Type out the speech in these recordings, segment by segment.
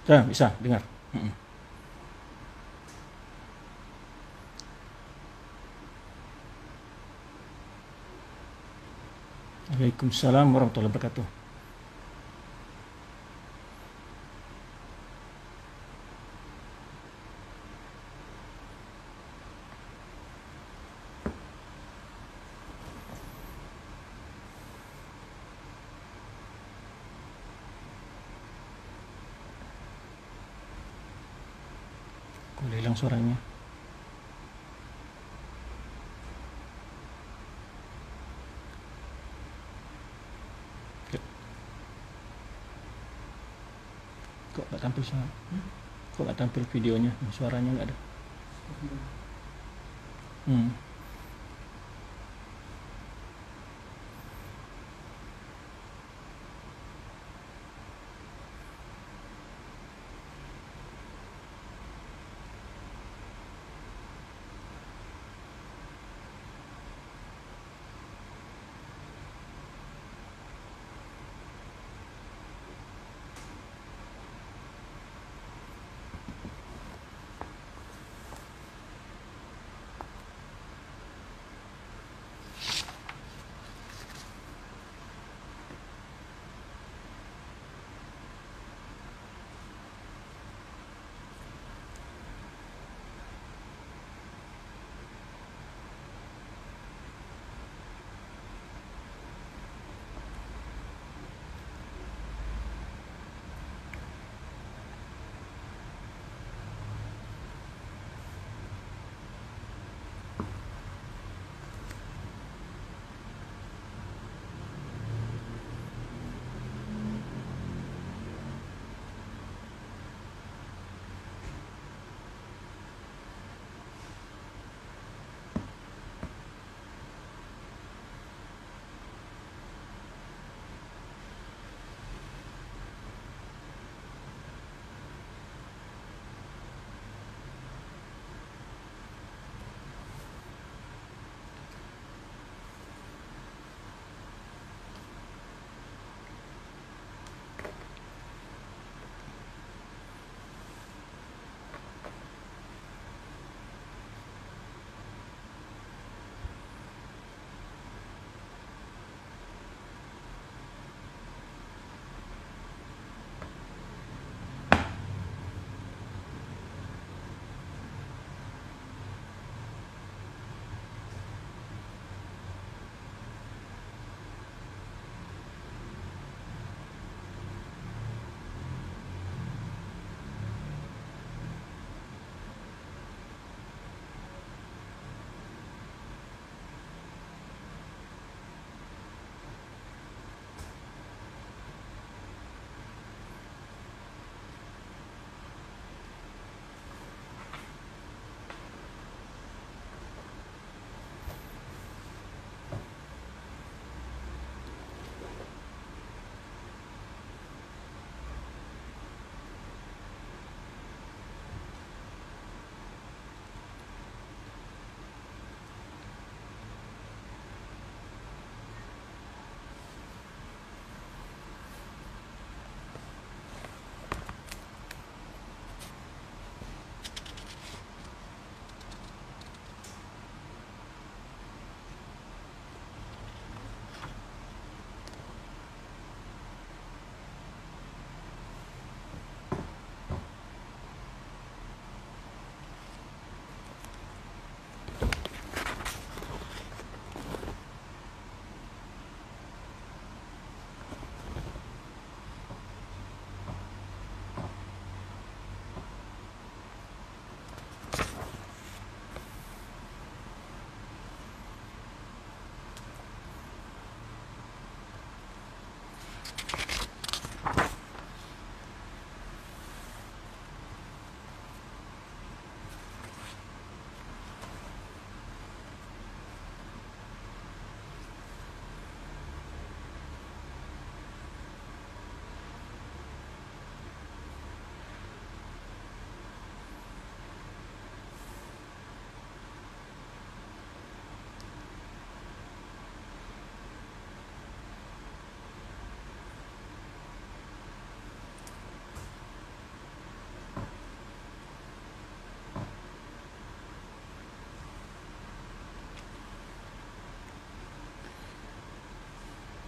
Saya bisa dengar. Waalaikumsalam warahmatullahi wabarakatuh. Kok hilang suaranya? Kok nggak tampil suara? Kok nggak tampil videonya? Suaranya nggak ada.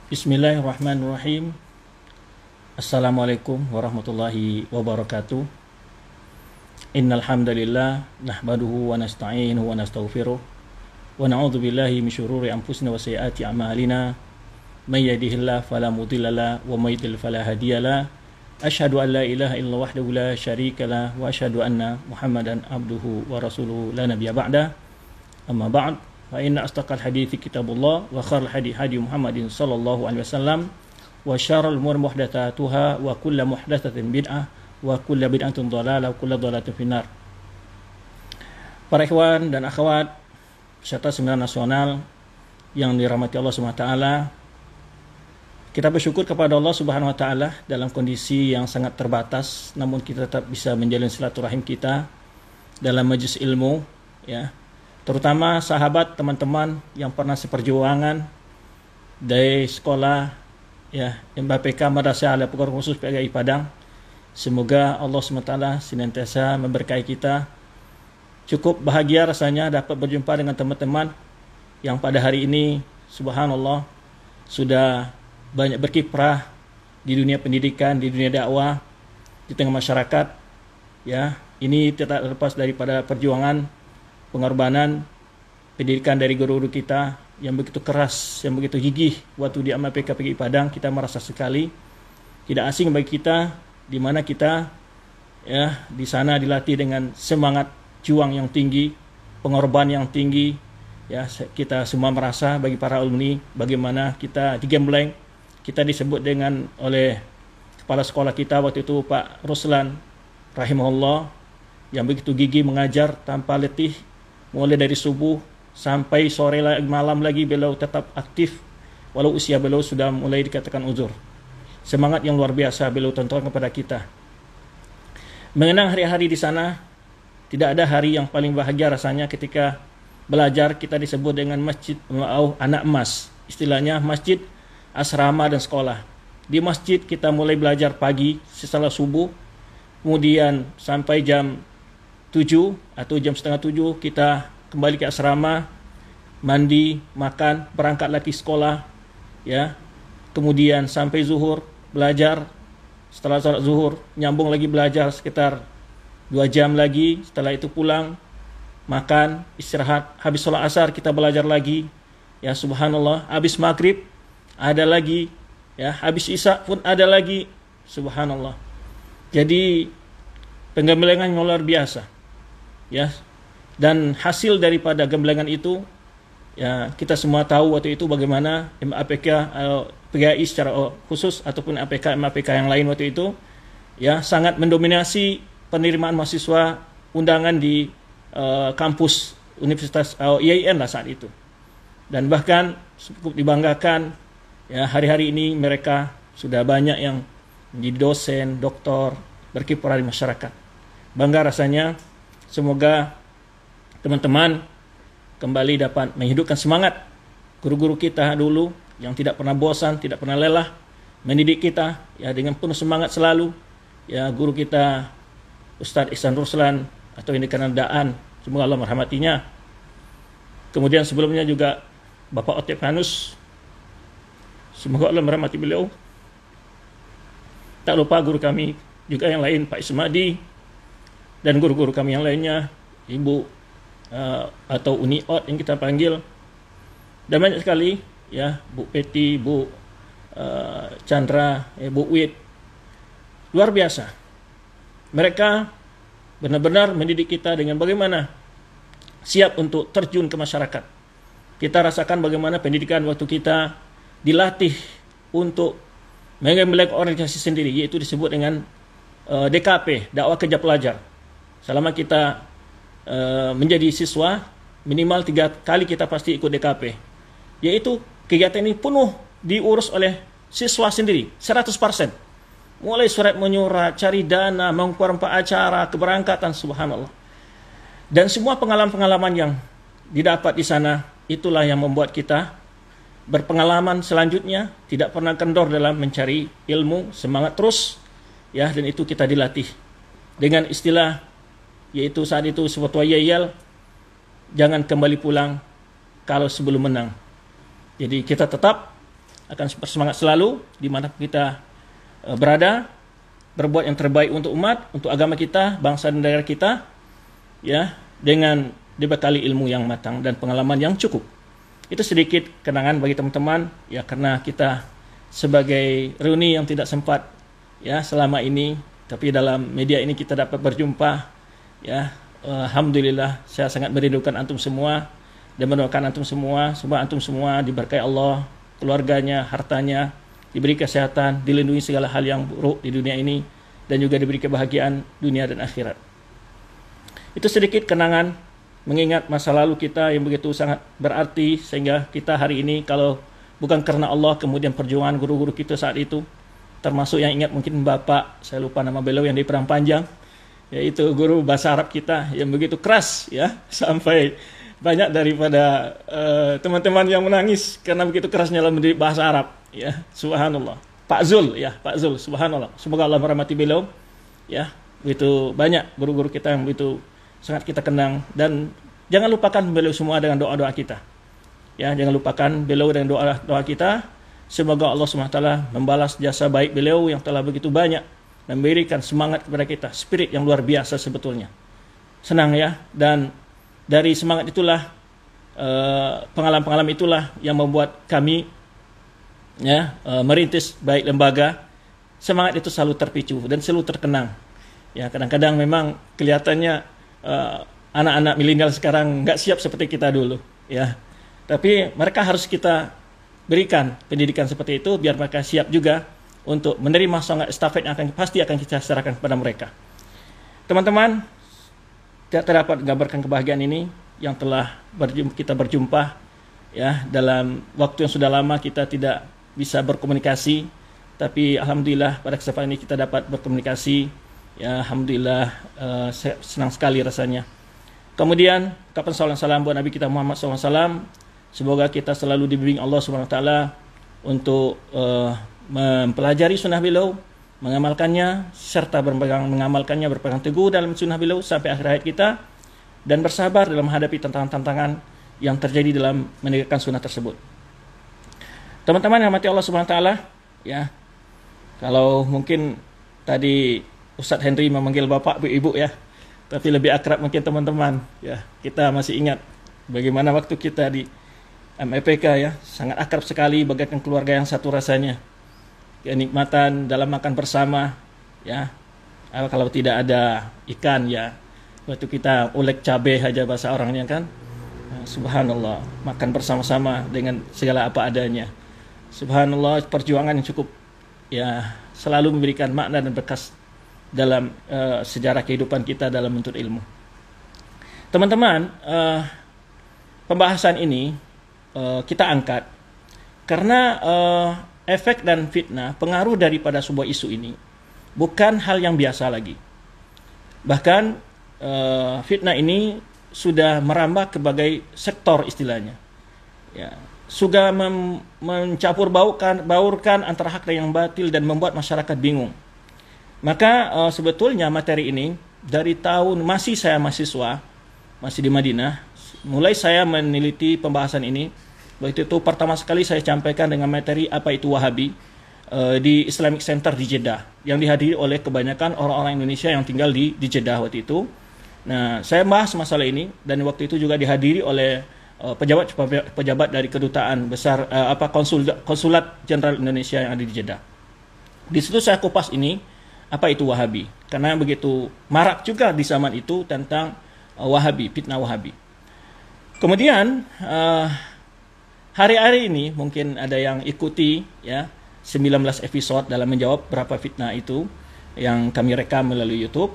Bismillahirrahmanirrahim. Assalamualaikum warahmatullahi wabarakatuh. Innal hamdalillah nahmaduhu wa nasta'inuhu wa nastaghfiruh wa na'udzu billahi min syururi anfusina wa sayyiati a'malina. May yahdihillahu fala mudilla lahu wa may yudlil fala hadiya lahu. Asyhadu an la ilaha illallah wahdahu la syarika lahu wa asyhadu anna Muhammadan abduhu wa rasuluhu la nabiyya ba'da. Amma ba'd. Fa inna asdaqal hadithi kitabullah wa khairal hadi hadi Muhammadin sallallahu alaihi wasallam wa syarrul umuri muhdatsatuha wa kullu muhdatsatin bid'ah wa kullu bid'atin dhalalah wa kullu dhalalatin finnar. Para ikhwan dan akhwat peserta seminar nasional yang dirahmati Allah Subhanahu wa taala, kita bersyukur kepada Allah Subhanahu wa taala dalam kondisi yang sangat terbatas, namun kita tetap bisa menjalin silaturahim kita dalam majelis ilmu, ya. Terutama sahabat, teman-teman yang pernah seperjuangan dari sekolah, ya, MAPK Madrasah Al Quran Khusus PGRI Padang. Semoga Allah SWT senantiasa memberkahi kita. Cukup bahagia rasanya dapat berjumpa dengan teman-teman yang pada hari ini, subhanallah, sudah banyak berkiprah di dunia pendidikan, di dunia dakwah, di tengah masyarakat. Ya, ini tidak terlepas daripada perjuangan, pengorbanan pendidikan dari guru-guru kita yang begitu keras, yang begitu gigih waktu di MAPK PGRI Padang. Kita merasa sekali tidak asing bagi kita, di mana kita, ya, di sana dilatih dengan semangat juang yang tinggi, pengorbanan yang tinggi. Ya, kita semua merasa bagi para alumni bagaimana kita digembleng. Kita disebut dengan oleh kepala sekolah kita waktu itu, Pak Ruslan rahimahullah, yang begitu gigih mengajar tanpa letih, mulai dari subuh sampai sore malam lagi beliau tetap aktif walau usia beliau sudah mulai dikatakan uzur. Semangat yang luar biasa beliau tonton kepada kita. Mengenang hari-hari di sana, tidak ada hari yang paling bahagia rasanya ketika belajar. Kita disebut dengan masjid anak emas, istilahnya masjid asrama dan sekolah. Di masjid kita mulai belajar pagi setelah subuh, kemudian sampai jam 7 atau jam setengah 7 kita kembali ke asrama, mandi, makan, berangkat lagi sekolah, ya. Kemudian sampai zuhur belajar, setelah sholat zuhur nyambung lagi belajar sekitar 2 jam lagi, setelah itu pulang, makan, istirahat, habis sholat asar kita belajar lagi, ya, subhanallah. Habis maghrib ada lagi, ya, habis isya pun ada lagi, subhanallah. Jadi penggemblengan yang luar biasa, ya. Dan hasil daripada gemblengan itu, ya, kita semua tahu waktu itu bagaimana MAPK PGRI secara khusus ataupun MAPK yang lain waktu itu, ya, sangat mendominasi penerimaan mahasiswa undangan di kampus Universitas IAIN lah saat itu. Dan bahkan cukup dibanggakan, ya, hari-hari ini mereka sudah banyak yang menjadi dosen, doktor, berkiprah di masyarakat. Bangga rasanya. Semoga teman-teman kembali dapat menghidupkan semangat guru-guru kita dulu yang tidak pernah bosan, tidak pernah lelah mendidik kita, ya, dengan penuh semangat selalu. Ya, guru kita Ustadz Ihsan Ruslan atau yang dikenal Daan, semoga Allah merahmatinya. Kemudian sebelumnya juga Bapak Otepanus, semoga Allah merahmati beliau. Tak lupa guru kami juga yang lain, Pak Ismadi, dan guru-guru kami yang lainnya, Ibu atau Uniot yang kita panggil, dan banyak sekali, ya, Bu Peti, Bu Chandra, Bu Wid. Luar biasa. Mereka benar-benar mendidik kita dengan bagaimana siap untuk terjun ke masyarakat. Kita rasakan bagaimana pendidikan waktu kita dilatih untuk mengembleng organisasi sendiri, yaitu disebut dengan DKP, dakwah kerja pelajar. Selama kita menjadi siswa, minimal 3 kali kita pasti ikut DKP, yaitu kegiatan ini penuh diurus oleh siswa sendiri 100%. Mulai surat menyurat, cari dana, mengumpulkan acara, keberangkatan, subhanallah. Dan semua pengalaman-pengalaman yang didapat di sana, itulah yang membuat kita berpengalaman selanjutnya, tidak pernah kendor dalam mencari ilmu, semangat terus, ya. Dan itu kita dilatih dengan istilah, yaitu saat itu sebuah yel, jangan kembali pulang kalau sebelum menang. Jadi kita tetap akan bersemangat selalu di mana kita berada, berbuat yang terbaik untuk umat, untuk agama kita, bangsa dan daerah kita, ya, dengan dibekali ilmu yang matang dan pengalaman yang cukup. Itu sedikit kenangan bagi teman-teman, ya, karena kita sebagai reuni yang tidak sempat, ya, selama ini, tapi dalam media ini kita dapat berjumpa, ya. Alhamdulillah, saya sangat merindukan antum semua dan mendoakan antum semua, semoga antum semua diberkahi Allah, keluarganya, hartanya, diberi kesehatan, dilindungi segala hal yang buruk di dunia ini, dan juga diberi kebahagiaan dunia dan akhirat. Itu sedikit kenangan mengingat masa lalu kita yang begitu sangat berarti, sehingga kita hari ini kalau bukan karena Allah, kemudian perjuangan guru-guru kita saat itu, termasuk yang ingat mungkin Bapak, saya lupa nama beliau, yang di Perang Panjang, yaitu guru bahasa Arab kita yang begitu keras, ya, sampai banyak daripada teman-teman yang menangis karena begitu kerasnya dalam mendidik bahasa Arab, ya, subhanallah. Pak Zul, ya, Pak Zul, subhanallah. Semoga Allah merahmati beliau, ya. Begitu banyak guru-guru kita yang begitu sangat kita kenang, dan jangan lupakan beliau semua dengan doa-doa kita. Ya, jangan lupakan beliau dengan doa-doa kita. Semoga Allah SWT membalas jasa baik beliau yang telah begitu banyak memberikan semangat kepada kita, spirit yang luar biasa sebetulnya. Senang, ya, dan dari semangat itulah, pengalaman-pengalaman itulah yang membuat kami, ya, merintis baik lembaga. Semangat itu selalu terpicu dan selalu terkenang. Ya, kadang-kadang memang kelihatannya anak-anak milenial sekarang nggak siap seperti kita dulu, ya. Tapi mereka harus kita berikan pendidikan seperti itu biar mereka siap juga untuk menerima semangat estafet yang pasti akan kita serahkan kepada mereka. Teman-teman, tidak terdapat gambarkan kebahagiaan ini yang telah kita berjumpa, ya, dalam waktu yang sudah lama kita tidak bisa berkomunikasi, tapi alhamdulillah pada kesempatan ini kita dapat berkomunikasi, ya, alhamdulillah, senang sekali rasanya. Kemudian ucapan salam buat Nabi kita Muhammad SAW. Semoga kita selalu dibimbing Allah SWT untuk mempelajari sunnah beliau, mengamalkannya, serta mengamalkannya, berpegang teguh dalam sunnah beliau sampai akhir hayat kita, dan bersabar dalam menghadapi tantangan-tantangan yang terjadi dalam menegakkan sunnah tersebut. Teman-teman yang mati Allah SWT, ya, kalau mungkin tadi Ustadz Henry memanggil Bapak, Ibu, ya, tapi lebih akrab mungkin teman-teman, ya, kita masih ingat bagaimana waktu kita di MEPK, ya, sangat akrab sekali, bagaikan keluarga yang satu rasanya. Kenikmatan dalam makan bersama, ya, kalau tidak ada ikan, ya, waktu kita ulek cabai aja bahasa orangnya kan, subhanallah, makan bersama-sama dengan segala apa adanya. Subhanallah, perjuangan yang cukup, ya, selalu memberikan makna dan bekas dalam sejarah kehidupan kita dalam menuntut ilmu. Teman-teman, pembahasan ini kita angkat karena efek dan fitnah, pengaruh daripada sebuah isu ini bukan hal yang biasa lagi. Bahkan fitnah ini sudah merambah ke berbagai sektor istilahnya, ya, sudah mencampur baurkan antara hak dan yang batil dan membuat masyarakat bingung. Maka sebetulnya materi ini dari tahun saya mahasiswa, masih di Madinah, mulai saya meneliti pembahasan ini. Waktu itu pertama sekali saya sampaikan dengan materi apa itu Wahabi di Islamic Center di Jeddah, yang dihadiri oleh kebanyakan orang-orang Indonesia yang tinggal di Jeddah waktu itu. Nah, saya bahas masalah ini, dan waktu itu juga dihadiri oleh pejabat dari kedutaan besar, konsulat jenderal Indonesia yang ada di Jeddah. Di situ saya kupas ini apa itu Wahabi, karena begitu marak juga di zaman itu tentang Wahabi, fitnah Wahabi. Kemudian hari-hari ini mungkin ada yang ikuti, ya, 19 episode dalam menjawab berapa fitnah itu yang kami rekam melalui YouTube.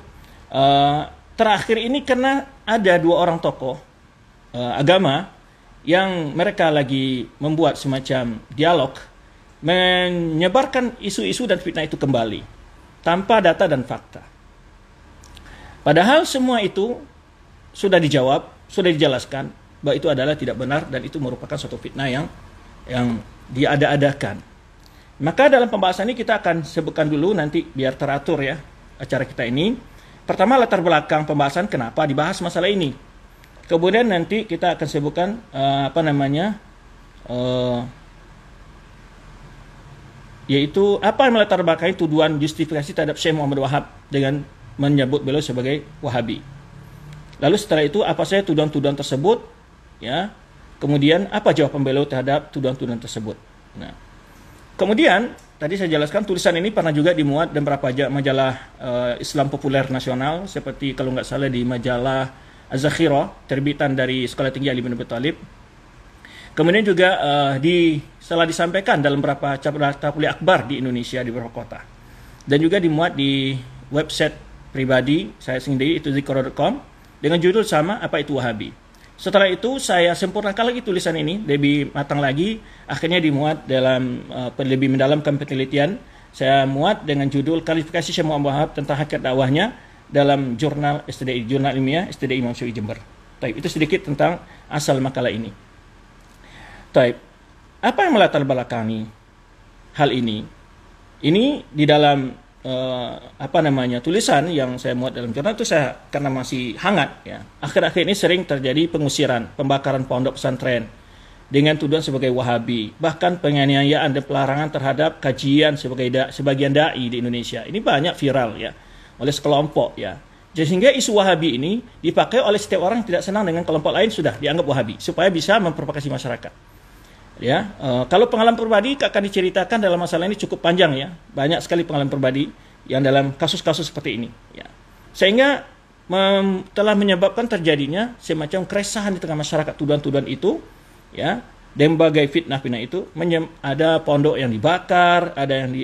Terakhir ini karena ada 2 orang tokoh agama yang mereka lagi membuat semacam dialog, menyebarkan isu-isu dan fitnah itu kembali tanpa data dan fakta. Padahal semua itu sudah dijawab, sudah dijelaskan bahwa itu adalah tidak benar dan itu merupakan suatu fitnah yang diada-adakan. Maka dalam pembahasan ini kita akan sebutkan dulu nanti biar teratur, ya, acara kita ini. Pertama, latar belakang pembahasan kenapa dibahas masalah ini. Kemudian nanti kita akan sebutkan yaitu apa yang melatar belakangi tuduhan justifikasi terhadap Syekh Muhammad Wahab dengan menyebut beliau sebagai Wahabi. Lalu setelah itu apa saja tuduhan-tuduhan tersebut, ya. Kemudian apa jawaban beliau terhadap tuduhan-tuduhan tersebut. Nah, kemudian tadi saya jelaskan tulisan ini pernah juga dimuat dalam beberapa majalah Islam populer nasional, seperti kalau nggak salah di majalah Az-Zakhirah, terbitan dari Sekolah Tinggi Ali bin Abi Thalib. Kemudian juga telah disampaikan dalam beberapa carta kuliah akbar di Indonesia di beberapa kota. Dan juga dimuat di website pribadi saya sendiri, itu zikro.com, dengan judul sama, apa itu Wahabi. Setelah itu saya sempurnakan lagi tulisan ini, lebih matang lagi, akhirnya dimuat dalam lebih mendalamkan penelitian. Saya muat dengan judul Kualifikasi Syekh Muhammad Wahab tentang hakikat dakwahnya dalam jurnal STDI, Jurnal Ilmiah STDI Imam Syu'i Jember. Baik, itu sedikit tentang asal makalah ini. Baik, apa yang melatar belakangi hal ini? Ini di dalam tulisan yang saya muat dalam jurnal itu, saya karena masih hangat ya. Akhir-akhir ini sering terjadi pengusiran, pembakaran pondok pesantren dengan tuduhan sebagai Wahabi, bahkan penganiayaan dan pelarangan terhadap kajian sebagian dai di Indonesia. Ini banyak viral ya oleh sekelompok ya. Sehingga isu Wahabi ini dipakai oleh setiap orang yang tidak senang dengan kelompok lain, sudah dianggap Wahabi supaya bisa memprovokasi masyarakat. Ya, kalau pengalaman pribadi akan diceritakan dalam masalah ini cukup panjang ya, banyak sekali pengalaman pribadi yang dalam kasus-kasus seperti ini. Ya. Sehingga telah menyebabkan terjadinya semacam keresahan di tengah masyarakat tuduhan-tuduhan itu, ya, dan berbagai fitnah-fitnah itu, ada pondok yang dibakar, ada yang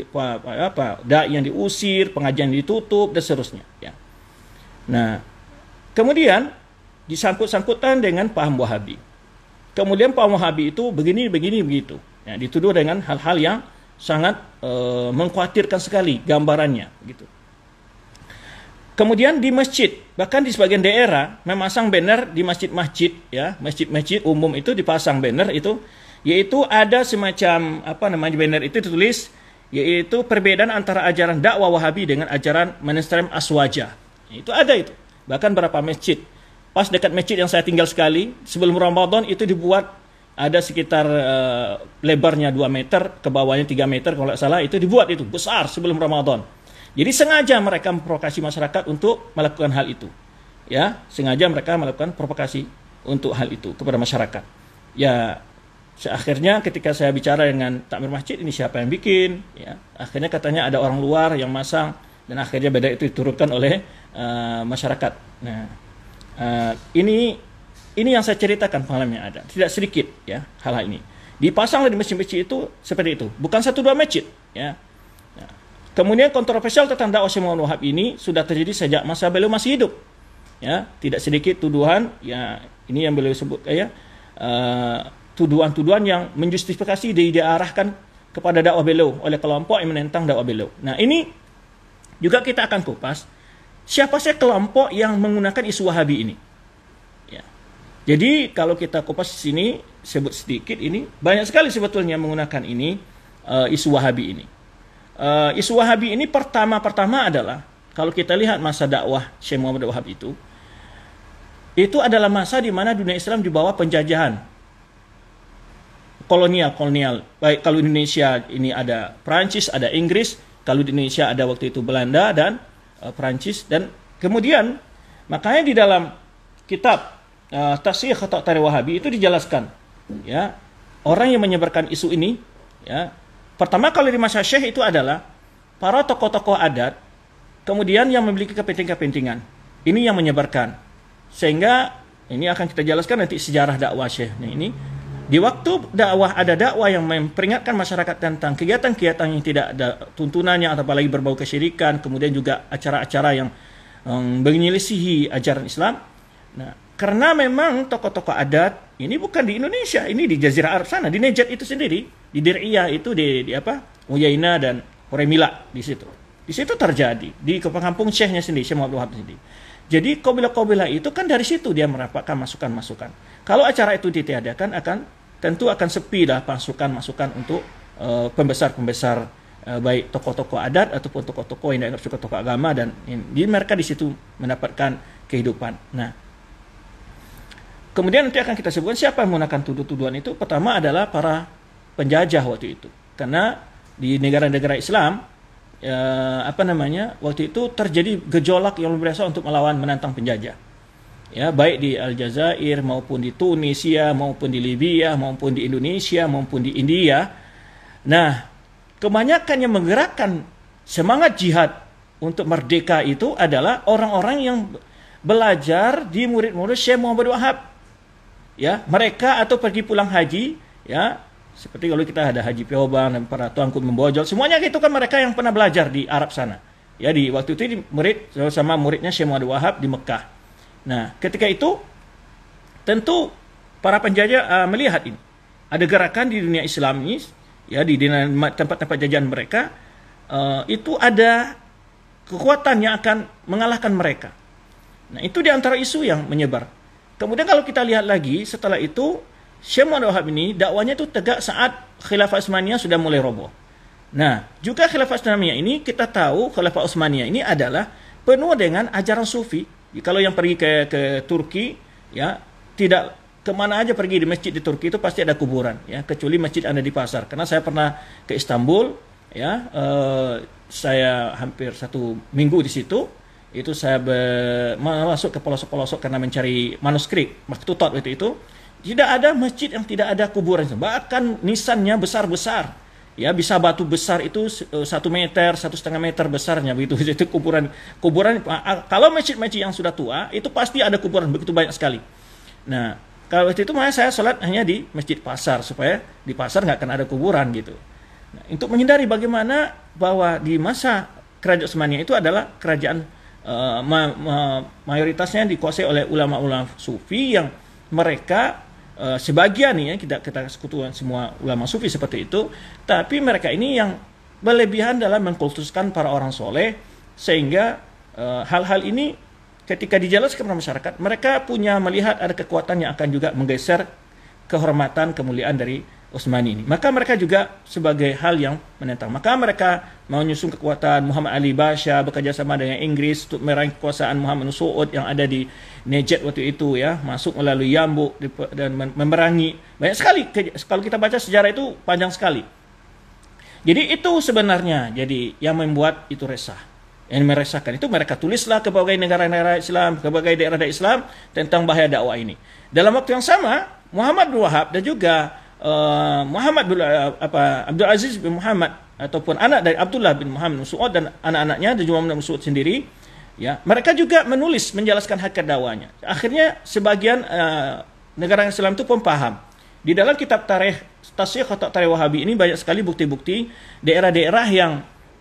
dai yang diusir, pengajian yang ditutup dan seterusnya. Ya. Nah, kemudian disangkut-sangkutkan dengan paham Wahabi. Kemudian paham Wahabi itu begini begitu. Ya, dituduh dengan hal-hal yang sangat mengkhawatirkan sekali gambarannya gitu. Kemudian di masjid, bahkan di sebagian daerah memasang banner di masjid-masjid ya, masjid-masjid umum itu dipasang banner itu, yaitu ada semacam banner itu ditulis yaitu perbedaan antara ajaran dakwah Wahabi dengan ajaran mainstream aswaja. Itu ada itu. Bahkan beberapa masjid. Pas dekat masjid yang saya tinggal sekali, sebelum Ramadan itu dibuat ada sekitar lebarnya 2 meter, ke bawahnya 3 meter kalau tidak salah, itu dibuat itu besar sebelum Ramadan. Jadi sengaja mereka memprovokasi masyarakat untuk melakukan hal itu. Ya, sengaja mereka melakukan provokasi untuk hal itu kepada masyarakat. Ya, akhirnya ketika saya bicara dengan takmir masjid, ini siapa yang bikin? Ya, akhirnya katanya ada orang luar yang masang, dan akhirnya beda itu diturunkan oleh masyarakat. Nah, ini yang saya ceritakan pengalaman yang ada, tidak sedikit ya hal ini dipasang di masjid-masjid itu seperti itu, bukan 1-2 masjid ya. Nah, kemudian kontroversial tentang dakwah Syekh Muhammad Wahab ini sudah terjadi sejak masa beliau masih hidup ya, tidak sedikit tuduhan ya, ini yang beliau sebut ya, tuduhan-tuduhan yang menjustifikasi diarahkan kepada dakwah beliau oleh kelompok yang menentang dakwah beliau. Nah, ini juga kita akan kupas siapa sih kelompok yang menggunakan isu Wahabi ini. Ya. Jadi kalau kita kupas di sini, sebut sedikit ini, banyak sekali sebetulnya menggunakan ini isu Wahabi ini. Isu Wahabi ini pertama adalah, kalau kita lihat masa dakwah Syekh Muhammad Wahab itu adalah masa di mana dunia Islam di bawah penjajahan kolonial. Baik kalau Indonesia ini ada Prancis, ada Inggris, kalau di Indonesia ada waktu itu Belanda dan Perancis, dan kemudian makanya di dalam kitab Tasihih Khata' Tarikh Wahabi itu dijelaskan ya, orang yang menyebarkan isu ini ya, pertama kali di masa Syekh itu adalah para tokoh-tokoh adat, kemudian yang memiliki kepentingan-kepentingan ini yang menyebarkan, sehingga ini akan kita jelaskan nanti sejarah dakwah Syekh. Nah, ini di waktu ada dakwah yang memperingatkan masyarakat tentang kegiatan-kegiatan yang tidak ada tuntunannya atau apalagi berbau kesyirikan, kemudian juga acara-acara yang menyelisihi ajaran Islam. Nah, karena memang tokoh-tokoh adat ini bukan di Indonesia, ini di Jazirah Arab sana, di Najd itu sendiri, di Diriyah itu di Uyainah dan Huremila di situ. Di situ terjadi di kampung Syekhnya sendiri, Syekh Muhammad Wahab sendiri. Jadi kabilah-kabilah itu kan dari situ dia mendapatkan masukan-masukan. Kalau acara itu ditiadakan tentu akan sepi lah masukan-masukan untuk pembesar-pembesar baik tokoh-tokoh adat ataupun tokoh-tokoh yang dianggap sebagai tokoh agama, dan mereka di situ mendapatkan kehidupan. Nah, kemudian nanti akan kita sebutkan siapa yang menggunakan tuduhan itu. Pertama adalah para penjajah waktu itu, karena di negara-negara Islam, waktu itu terjadi gejolak yang luar biasa untuk melawan menantang penjajah. Ya, baik di Aljazair maupun di Tunisia maupun di Libya maupun di Indonesia maupun di India. Nah, kebanyakan yang menggerakkan semangat jihad untuk merdeka itu adalah orang-orang yang belajar di murid-murid Syekh Muhammad Wahab. Ya, mereka atau pergi pulang haji, ya, seperti kalau kita ada Haji Piobang dan para tuanku membojol, semuanya itu kan mereka yang pernah belajar di Arab sana. Ya, di waktu itu murid sama muridnya Syekh Muhammad Wahab di Mekah. Nah, ketika itu tentu para penjajah melihat ini ada gerakan di dunia Islam ini, ya, di tempat-tempat jajahan mereka, itu ada kekuatan yang akan mengalahkan mereka. Nah, itu di antara isu yang menyebar. Kemudian kalau kita lihat lagi setelah itu, Syekh Muhammad Wahab ini dakwanya itu tegak saat Khilafah Utsmaniyah sudah mulai roboh. Nah, juga Khilafah Utsmaniyah ini kita tahu Khilafah Utsmaniyah ini adalah penuh dengan ajaran sufi. Kalau yang pergi ke Turki, ya, tidak kemana aja pergi di masjid di Turki itu pasti ada kuburan, ya, kecuali masjid ada di pasar. Karena saya pernah ke Istanbul, ya, saya hampir 1 minggu di situ. Itu saya masuk ke pelosok-pelosok karena mencari manuskrip maktutat itu. Tidak ada masjid yang tidak ada kuburan. Bahkan nisannya besar-besar. Ya, bisa batu besar itu 1 meter, 1,5 meter besarnya begitu. Itu kuburan. Kalau masjid-masjid yang sudah tua, itu pasti ada kuburan begitu banyak sekali. Nah, kalau waktu itu saya sholat hanya di masjid pasar supaya di pasar nggak akan ada kuburan gitu. Nah, untuk menghindari bagaimana bahwa di masa kerajaan Utsmaniyah itu adalah kerajaan mayoritasnya dikuasai oleh ulama-ulama sufi yang mereka sebagian ya kita sekutuan semua ulama sufi seperti itu, tapi mereka ini yang berlebihan dalam mengkultuskan para orang soleh sehingga hal-hal ini ketika dijelaskan kepada masyarakat mereka punya melihat ada kekuatan yang akan juga menggeser kehormatan kemuliaan dari Utsmani ini. Maka mereka juga sebagai hal yang menentang. Maka mereka mau menyusun kekuatan Muhammad Ali Basha bekerja sama dengan Inggris untuk meraih kekuasaan Muhammad Saud yang ada di Najd waktu itu, ya, masuk melalui Yambuk dan memerangi banyak sekali. Kalau kita baca sejarah itu panjang sekali. Jadi itu sebenarnya jadi yang membuat itu resah. Yang meresahkan itu mereka tulislah ke berbagai negara-negara Islam, ke berbagai daerah Islam tentang bahaya dakwah ini. Dalam waktu yang sama Muhammad bin Wahab dan juga Abdul Aziz bin Muhammad ataupun anak dari Abdullah bin Muhammad Saud dan anak-anaknya dan juga Muhammad Saud sendiri, ya, mereka juga menulis menjelaskan hakikat dakwahnya. Akhirnya sebagian negara Islam itu pun paham. Di dalam kitab tarikh Tasyikh atau Tarikh Wahabi ini banyak sekali bukti-bukti daerah-daerah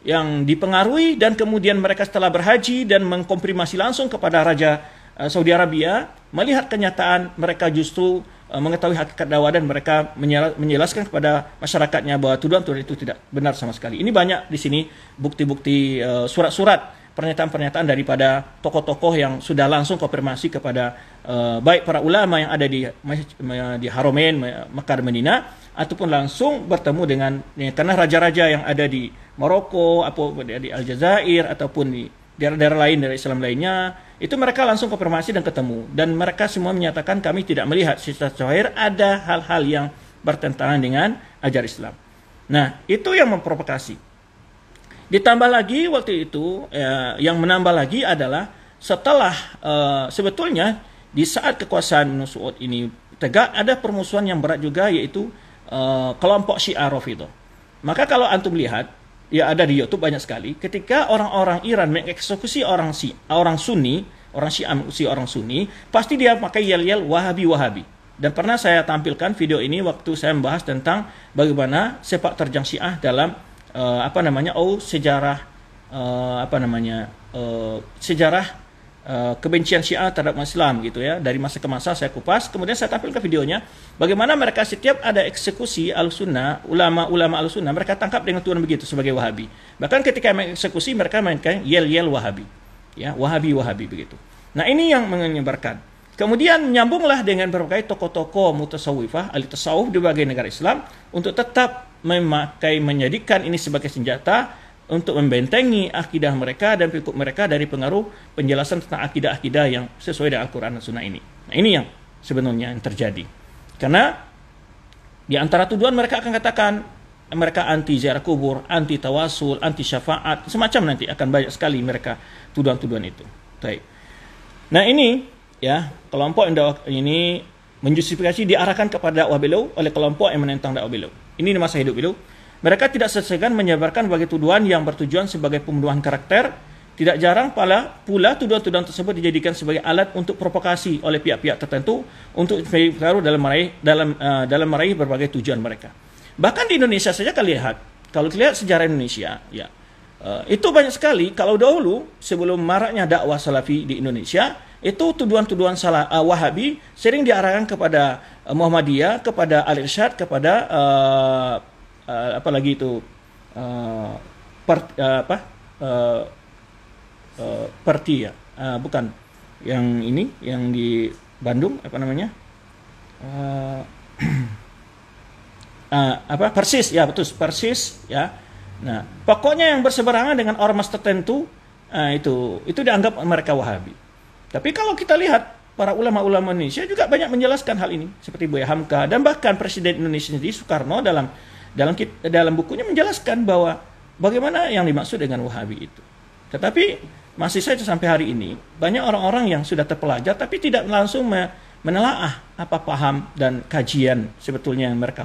yang dipengaruhi dan kemudian mereka setelah berhaji dan mengkonfirmasi langsung kepada Raja Saudi Arabia, melihat kenyataan mereka justru mengetahui hakikat dakwah dan mereka menjelaskan kepada masyarakatnya bahwa tuduhan-tuduhan itu tidak benar sama sekali. Ini banyak di sini bukti-bukti surat-surat pernyataan-pernyataan daripada tokoh-tokoh yang sudah langsung konfirmasi kepada baik para ulama yang ada di Haramain Mekah dan Madinah ataupun langsung bertemu dengan karena raja-raja yang ada di Maroko atau di Aljazair ataupun di daerah-daerah lain dari Islam lainnya, itu mereka langsung konfirmasi dan ketemu, dan mereka semua menyatakan kami tidak melihat secara zahir ada hal-hal yang bertentangan dengan ajaran Islam. Nah, itu yang memprovokasi. Ditambah lagi waktu itu yang menambah lagi adalah setelah sebetulnya di saat kekuasaan Saud ini tegak, ada permusuhan yang berat juga, yaitu kelompok Syiah Rafidhah. Maka kalau antum lihat, ya ada di YouTube banyak sekali, ketika orang-orang Iran mengeksekusi orang Sunni, orang Syiah mengeksekusi orang Sunni, pasti dia pakai yel-yel Wahabi. Dan pernah saya tampilkan video ini waktu saya membahas tentang bagaimana sepak terjang Syiah dalam sejarah kebencian Syiah terhadap Islam gitu, ya, dari masa ke masa saya kupas, kemudian saya tampilkan videonya bagaimana mereka setiap ada eksekusi Ahlussunnah, ulama Ahlussunnah mereka tangkap dengan tuduhan begitu sebagai Wahabi. Bahkan ketika mengeksekusi mereka mainkan yel-yel Wahabi, ya, Wahabi begitu. Nah, ini yang menyebarkan. Kemudian menyambunglah dengan berbagai tokoh-tokoh mutasawwifah, ahli tasawuf di berbagai negara Islam untuk tetap menjadikan ini sebagai senjata untuk membentengi akidah mereka dan pengikut mereka dari pengaruh penjelasan tentang akidah-akidah yang sesuai dengan Al-Quran dan Sunnah ini. Nah, ini yang sebenarnya yang terjadi. Karena di antara tuduhan mereka akan katakan mereka anti ziarah kubur, anti tawasul, anti syafaat, semacam nanti akan banyak sekali mereka tuduhan-tuduhan itu. Baik. Nah ini ya kelompok yang ini menjustifikasi diarahkan kepada dakwah beliau oleh kelompok yang menentang dakwah beliau. Ini di masa hidup beliau. Mereka tidak segan menyebarkan berbagai tuduhan yang bertujuan sebagai pembunuhan karakter. Tidak jarang pula tuduhan-tuduhan tersebut dijadikan sebagai alat untuk provokasi oleh pihak-pihak tertentu untuk pengaruh dalam meraih berbagai tujuan mereka. Bahkan di Indonesia saja kalau lihat sejarah Indonesia, ya itu banyak sekali. Kalau dahulu sebelum maraknya dakwah salafi di Indonesia, itu tuduhan-tuduhan Wahabi sering diarahkan kepada Muhammadiyah, kepada Al-Irsyad, kepada apalagi itu Perti ya, bukan yang ini yang di Bandung apa namanya Persis ya, betul Persis ya. Nah pokoknya yang berseberangan dengan ormas tertentu itu dianggap mereka Wahabi. Tapi kalau kita lihat para ulama-ulama Indonesia juga banyak menjelaskan hal ini, seperti Buya Hamka dan bahkan Presiden Indonesia sendiri Soekarno dalam bukunya menjelaskan bahwa bagaimana yang dimaksud dengan Wahabi itu. Tetapi masih saja sampai hari ini banyak orang-orang yang sudah terpelajar tapi tidak langsung menelaah apa paham dan kajian sebetulnya yang mereka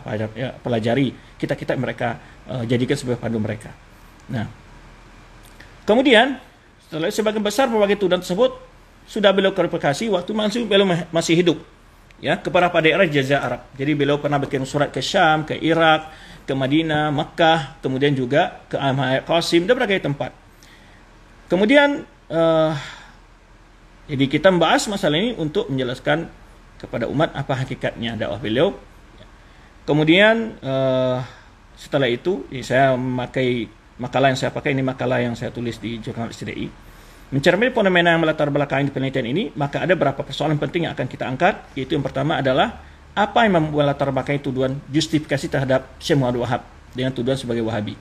pelajari, kita mereka jadikan sebagai pandu mereka. Nah, kemudian setelah sebagian besar berbagai tuduhan tersebut sudah beliau klarifikasi waktu beliau masih hidup ya kepada daerah Jazirah Arab. Jadi beliau pernah berkirim surat ke Syam, ke Irak, ke Madinah, Makkah, kemudian juga ke Ahmad Qasim dan berbagai tempat. Kemudian jadi kita membahas masalah ini untuk menjelaskan kepada umat apa hakikatnya dakwah beliau. Kemudian setelah itu saya memakai makalah yang saya pakai, ini makalah yang saya tulis di jurnal STDI. Mencermati fenomena yang melatar belakangi penelitian ini, maka ada beberapa persoalan penting yang akan kita angkat, yaitu yang pertama adalah apa yang membuat latar belakangi tuduhan justifikasi terhadap Syekh Muhammad Wahab dengan tuduhan sebagai Wahabi.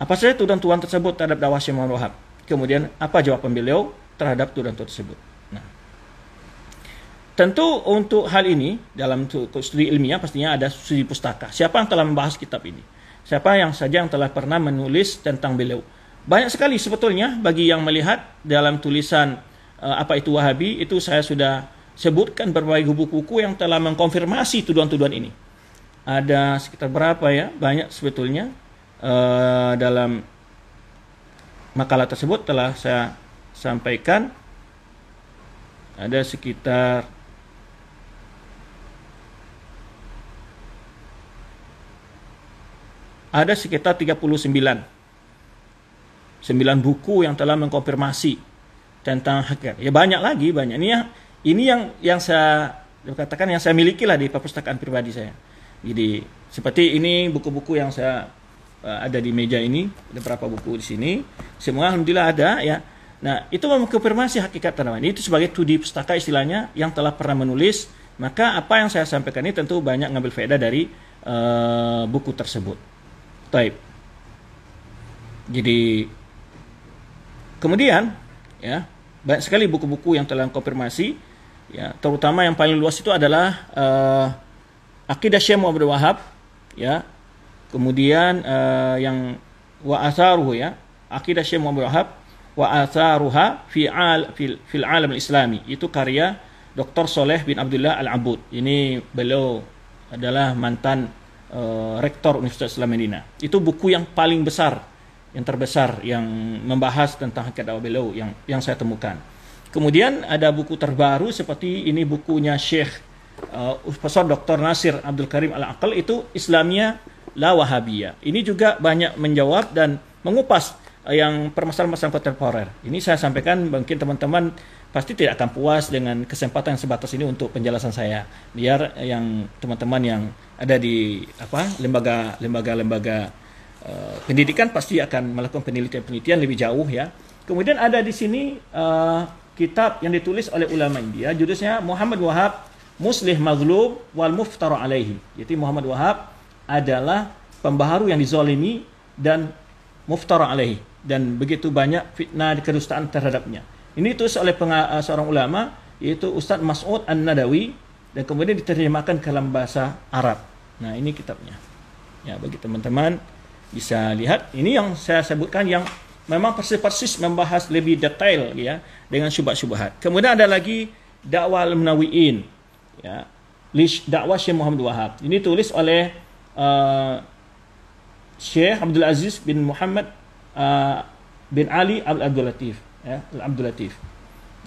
Apa saja tuduhan-tuduhan tersebut terhadap dakwah Syekh Muhammad Wahab? Kemudian apa jawaban beliau terhadap tuduhan tersebut? Nah, tentu untuk hal ini dalam studi ilmiah pastinya ada studi pustaka. Siapa yang telah membahas kitab ini? Siapa yang saja yang telah pernah menulis tentang beliau? Banyak sekali sebetulnya bagi yang melihat dalam tulisan apa itu Wahabi, itu saya sudah sebutkan berbagai buku-buku yang telah mengkonfirmasi tuduhan-tuduhan ini. Ada sekitar berapa ya? Banyak sebetulnya dalam makalah tersebut telah saya sampaikan. Ada sekitar ada sekitar 39 buku yang telah mengkonfirmasi tentang hakikat. Ya banyak lagi, banyak. Ini yang saya katakan yang saya miliki lah di perpustakaan pribadi saya. Jadi seperti ini buku-buku yang saya ada di meja ini, ada beberapa buku di sini. Semua alhamdulillah ada ya. Nah, itu mengkonfirmasi hakikat tanaman. Itu sebagai studi pustaka istilahnya yang telah pernah menulis. Maka apa yang saya sampaikan ini tentu banyak ngambil faedah dari buku tersebut. Taib. Jadi kemudian ya banyak sekali buku-buku yang telah konfirmasi ya, terutama yang paling luas itu adalah Aqidah Syekh Muhammad Wahab ya. Kemudian yang wa atharuhu ya, Aqidah Syekh Muhammad Wahab wa atharuha fil alam islami, itu karya Dr. Soleh bin Abdullah Al-Abud. Ini beliau adalah mantan rektor Universitas Islam Madinah. Itu buku yang paling besar, yang terbesar yang membahas tentang hakikat dakwah beliau yang saya temukan. Kemudian ada buku terbaru seperti ini, bukunya Syekh Profesor Dr. Nasir Abdul Karim Al-Aqal, itu Islamiyah La Wahabiyah. Ini juga banyak menjawab dan mengupas yang permasalahan-permasalahan kontemporer. Ini saya sampaikan, mungkin teman-teman pasti tidak akan puas dengan kesempatan yang sebatas ini untuk penjelasan saya. Biar yang teman-teman yang ada di lembaga pendidikan pasti akan melakukan penelitian-penelitian lebih jauh ya. Kemudian ada di sini kitab yang ditulis oleh ulama India, judulnya Muhammad Wahab Muslih Maghlub wal Muftara Alaihi. Jadi Muhammad Wahab adalah pembaharu yang dizalimi dan muftara alaihi, dan begitu banyak fitnah dan kedustaan terhadapnya. Ini ditulis oleh seorang ulama, yaitu Ustaz Mas'ud An-Nadawi, dan kemudian diterjemahkan ke dalam bahasa Arab. Nah, ini kitabnya. Ya, bagi teman-teman bisa lihat, ini yang saya sebutkan yang memang persis membahas lebih detail ya dengan syubhat-syubhat. Kemudian ada lagi dakwah al-Munawiin, ya, dakwah Syekh Muhammad Wahab. Ini tulis oleh Syekh Abdul Aziz bin Muhammad bin Ali Abdul Latif, ya, Abdul Latif.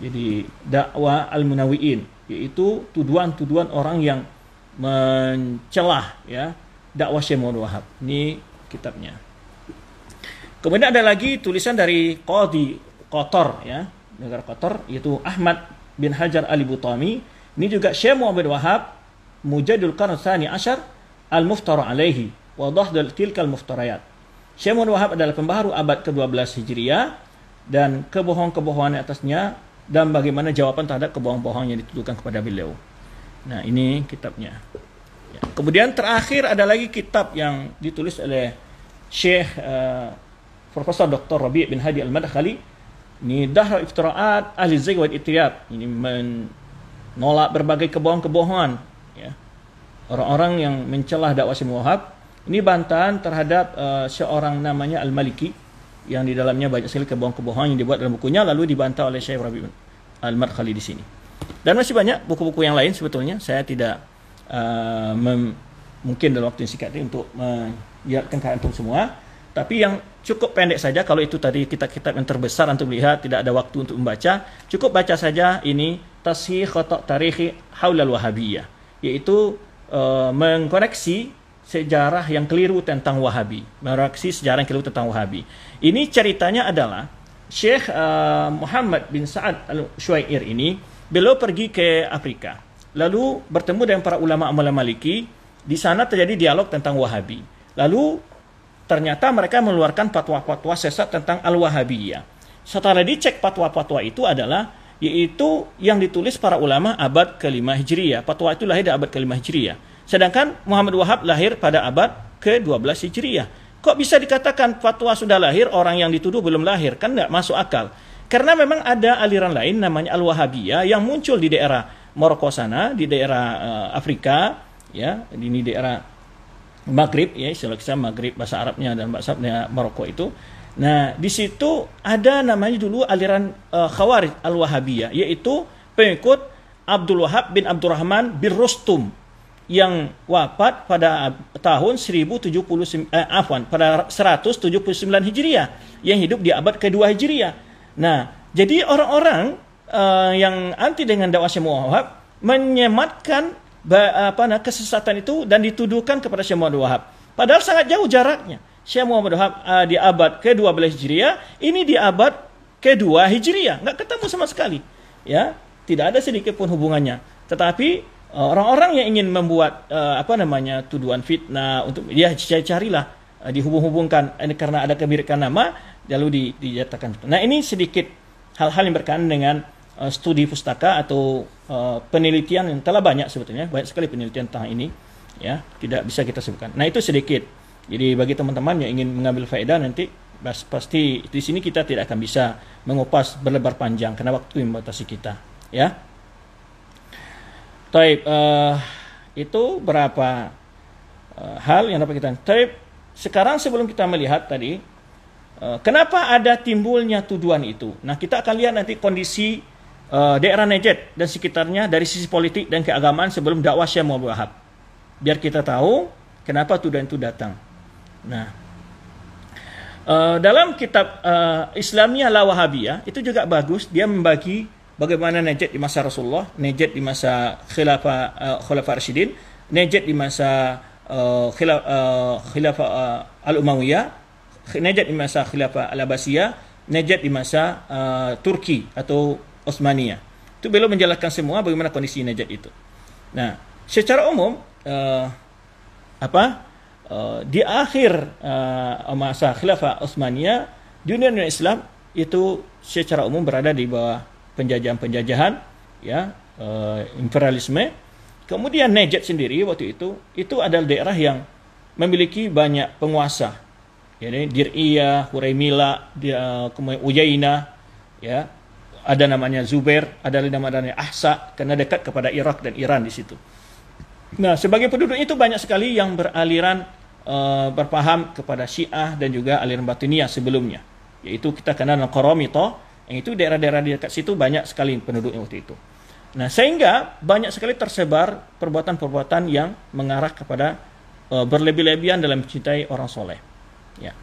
Jadi dakwah al-Munawiin, yaitu tuduhan-tuduhan orang yang mencelah ya dakwah Syekh Muhammad Wahab. Ini kitabnya. Kemudian ada lagi tulisan dari Qadi Qatar, ya, negara Qatar, yaitu Ahmad bin Hajar Al-Butami. Ini juga Syekh Muhammad Wahab Mujaddidul Qarn Tsani Asyar Al-Muftara Alaihi wa Dahdul Tilkal Muftarayat. Syekh Muhammad Wahab adalah pembaharu abad ke-12 Hijriah dan kebohongan-kebohongan atasnya dan bagaimana jawaban terhadap kebohongan-kebohongan yang dituduhkan kepada beliau. Nah, ini kitabnya. Ya. Kemudian terakhir ada lagi kitab yang ditulis oleh Syekh Profesor Dr. Rabi' bin Hadi Al-Madkhali. Ini Dahr Iftiraat Ahli Zayg wal Ittiyab. Ini menolak berbagai kebohongan-kebohongan, ya, orang-orang yang mencelah dakwah Syekh Wahab. Ini bantahan terhadap seorang namanya Al-Maliki yang di dalamnya banyak sekali kebohongan-kebohongan yang dibuat dalam bukunya, lalu dibantah oleh Syekh Rabi' Al-Madkhali di sini. Dan masih banyak buku-buku yang lain sebetulnya. Saya tidak mungkin dalam waktu yang singkat ini untuk menjelaskan ke antum semua. Tapi yang cukup pendek saja, kalau itu tadi kitab-kitab yang terbesar untuk melihat, tidak ada waktu untuk membaca, cukup baca saja ini Tashih Khata' Tarikhi Haulal Wahabiyah, yaitu mengkoreksi sejarah yang keliru tentang Wahabi, mengkoreksi sejarah yang keliru tentang Wahabi. Ini ceritanya adalah Syekh Muhammad bin Sa'ad Al-Syuair ini, beliau pergi ke Afrika, lalu bertemu dengan para ulama Maliki. Di sana terjadi dialog tentang Wahabi. Lalu ternyata mereka mengeluarkan fatwa-fatwa sesat tentang Al-Wahabiyah. Setelah dicek fatwa-fatwa itu adalah yaitu yang ditulis para ulama abad ke-5 Hijriah. Fatwa itu lahir di abad ke-5 Hijriah. Sedangkan Muhammad Wahab lahir pada abad ke-12 Hijriah. Kok bisa dikatakan fatwa sudah lahir, orang yang dituduh belum lahir? Kan nggak masuk akal. Karena memang ada aliran lain namanya Al-Wahabiyah yang muncul di daerah Maroko sana, di daerah Afrika, ya, ini daerah Maghrib, ya, istilah kita Maghrib bahasa Arabnya dan bahasa Arabnya Maroko itu. Nah, di situ ada namanya dulu aliran Khawarij Al-Wahabiyah, yaitu pengikut Abdul Wahab bin Abdurrahman bin Rustum yang wafat pada tahun 179 Hijriah, yang hidup di abad ke-2 Hijriah. Nah, jadi orang-orang yang anti dengan dakwah Syekh Wahab menyematkan kesesatan itu dan dituduhkan kepada Syekh Muhammad Wahab. Padahal sangat jauh jaraknya. Syekh Muhammad Wahab di abad ke-12 Hijriah, ini di abad ke-2 Hijriah. Nggak ketemu sama sekali. Ya, tidak ada sedikit pun hubungannya. Tetapi orang-orang yang ingin membuat tuduhan fitnah untuk dia carilah dihubung-hubungkan karena ada kemiripan nama, lalu dijatakan. Nah, ini sedikit hal-hal yang berkaitan dengan studi pustaka atau penelitian yang telah banyak sebetulnya, banyak sekali penelitian tentang ini, ya, tidak bisa kita sebutkan. Nah, itu sedikit. Jadi bagi teman-teman yang ingin mengambil faedah nanti pasti di sini kita tidak akan bisa mengupas berlebar panjang karena waktu yang membatasi kita, ya. Taib, itu berapa hal yang dapat kita. Taib, sekarang sebelum kita melihat tadi kenapa ada timbulnya tuduhan itu. Nah, kita akan lihat nanti kondisi daerah Najd dan sekitarnya dari sisi politik dan keagamaan sebelum dakwah Syekh Muhammad Wahab. Biar kita tahu kenapa tuduhan itu datang. Nah, dalam kitab Islamiyah La Wahabiyah itu juga bagus, dia membagi bagaimana Najd di masa Rasulullah, Najd di masa Khulafa Rasyidin, Najd di masa Khilafah Al-Umayyah, Najd di masa Khilafah Al-Abbasiyah, Najd di masa Turki atau Utsmaniyah. Itu beliau menjelaskan semua bagaimana kondisi Najd itu. Nah, secara umum di akhir masa Khilafah Utsmaniyah, dunia Islam itu secara umum berada di bawah penjajahan, ya, imperialisme. Kemudian Najd sendiri waktu itu adalah daerah yang memiliki banyak penguasa. Jadi Dir'iyah, Huraymila, kemudian Uyainah, ya. Ada namanya Zubair, ada namanya Ahsa, karena dekat kepada Irak dan Iran di situ. Nah, sebagai penduduk itu banyak sekali yang beraliran berpaham kepada Syiah dan juga aliran Batiniyah sebelumnya, yaitu kita kenal dengan Qaramithah, yang itu daerah-daerah di dekat situ banyak sekali penduduknya waktu itu. Nah, sehingga banyak sekali tersebar perbuatan-perbuatan yang mengarah kepada berlebih-lebihan dalam mencintai orang soleh. Ya.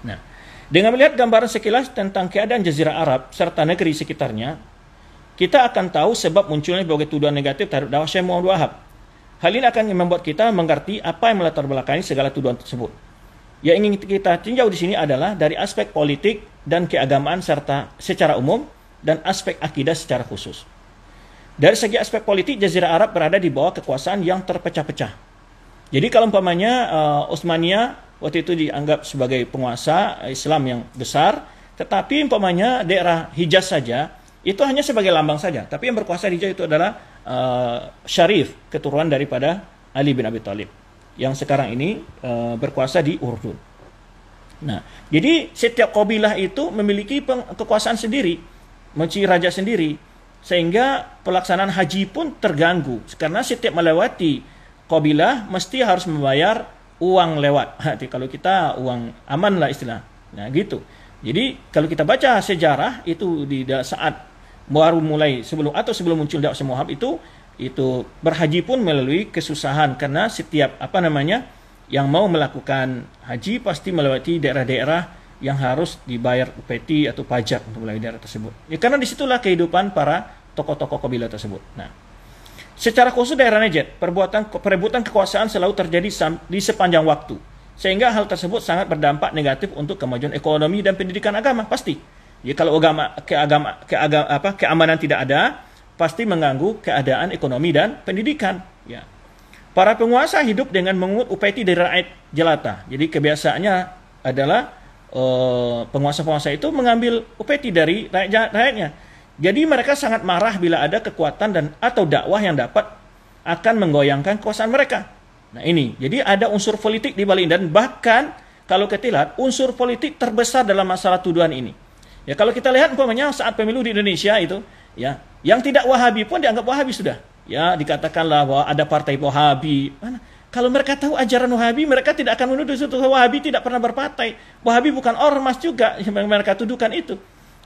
Nah, dengan melihat gambaran sekilas tentang keadaan Jazirah Arab serta negeri sekitarnya, kita akan tahu sebab munculnya berbagai tuduhan negatif terhadap dakwah Syekh Muhammad Wahab. Hal ini akan membuat kita mengerti apa yang melatar belakangi segala tuduhan tersebut. Yang ingin kita tinjau di sini adalah dari aspek politik dan keagamaan serta secara umum dan aspek akidah secara khusus. Dari segi aspek politik, Jazirah Arab berada di bawah kekuasaan yang terpecah-pecah. Jadi kalau umpamanya Utsmaniyah waktu itu dianggap sebagai penguasa Islam yang besar, tetapi umpamanya daerah Hijaz saja itu hanya sebagai lambang saja. Tapi yang berkuasa di Hijaz itu adalah Syarif, keturunan daripada Ali bin Abi Thalib, yang sekarang ini berkuasa di Urdun. Nah, jadi setiap kabilah itu memiliki kekuasaan sendiri, memiliki raja sendiri, sehingga pelaksanaan haji pun terganggu karena setiap melewati kabilah mesti harus membayar uang lewat. Kalau kita uang aman lah istilah. Nah, gitu. Jadi kalau kita baca sejarah itu di saat baru mulai sebelum muncul dakwah Syekh Wahab itu berhaji pun melalui kesusahan karena setiap yang mau melakukan haji pasti melewati daerah-daerah yang harus dibayar upeti atau pajak untuk melalui daerah tersebut. Ya, karena disitulah kehidupan para tokoh-tokoh kabilah tersebut. Nah, secara khusus daerah Najd, perebutan kekuasaan selalu terjadi di sepanjang waktu, sehingga hal tersebut sangat berdampak negatif untuk kemajuan ekonomi dan pendidikan agama pasti. Ya, kalau keamanan tidak ada, pasti mengganggu keadaan ekonomi dan pendidikan. Ya. Para penguasa hidup dengan mengungut upeti dari rakyat jelata. Jadi kebiasaannya adalah penguasa-penguasa itu mengambil upeti dari rakyatnya. Jadi mereka sangat marah bila ada kekuatan atau dakwah yang dapat akan menggoyangkan kekuasaan mereka. Nah ini, jadi ada unsur politik di balik, dan bahkan kalau kita lihat unsur politik terbesar dalam masalah tuduhan ini. Ya, kalau kita lihat umpamanya saat pemilu di Indonesia itu, ya, yang tidak Wahabi pun dianggap Wahabi sudah. Ya, dikatakanlah bahwa ada partai Wahabi. Mana? Kalau mereka tahu ajaran Wahabi, mereka tidak akan menuduh itu. Wahabi tidak pernah berpartai. Wahabi bukan ormas juga yang mereka tuduhkan itu.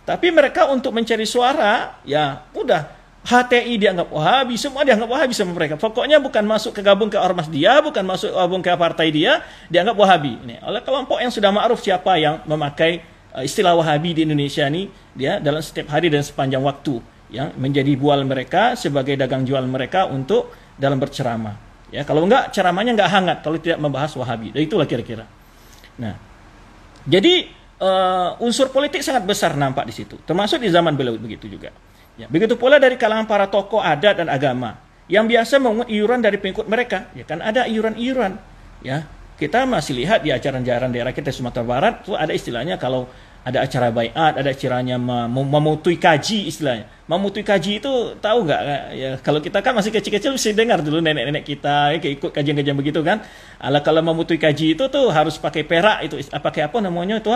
Tapi mereka untuk mencari suara, ya udah, HTI dianggap Wahabi, semua dianggap Wahabi sama mereka. Pokoknya bukan masuk ke gabung ke ormas dia, bukan masuk gabung ke partai dia, dianggap Wahabi. Ini oleh kelompok yang sudah ma'ruf siapa yang memakai istilah Wahabi di Indonesia ini, dia dalam setiap hari dan sepanjang waktu yang menjadi bual mereka sebagai dagang jual mereka untuk dalam berceramah. Ya, kalau enggak ceramahnya enggak hangat kalau tidak membahas Wahabi. Dan itulah kira-kira. Nah, jadi unsur politik sangat besar nampak di situ. Termasuk di zaman beliau begitu juga. Ya, begitu pula dari kalangan para tokoh adat dan agama yang biasa mengungut iuran dari pengikut mereka. Ya kan ada iuran-iuran. Ya, kita masih lihat di acara-acara daerah kita di Sumatera Barat itu ada istilahnya kalau ada acara baiat, ada acaranya memutui kaji istilahnya. Memutui kaji itu tahu nggak? Ya, kalau kita kan masih kecil-kecil mesti dengar dulu nenek-nenek kita ikut kajian-kajian begitu kan. Kalau memutui kaji itu tuh harus pakai perak itu, pakai apa namanya itu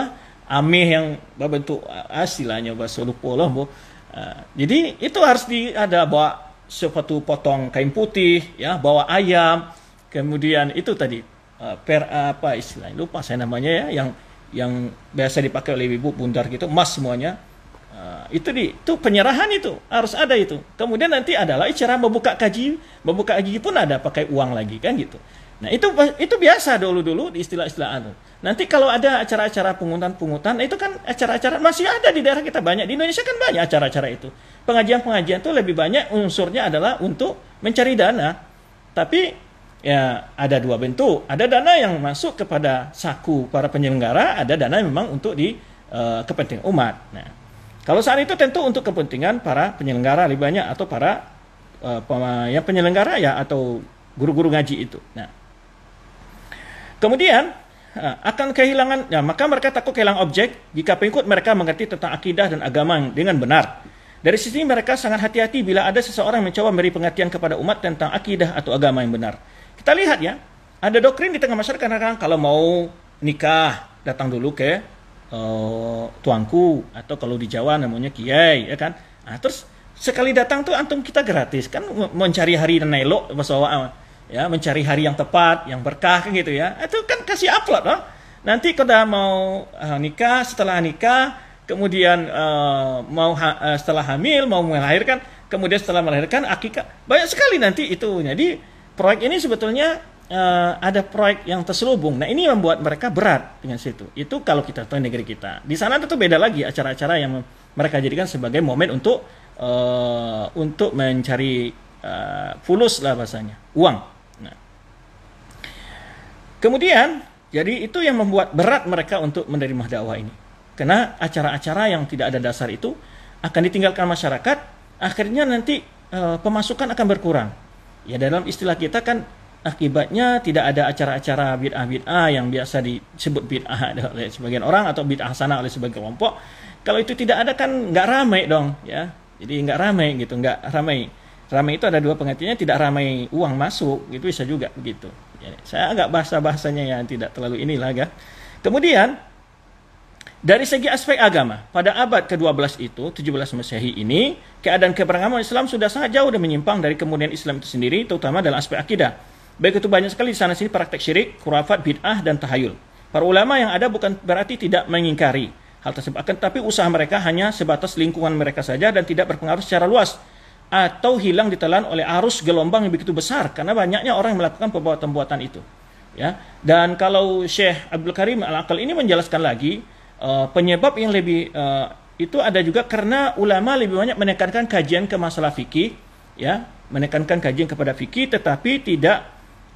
ameh yang berbentuk istilahnya bahasa lupa lah, Bu. Jadi itu harus ada bawa suatu potong kain putih, ya, bawa ayam, kemudian itu tadi apa istilahnya lupa saya namanya ya, yang biasa dipakai oleh ibu bundar gitu, emas semuanya. Itu penyerahan itu harus ada itu. Kemudian nanti adalah cara membuka kaji pun ada pakai uang lagi kan gitu. Nah itu biasa dulu di istilah-istilah itu. Nanti kalau ada acara-acara pungutan, itu kan acara-acara masih ada di daerah kita banyak. Di Indonesia kan banyak acara-acara itu. Pengajian-pengajian itu lebih banyak unsurnya adalah untuk mencari dana. Tapi ya ada dua bentuk. Ada dana yang masuk kepada saku para penyelenggara, ada dana yang memang untuk kepentingan umat. Nah, kalau saat itu tentu untuk kepentingan para penyelenggara lebih banyak, atau para penyelenggara ya, atau guru-guru ngaji itu. Nah, kemudian akan kehilangan, ya, maka mereka takut kehilangan objek jika pengikut mereka mengerti tentang akidah dan agama dengan benar. Dari sisi mereka sangat hati-hati bila ada seseorang mencoba memberi pengertian kepada umat tentang akidah atau agama yang benar. Kita lihat ya, ada doktrin di tengah masyarakat kadang-kadang kalau mau nikah datang dulu ke tuanku, atau kalau di Jawa namanya kiai, ya kan. Nah, terus sekali datang tuh antum kita gratis kan, mencari hari dan elok bahasa ya, mencari hari yang tepat, yang berkah kan gitu ya. Itu kan kasih upload loh. Nanti kalau mau nikah, setelah nikah, kemudian setelah hamil, mau melahirkan, kemudian setelah melahirkan akikah. Banyak sekali nanti itu. Jadi proyek ini sebetulnya ada proyek yang terselubung. Nah, ini membuat mereka berat dengan situ. Itu kalau kita tahu negeri kita. Di sana tentu beda lagi acara-acara yang mereka jadikan sebagai momen untuk mencari fulus lah bahasanya, uang. Nah, kemudian jadi itu yang membuat berat mereka untuk menerima dakwah ini. Karena acara-acara yang tidak ada dasar itu akan ditinggalkan masyarakat, akhirnya nanti pemasukan akan berkurang. Ya, dalam istilah kita kan akibatnya tidak ada acara-acara bid'ah-bid'ah yang biasa disebut bid'ah oleh sebagian orang atau bid'ah hasanah oleh sebagian kelompok. Kalau itu tidak ada kan nggak ramai dong, ya. Jadi nggak ramai gitu, nggak ramai. Ramai itu ada dua pengertiannya, tidak ramai uang masuk, gitu bisa juga begitu. Ya, saya agak bahasa-bahasanya yang tidak terlalu inilah ya. Kemudian dari segi aspek agama, pada abad ke-12 itu, 17 Masehi ini, keadaan keberagaman Islam sudah sangat jauh dan menyimpang dari kemudian Islam itu sendiri, terutama dalam aspek akidah. Baik itu banyak sekali di sana sini praktek syirik, khurafat, bid'ah, dan tahayul. Para ulama yang ada bukan berarti tidak mengingkari hal tersebut, akan tetapi usaha mereka hanya sebatas lingkungan mereka saja dan tidak berpengaruh secara luas, atau hilang ditelan oleh arus gelombang yang begitu besar, karena banyaknya orang yang melakukan perbuatan-perbuatan itu. Ya. Dan kalau Syekh Abdul Karim Al-Aqal ini menjelaskan lagi, penyebab yang lebih itu ada juga karena ulama lebih banyak menekankan kajian ke masalah fikih, ya, menekankan kajian kepada fikih, tetapi tidak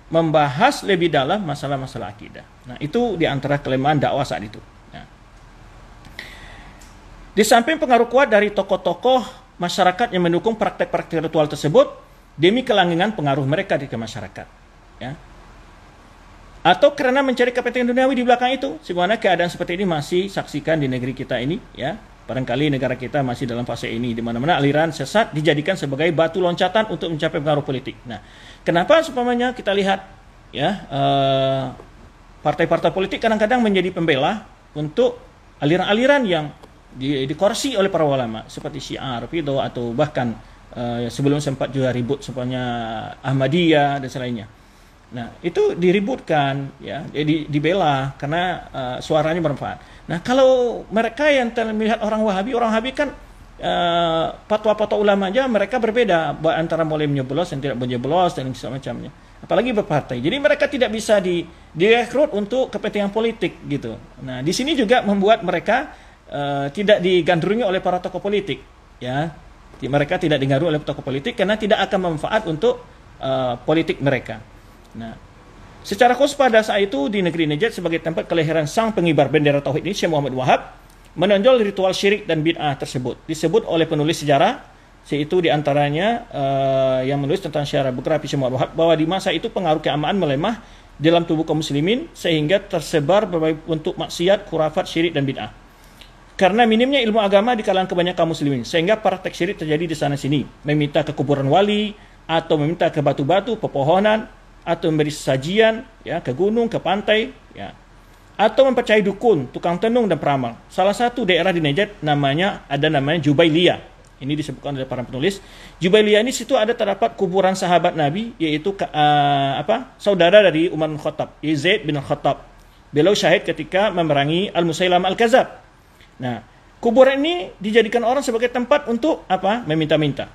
membahas lebih dalam masalah-masalah akidah. Nah, itu diantara kelemahan dakwah saat itu. Nah, di samping pengaruh kuat dari tokoh-tokoh masyarakat yang mendukung praktek-praktek ritual tersebut, demi kelanggengan pengaruh mereka di masyarakat, ya. Atau karena mencari kepentingan duniawi di belakang itu, sebagaimana keadaan seperti ini masih saksikan di negeri kita ini, ya. Barangkali negara kita masih dalam fase ini, di mana-mana aliran sesat dijadikan sebagai batu loncatan untuk mencapai pengaruh politik. Nah, kenapa supaya kita lihat, ya, partai-partai politik kadang-kadang menjadi pembela untuk aliran-aliran yang dikorsi oleh para ulama, seperti Syiah, Rafidhah, atau bahkan sebelum sempat juga ribut sebenarnya Ahmadiyah dan selainnya. Nah, itu diributkan, ya, dibela karena suaranya bermanfaat. Nah, kalau mereka yang melihat orang Wahabi kan fatwa-fatwa ulama aja mereka berbeda antara boleh menyeblos dan tidak menyeblos dan semacamnya. Apalagi berpartai. Jadi mereka tidak bisa direkrut untuk kepentingan politik gitu. Nah, di sini juga membuat mereka tidak digandrungi oleh para tokoh politik, ya. Mereka tidak digandrungi oleh tokoh politik karena tidak akan manfaat untuk politik mereka. Nah, secara khusus pada saat itu di negeri Najd sebagai tempat kelahiran sang pengibar bendera tauhid ini, Syekh Muhammad Wahab, menonjol ritual syirik dan bid'ah tersebut. Disebut oleh penulis sejarah, yaitu diantaranya yang menulis tentang syarah biografi Syekh Muhammad Wahab, bahwa di masa itu pengaruh keagamaan melemah dalam tubuh kaum muslimin sehingga tersebar berbagai bentuk maksiat, khurafat, syirik dan bid'ah. Karena minimnya ilmu agama di kalangan kebanyakan kaum muslimin, sehingga praktek syirik terjadi di sana sini, meminta ke kuburan wali atau meminta ke batu-batu, pepohonan, atau memberi sajian, ya, ke gunung, ke pantai, ya, atau mempercayai dukun, tukang tenung dan peramal. Salah satu daerah di Najd namanya Jubailiyah. Ini disebutkan oleh para penulis. Jubailiyah ini situ ada terdapat kuburan sahabat Nabi, yaitu saudara dari Umar bin Khattab, Zaid bin Khattab. Beliau syahid ketika memerangi Al-Musailamah Al-Kadzab. Nah, kuburan ini dijadikan orang sebagai tempat untuk meminta-minta,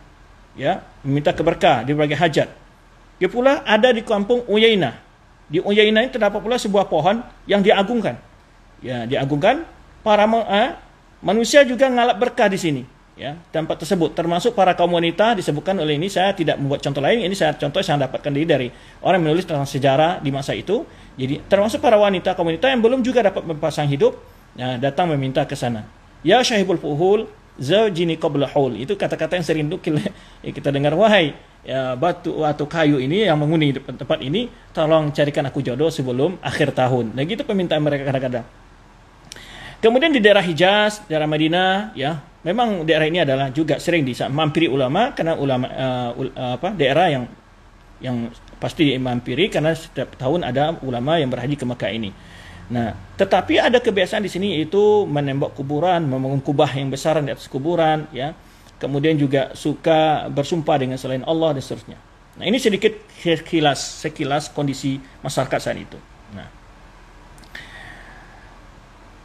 ya, meminta keberkah di berbagai hajat. Dia pula ada di kampung Uyainah. Di Uyainah ini terdapat pula sebuah pohon yang diagungkan. Ya, diagungkan. Para manusia juga ngalap berkah di sini. Ya, tempat tersebut termasuk para kaum wanita disebutkan oleh ini. Saya tidak membuat contoh lain. Ini saya dapatkan dari orang yang menulis tentang sejarah di masa itu. Jadi termasuk para wanita, kaum wanita yang belum juga dapat berpasang hidup, ya, datang meminta ke sana. Ya syahibul fuhul, zawjini qabla hul. Itu kata-kata yang sering kita dengar, wahai, ya, batu atau kayu ini yang menghuni tempat ini, tolong carikan aku jodoh sebelum akhir tahun. Nah, gitu permintaan mereka kadang-kadang. Kemudian di daerah Hijaz, daerah Madinah, ya, memang daerah ini adalah juga sering dimampiri ulama karena ulama daerah yang pasti dimampiri karena setiap tahun ada ulama yang berhaji ke Mekah ini. Nah, tetapi ada kebiasaan di sini yaitu menembak kuburan, membangun kubah yang besar di atas kuburan, ya. Kemudian juga suka bersumpah dengan selain Allah dan seterusnya. Nah, ini sedikit sekilas kondisi masyarakat saat itu. Nah,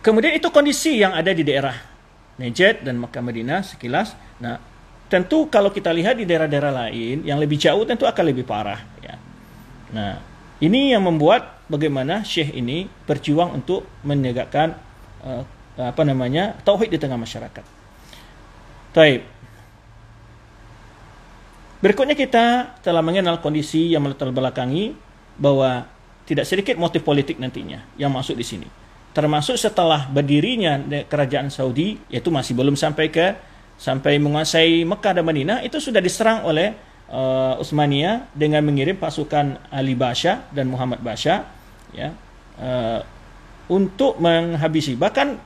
kemudian itu kondisi yang ada di daerah Najd dan Makkah Madinah sekilas. Nah, tentu kalau kita lihat di daerah-daerah lain yang lebih jauh tentu akan lebih parah. Ya. Nah, ini yang membuat bagaimana Syekh ini berjuang untuk menegakkan tauhid di tengah masyarakat. Baik. Berikutnya kita telah mengenal kondisi yang melatar belakangi bahwa tidak sedikit motif politik nantinya yang masuk di sini. Termasuk setelah berdirinya kerajaan Saudi, yaitu masih belum sampai menguasai Mekah dan Madinah, itu sudah diserang oleh Utsmaniyah dengan mengirim pasukan Ali Basha dan Muhammad Basha, ya, untuk menghabisi. Bahkan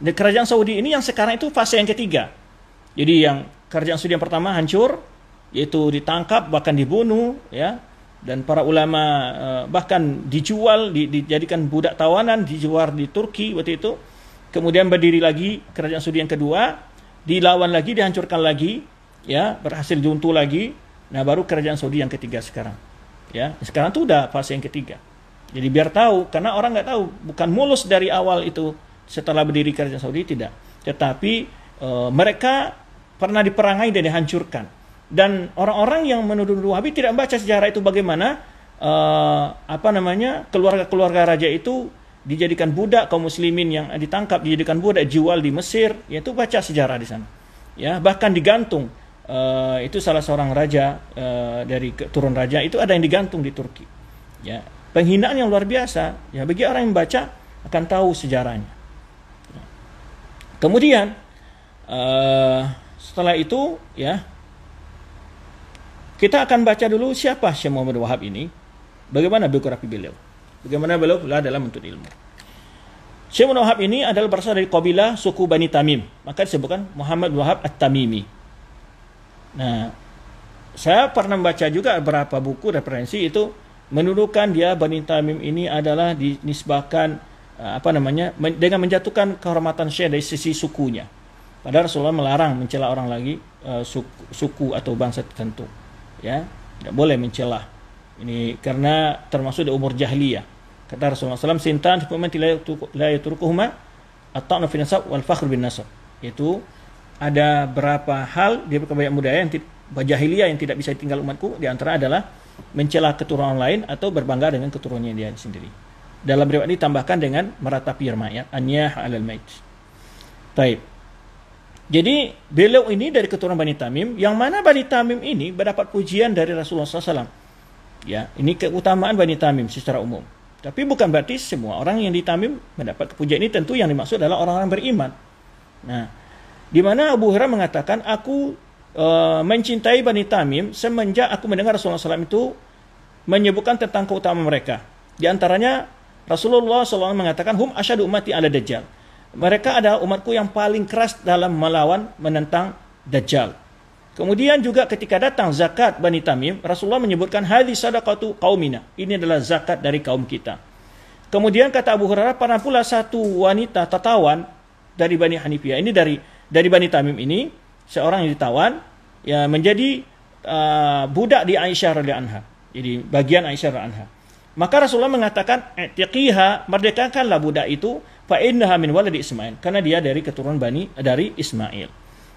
kerajaan Saudi ini yang sekarang itu fase yang ketiga. Jadi yang kerajaan Saudi yang pertama hancur, yaitu ditangkap bahkan dibunuh, ya, dan para ulama bahkan dijual, dijadikan budak tawanan, dijual di Turki waktu itu. Kemudian berdiri lagi kerajaan Saudi yang kedua, dilawan lagi, dihancurkan lagi, ya, berhasil juntuh lagi. Nah, baru kerajaan Saudi yang ketiga sekarang, ya. Sekarang tuh udah fase yang ketiga. Jadi biar tahu, karena orang nggak tahu, bukan mulus dari awal itu setelah berdiri kerajaan Saudi, tidak. Tetapi mereka pernah diperangai dan dihancurkan. Dan orang-orang yang menuduh Wahabi tidak membaca sejarah itu bagaimana keluarga-keluarga raja itu dijadikan budak, kaum muslimin yang ditangkap dijadikan budak, jual di Mesir, yaitu baca sejarah di sana. Ya, bahkan digantung. Itu salah seorang raja dari turun raja itu ada yang digantung di Turki. Ya, penghinaan yang luar biasa. Ya, bagi orang yang membaca akan tahu sejarahnya. Ya. Kemudian setelah itu, ya, kita akan baca dulu siapa Syekh Muhammad Wahab ini, bagaimana biografi beliau, bagaimana beliau pula dalam menuntut ilmu. Syekh Muhammad Wahab ini adalah berasal dari kabilah suku Bani Tamim, maka disebutkan Muhammad Wahab At-Tamimi. Nah, saya pernah membaca juga beberapa buku referensi itu menuduhkan dia Bani Tamim ini adalah dinisbahkan dengan menjatuhkan kehormatan Syekh dari sisi sukunya. Padahal Rasulullah melarang mencela orang lagi suku atau bangsa tertentu. Ya, tidak boleh mencela. Ini karena termasuk di umur jahiliyah. Kata Rasulullah SAW, sintan la yatrukuhuma at-ta'nu fi nasab wal fakhr bin nasab. Itu ada berapa hal di banyak budaya yang jahiliyah yang tidak bisa ditinggal umatku, di antara adalah mencela keturunan lain atau berbangga dengan keturunannya dia sendiri. Dalam riwayat ini ditambahkan dengan meratapi mayat, anyah 'alal mait. Baik. Jadi beliau ini dari keturunan Bani Tamim, yang mana Bani Tamim ini mendapat pujian dari Rasulullah SAW. Ya, ini keutamaan Bani Tamim secara umum. Tapi bukan berarti semua orang yang di Tamim mendapat kepujian ini. Tentu yang dimaksud adalah orang-orang beriman. Nah, di mana Abu Hurairah mengatakan, aku mencintai Bani Tamim semenjak aku mendengar Rasulullah SAW itu menyebutkan tentang keutamaan mereka. Di antaranya Rasulullah SAW mengatakan, hum asyadu ummati ala dajjal. Mereka adalah umatku yang paling keras dalam menentang Dajjal. Kemudian juga ketika datang zakat Bani Tamim, Rasulullah menyebutkan hadhi sadaqatu qaumina. Ini adalah zakat dari kaum kita. Kemudian kata Abu Hurairah, pernah pula satu wanita tatawan dari Bani Hanifiyah. Ini dari Bani Tamim ini, seorang yang ditawan, ya, menjadi budak di Aisyah radhiyallahu anha. Jadi bagian Aisyah radhiyallahu anha. Maka Rasulullah mengatakan, "I'tiqiha, merdekakanlah budak itu, fa innaha min waladi Ismail." Karena dia dari keturunan dari Ismail.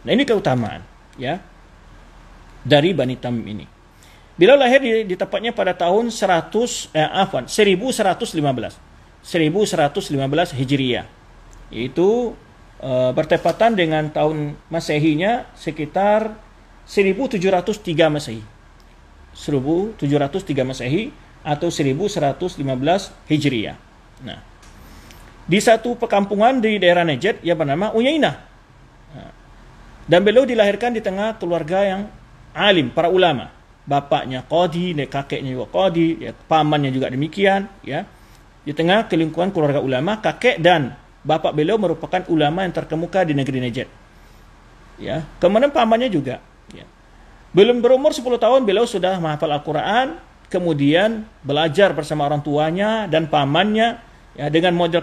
Nah, ini keutamaan, ya, dari Bani Tamim ini. Beliau lahir di tepatnya pada tahun 1115 Hijriah. Itu bertepatan dengan tahun Masehinya sekitar 1703 Masehi. 1703 Masehi atau 1115 Hijriah. Nah, di satu perkampungan di daerah Najd yang bernama Uyainah. Dan beliau dilahirkan di tengah keluarga yang alim, para ulama. Bapaknya qadhi, kakeknya juga qadhi, ya, pamannya juga demikian, ya. Di tengah lingkungan keluarga ulama, kakek dan bapak beliau merupakan ulama yang terkemuka di negeri Najd. Ya, kemudian pamannya juga, ya. Belum berumur 10 tahun beliau sudah menghafal Al-Qur'an. Kemudian belajar bersama orang tuanya dan pamannya, ya, dengan model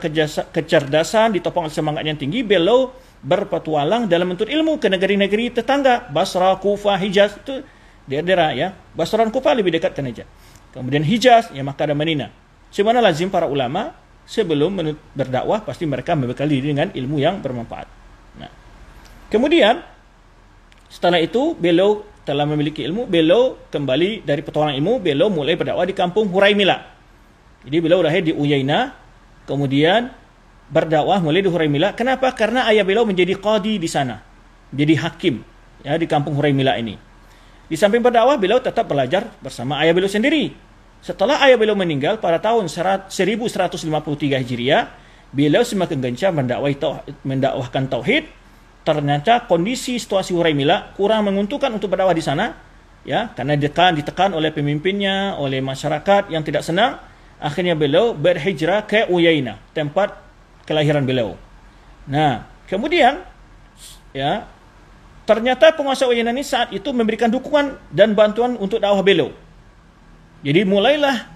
kecerdasan ditopang oleh semangat yang tinggi, beliau berpetualang dalam menuntut ilmu ke negeri-negeri tetangga, Basra, Kufah, Hijaz. Itu daerah ya. Basra dan Kufah lebih dekat ke Najd. Kemudian Hijaz, ya Makkah dan Madinah. Sebagaimana lazim para ulama sebelum berdakwah pasti mereka membekali diri dengan ilmu yang bermanfaat. Nah, kemudian setelah itu beliau telah memiliki ilmu, beliau kembali dari petualangan ilmu, beliau mulai berdakwah di kampung Huraimila. Jadi beliau lahir di Uyainah, kemudian berdakwah mulai di Huraimila. Kenapa? Karena ayah beliau menjadi qadi di sana, jadi hakim ya di kampung Huraimila ini. Di samping berdakwah, beliau tetap belajar bersama ayah beliau sendiri. Setelah ayah beliau meninggal pada tahun 1153 Hijriah, beliau semakin gencar mendakwahkan tauhid. Ternyata kondisi situasi Huraimila kurang menguntungkan untuk berdakwah di sana, ya, karena ditekan oleh pemimpinnya, oleh masyarakat yang tidak senang. Akhirnya beliau berhijrah ke Uyainah, tempat kelahiran beliau. Nah, kemudian ya, ternyata penguasa Uyainah ini saat itu memberikan dukungan dan bantuan untuk dakwah beliau. Jadi mulailah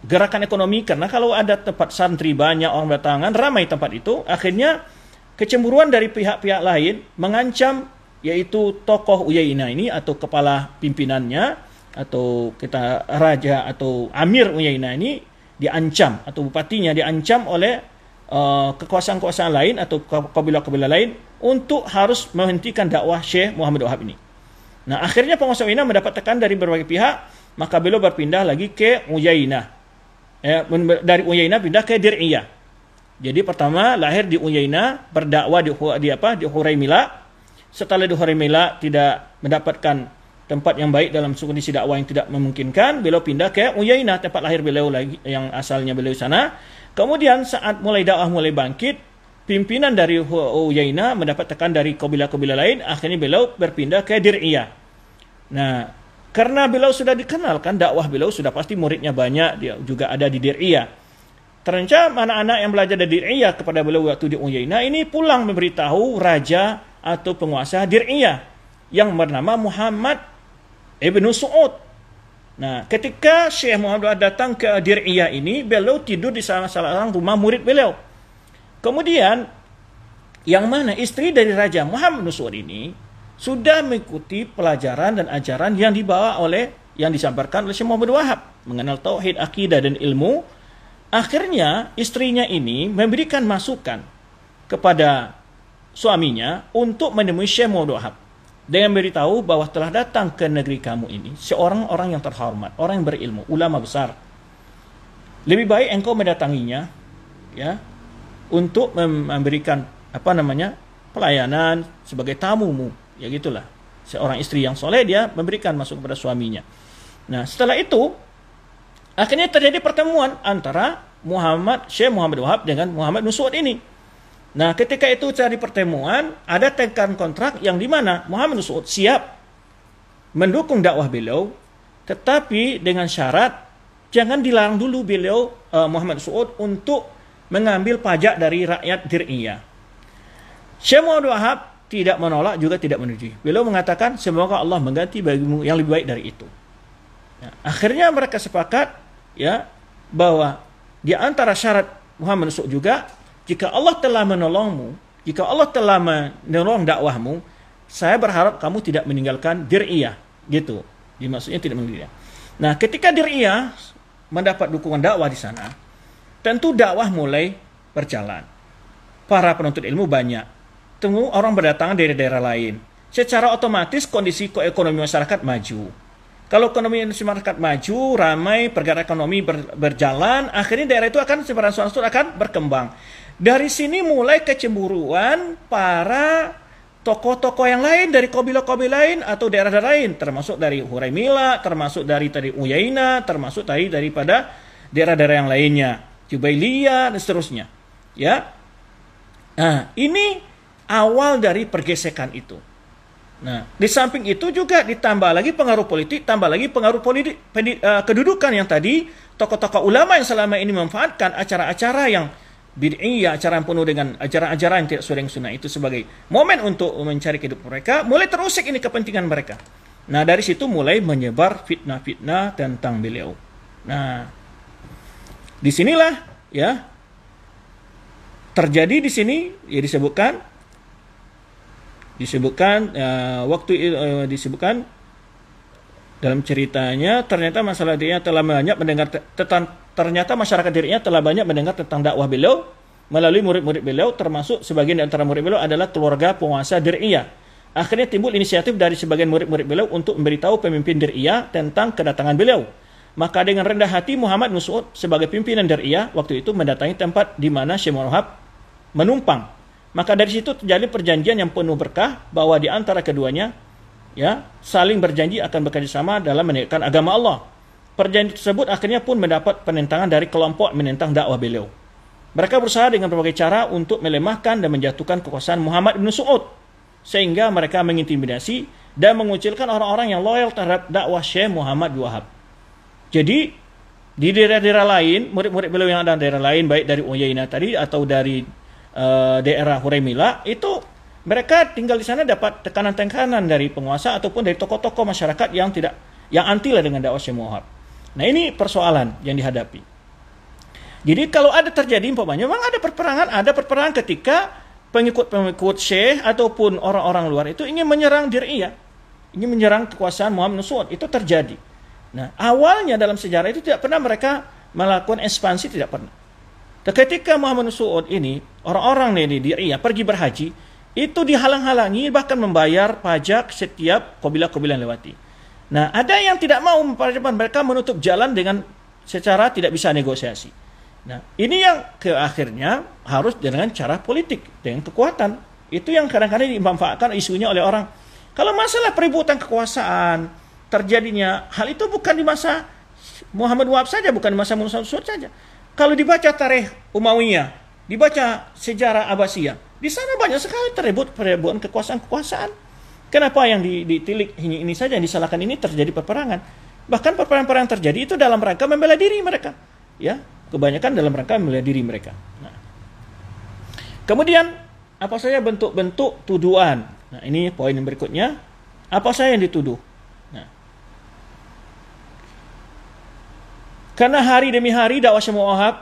gerakan ekonomi, karena kalau ada tempat santri banyak orang berdatangan, ramai tempat itu. Akhirnya kecemburuan dari pihak-pihak lain mengancam, yaitu tokoh Uyainah ini atau kepala pimpinannya atau kita raja atau amir Uyainah ini diancam, atau bupatinya diancam oleh kekuasaan-kekuasaan lain atau kabilah-kabilah lain untuk harus menghentikan dakwah Syekh Muhammad Wahab ini. Nah, akhirnya penguasa Uyainah mendapat tekanan dari berbagai pihak, maka beliau berpindah lagi ke Uyainah. Dari Uyainah pindah ke Dir'iyah. Jadi pertama lahir di Uyainah, berdakwah di Huraimila. Setelah di Huraimila tidak mendapatkan tempat yang baik dalam kondisi dakwah yang tidak memungkinkan, beliau pindah ke Uyainah, tempat lahir beliau lagi yang asalnya beliau sana. Kemudian saat mulai dakwah mulai bangkit, pimpinan dari Uyainah mendapat tekanan dari kabilah-kabilah lain, akhirnya beliau berpindah ke Dir'iyah. Nah, karena beliau sudah dikenalkan, dakwah beliau sudah pasti muridnya banyak, dia juga ada di Dir'iyah. Ternyata anak-anak yang belajar dari Dir'iyah kepada beliau waktu di Uyainah ini pulang memberitahu raja atau penguasa Dir'iyah yang bernama Muhammad Ibn Su'ud. Nah, ketika Syekh Muhammad datang ke Dir'iyah ini, beliau tidur di salah seorang rumah murid beliau. Kemudian, yang mana istri dari Raja Muhammad Ibn Su'ud ini sudah mengikuti pelajaran dan ajaran yang dibawa yang disampaikan oleh Syekh Muhammad Wahab, mengenal tauhid, akidah dan ilmu. Akhirnya istrinya ini memberikan masukan kepada suaminya untuk menemui Syekh Muhammad Wahab dengan beritahu bahwa telah datang ke negeri kamu ini seorang orang yang terhormat, orang yang berilmu, ulama besar. Lebih baik engkau mendatanginya, ya, untuk memberikan pelayanan sebagai tamumu, ya gitulah. Seorang istri yang soleh, dia memberikan masuk kepada suaminya. Nah, setelah itu akhirnya terjadi pertemuan antara Syekh Muhammad Wahab dengan Muhammad Ibn Su'ud ini. Nah, ketika itu terjadi pertemuan, ada tekan kontrak yang dimana Muhammad Ibn Su'ud siap mendukung dakwah beliau, tetapi dengan syarat jangan dilarang dulu beliau Muhammad Ibn Su'ud untuk mengambil pajak dari rakyat Dir'iyah. Syekh Muhammad Wahab tidak menolak juga tidak menyetujui. Beliau mengatakan semoga Allah mengganti bagimu yang lebih baik dari itu. Nah, akhirnya mereka sepakat, ya, bahwa di antara syarat Muhammad Ibn Su'ud juga, jika Allah telah menolongmu, jika Allah telah menolong dakwahmu, saya berharap kamu tidak meninggalkan Dir'iyah. Gitu. Maksudnya tidak meninggalkan. Nah, ketika Dir'iyah mendapat dukungan dakwah di sana, tentu dakwah mulai berjalan. Para penuntut ilmu banyak. Tunggu orang berdatangan dari daerah lain. Secara otomatis kondisi ekonomi masyarakat maju. Kalau ekonomi masyarakat maju, ramai, pergerakan ekonomi berjalan, akhirnya daerah itu akan berangsur-angsur akan berkembang. Dari sini mulai kecemburuan para tokoh-tokoh yang lain dari kabilah-kabilah lain atau daerah-daerah lain, termasuk dari Huraimila, termasuk dari Uyainah, termasuk daripada daerah-daerah yang lainnya, Jubailiyah dan seterusnya. Ya. Nah, ini awal dari pergesekan itu. Nah, di samping itu juga ditambah lagi pengaruh politik, tambah lagi pengaruh politik, kedudukan yang tadi tokoh-tokoh ulama yang selama ini memanfaatkan acara-acara yang bid'iyah, acara yang penuh dengan ajaran-ajaran yang tidak sesuai dengan sunnah itu sebagai momen untuk mencari kehidupan mereka, mulai terusik ini kepentingan mereka. Nah, dari situ mulai menyebar fitnah-fitnah tentang beliau. Nah, disinilah ya terjadi di sini ya disebutkan Dalam ceritanya ternyata masalah dirinya telah banyak mendengar ternyata masyarakat dirinya telah banyak mendengar tentang dakwah beliau melalui murid-murid beliau, termasuk sebagian di antara murid beliau adalah keluarga penguasa Dir'iyah. Akhirnya timbul inisiatif dari sebagian murid-murid beliau untuk memberitahu pemimpin Dir'iyah tentang kedatangan beliau. Maka dengan rendah hati Muhammad bin Mas'ud sebagai pimpinan Dir'iyah waktu itu mendatangi tempat di mana Syekh Muhammad Wahab menumpang. Maka dari situ terjadi perjanjian yang penuh berkah bahwa di antara keduanya saling berjanji akan bekerjasama dalam menegakkan agama Allah. Perjanjian tersebut akhirnya pun mendapat penentangan dari kelompok menentang dakwah beliau. Mereka berusaha dengan berbagai cara untuk melemahkan dan menjatuhkan kekuasaan Muhammad bin Mas'ud, sehingga mereka mengintimidasi dan mengucilkan orang-orang yang loyal terhadap dakwah Syekh Muhammad bin Wahab. Jadi di daerah-daerah lain, murid-murid beliau yang ada di daerah lain, baik dari Uyainah tadi atau dari daerah Huraimila, itu mereka tinggal di sana dapat tekanan-tekanan dari penguasa ataupun dari tokoh-tokoh masyarakat yang anti lah dengan dakwah Syekh Muhammad. Nah, ini persoalan yang dihadapi. Jadi kalau ada terjadi umpamanya memang ada perperangan ketika pengikut-pengikut Syekh ataupun orang-orang luar itu ingin menyerang Dir'iyah, ingin menyerang kekuasaan Muhammad bin Mas'ud, itu terjadi. Nah, awalnya dalam sejarah itu tidak pernah mereka melakukan ekspansi, tidak pernah. Ketika Muhammad bin Mas'ud ini, orang-orang di Dir'iyah pergi berhaji, itu dihalang-halangi bahkan membayar pajak setiap kabilah-kabilah lewati. Nah, ada yang tidak mau, mereka menutup jalan dengan secara tidak bisa negosiasi. Nah, ini yang ke akhirnya harus dengan cara politik, dengan kekuatan. Itu yang kadang-kadang dimanfaatkan isunya oleh orang. Kalau masalah perebutan kekuasaan terjadinya, hal itu bukan di masa Muhammad Wahab saja, bukan di masa Muhammad Mas'ud saja. Kalau dibaca tarikh Umayyah, dibaca sejarah Abbasiyah, di sana banyak sekali perebutan kekuasaan-kekuasaan. Kenapa yang ditilik ini saja yang disalahkan ini terjadi peperangan? Bahkan peperangan terjadi itu dalam rangka membela diri mereka, ya. Kebanyakan dalam rangka membela diri mereka. Nah, kemudian apa saja bentuk-bentuk tuduhan? Nah, ini poin yang berikutnya. Apa saja yang dituduh? Nah, karena hari demi hari dakwah Syekh Muhammad Wahab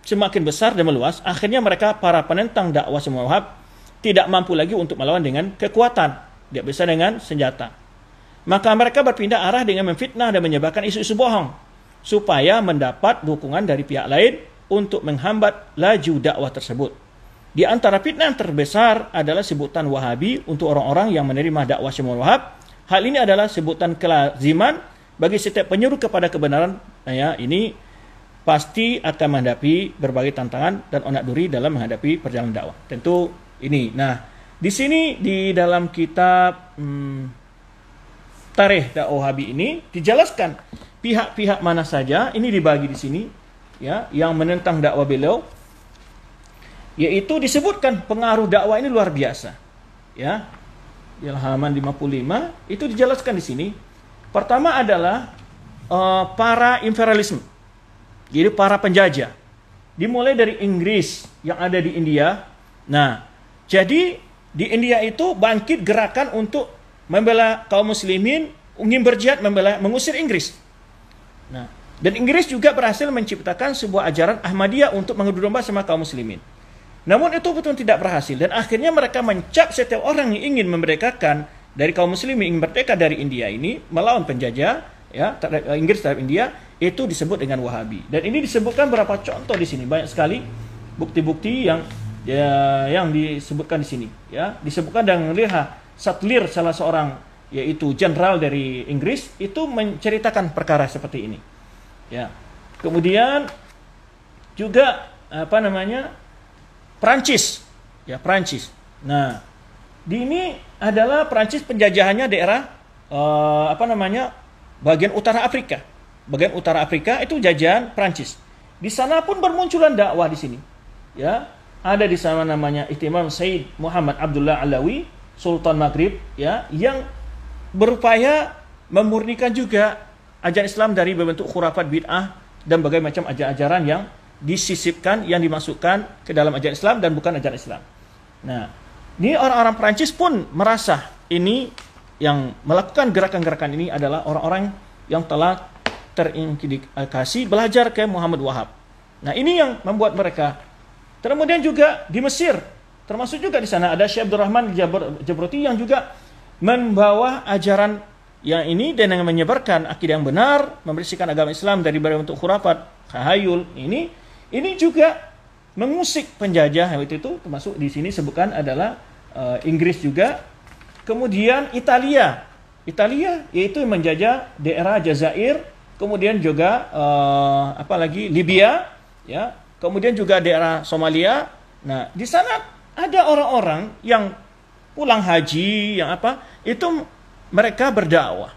semakin besar dan meluas, akhirnya mereka para penentang dakwah Syekh Muhammad Wahab tidak mampu lagi untuk melawan dengan kekuatan, tidak bisa dengan senjata. Maka mereka berpindah arah dengan memfitnah dan menyebarkan isu-isu bohong supaya mendapat dukungan dari pihak lain untuk menghambat laju dakwah tersebut. Di antara fitnah yang terbesar adalah sebutan Wahabi untuk orang-orang yang menerima dakwah Syekh Muhammad Wahab. Hal ini adalah sebutan kelaziman bagi setiap penyuruh kepada kebenaran. Ini pasti akan menghadapi berbagai tantangan dan onak duri dalam menghadapi perjalanan dakwah. Tentu ini. Nah, di sini di dalam kitab Tarikh Dakwah Wahabi ini dijelaskan pihak-pihak mana saja, ini dibagi di sini, ya, yang menentang dakwah beliau, yaitu disebutkan pengaruh dakwah ini luar biasa, ya. Di halaman 55 itu dijelaskan di sini. Pertama adalah para imperialisme, jadi para penjajah, dimulai dari Inggris yang ada di India. Nah, jadi di India itu bangkit gerakan untuk membela kaum muslimin, ingin berjihad mengusir Inggris. Nah, dan Inggris juga berhasil menciptakan sebuah ajaran Ahmadiyah untuk mengadu domba sama kaum muslimin. Namun itu betul tidak berhasil, dan akhirnya mereka mencap setiap orang yang ingin memerdekakan dari kaum muslimin, ingin merdeka dari India ini, melawan penjajah, ya, Inggris terhadap India, itu disebut dengan Wahabi. Dan ini disebutkan beberapa contoh di sini, banyak sekali bukti-bukti yang disebutkan di sini, ya. Disebutkan dengan lihat Satlir, salah seorang yaitu jenderal dari Inggris, itu menceritakan perkara seperti ini, ya. Kemudian juga Prancis, ya, Prancis. Nah, di ini adalah Prancis penjajahannya daerah bagian utara Afrika. Bagian utara Afrika itu jajahan Prancis. Di sana pun bermunculan dakwah di sini, ya. Ada di sana namanya Imam Said Muhammad Abdullah Alawi, Sultan Maghrib, ya, yang berupaya memurnikan juga ajaran Islam dari berbentuk khurafat, bid'ah, dan berbagai macam ajaran-ajaran yang disisipkan, yang dimasukkan ke dalam ajaran Islam dan bukan ajaran Islam. Nah, ini orang-orang Perancis pun merasa ini yang melakukan gerakan-gerakan ini adalah orang-orang yang telah terindikasi belajar ke Muhammad Wahab. Nah, ini yang membuat mereka. Kemudian juga di Mesir, termasuk juga di sana ada Syekh Abdurrahman Jabroti yang juga membawa ajaran yang ini dan yang menyebarkan akidah yang benar, membersihkan agama Islam dari berbagai bentuk khurafat, tahayul, ini juga mengusik penjajah waktu itu, termasuk di sini sebutkan adalah Inggris juga, kemudian Italia yaitu menjajah daerah Jazair, kemudian juga apalagi Libya, ya, kemudian juga daerah Somalia. Nah, di sana ada orang-orang yang pulang haji, yang itu mereka berdakwah.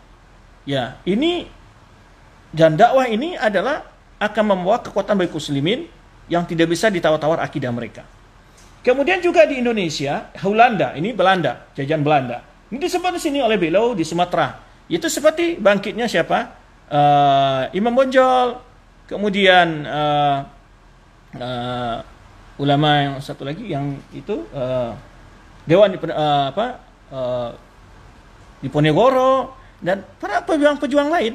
Ya, ini dan dakwah ini adalah akan membawa kekuatan bagi muslimin yang tidak bisa ditawar-tawar akidah mereka. Kemudian juga di Indonesia, Holanda, ini Belanda, jajahan Belanda. Ini disebut di sini oleh beliau di Sumatera. Itu seperti bangkitnya siapa? Imam Bonjol, kemudian ulama yang satu lagi yang itu Dewan Diponegoro dan para pejuang-pejuang lain,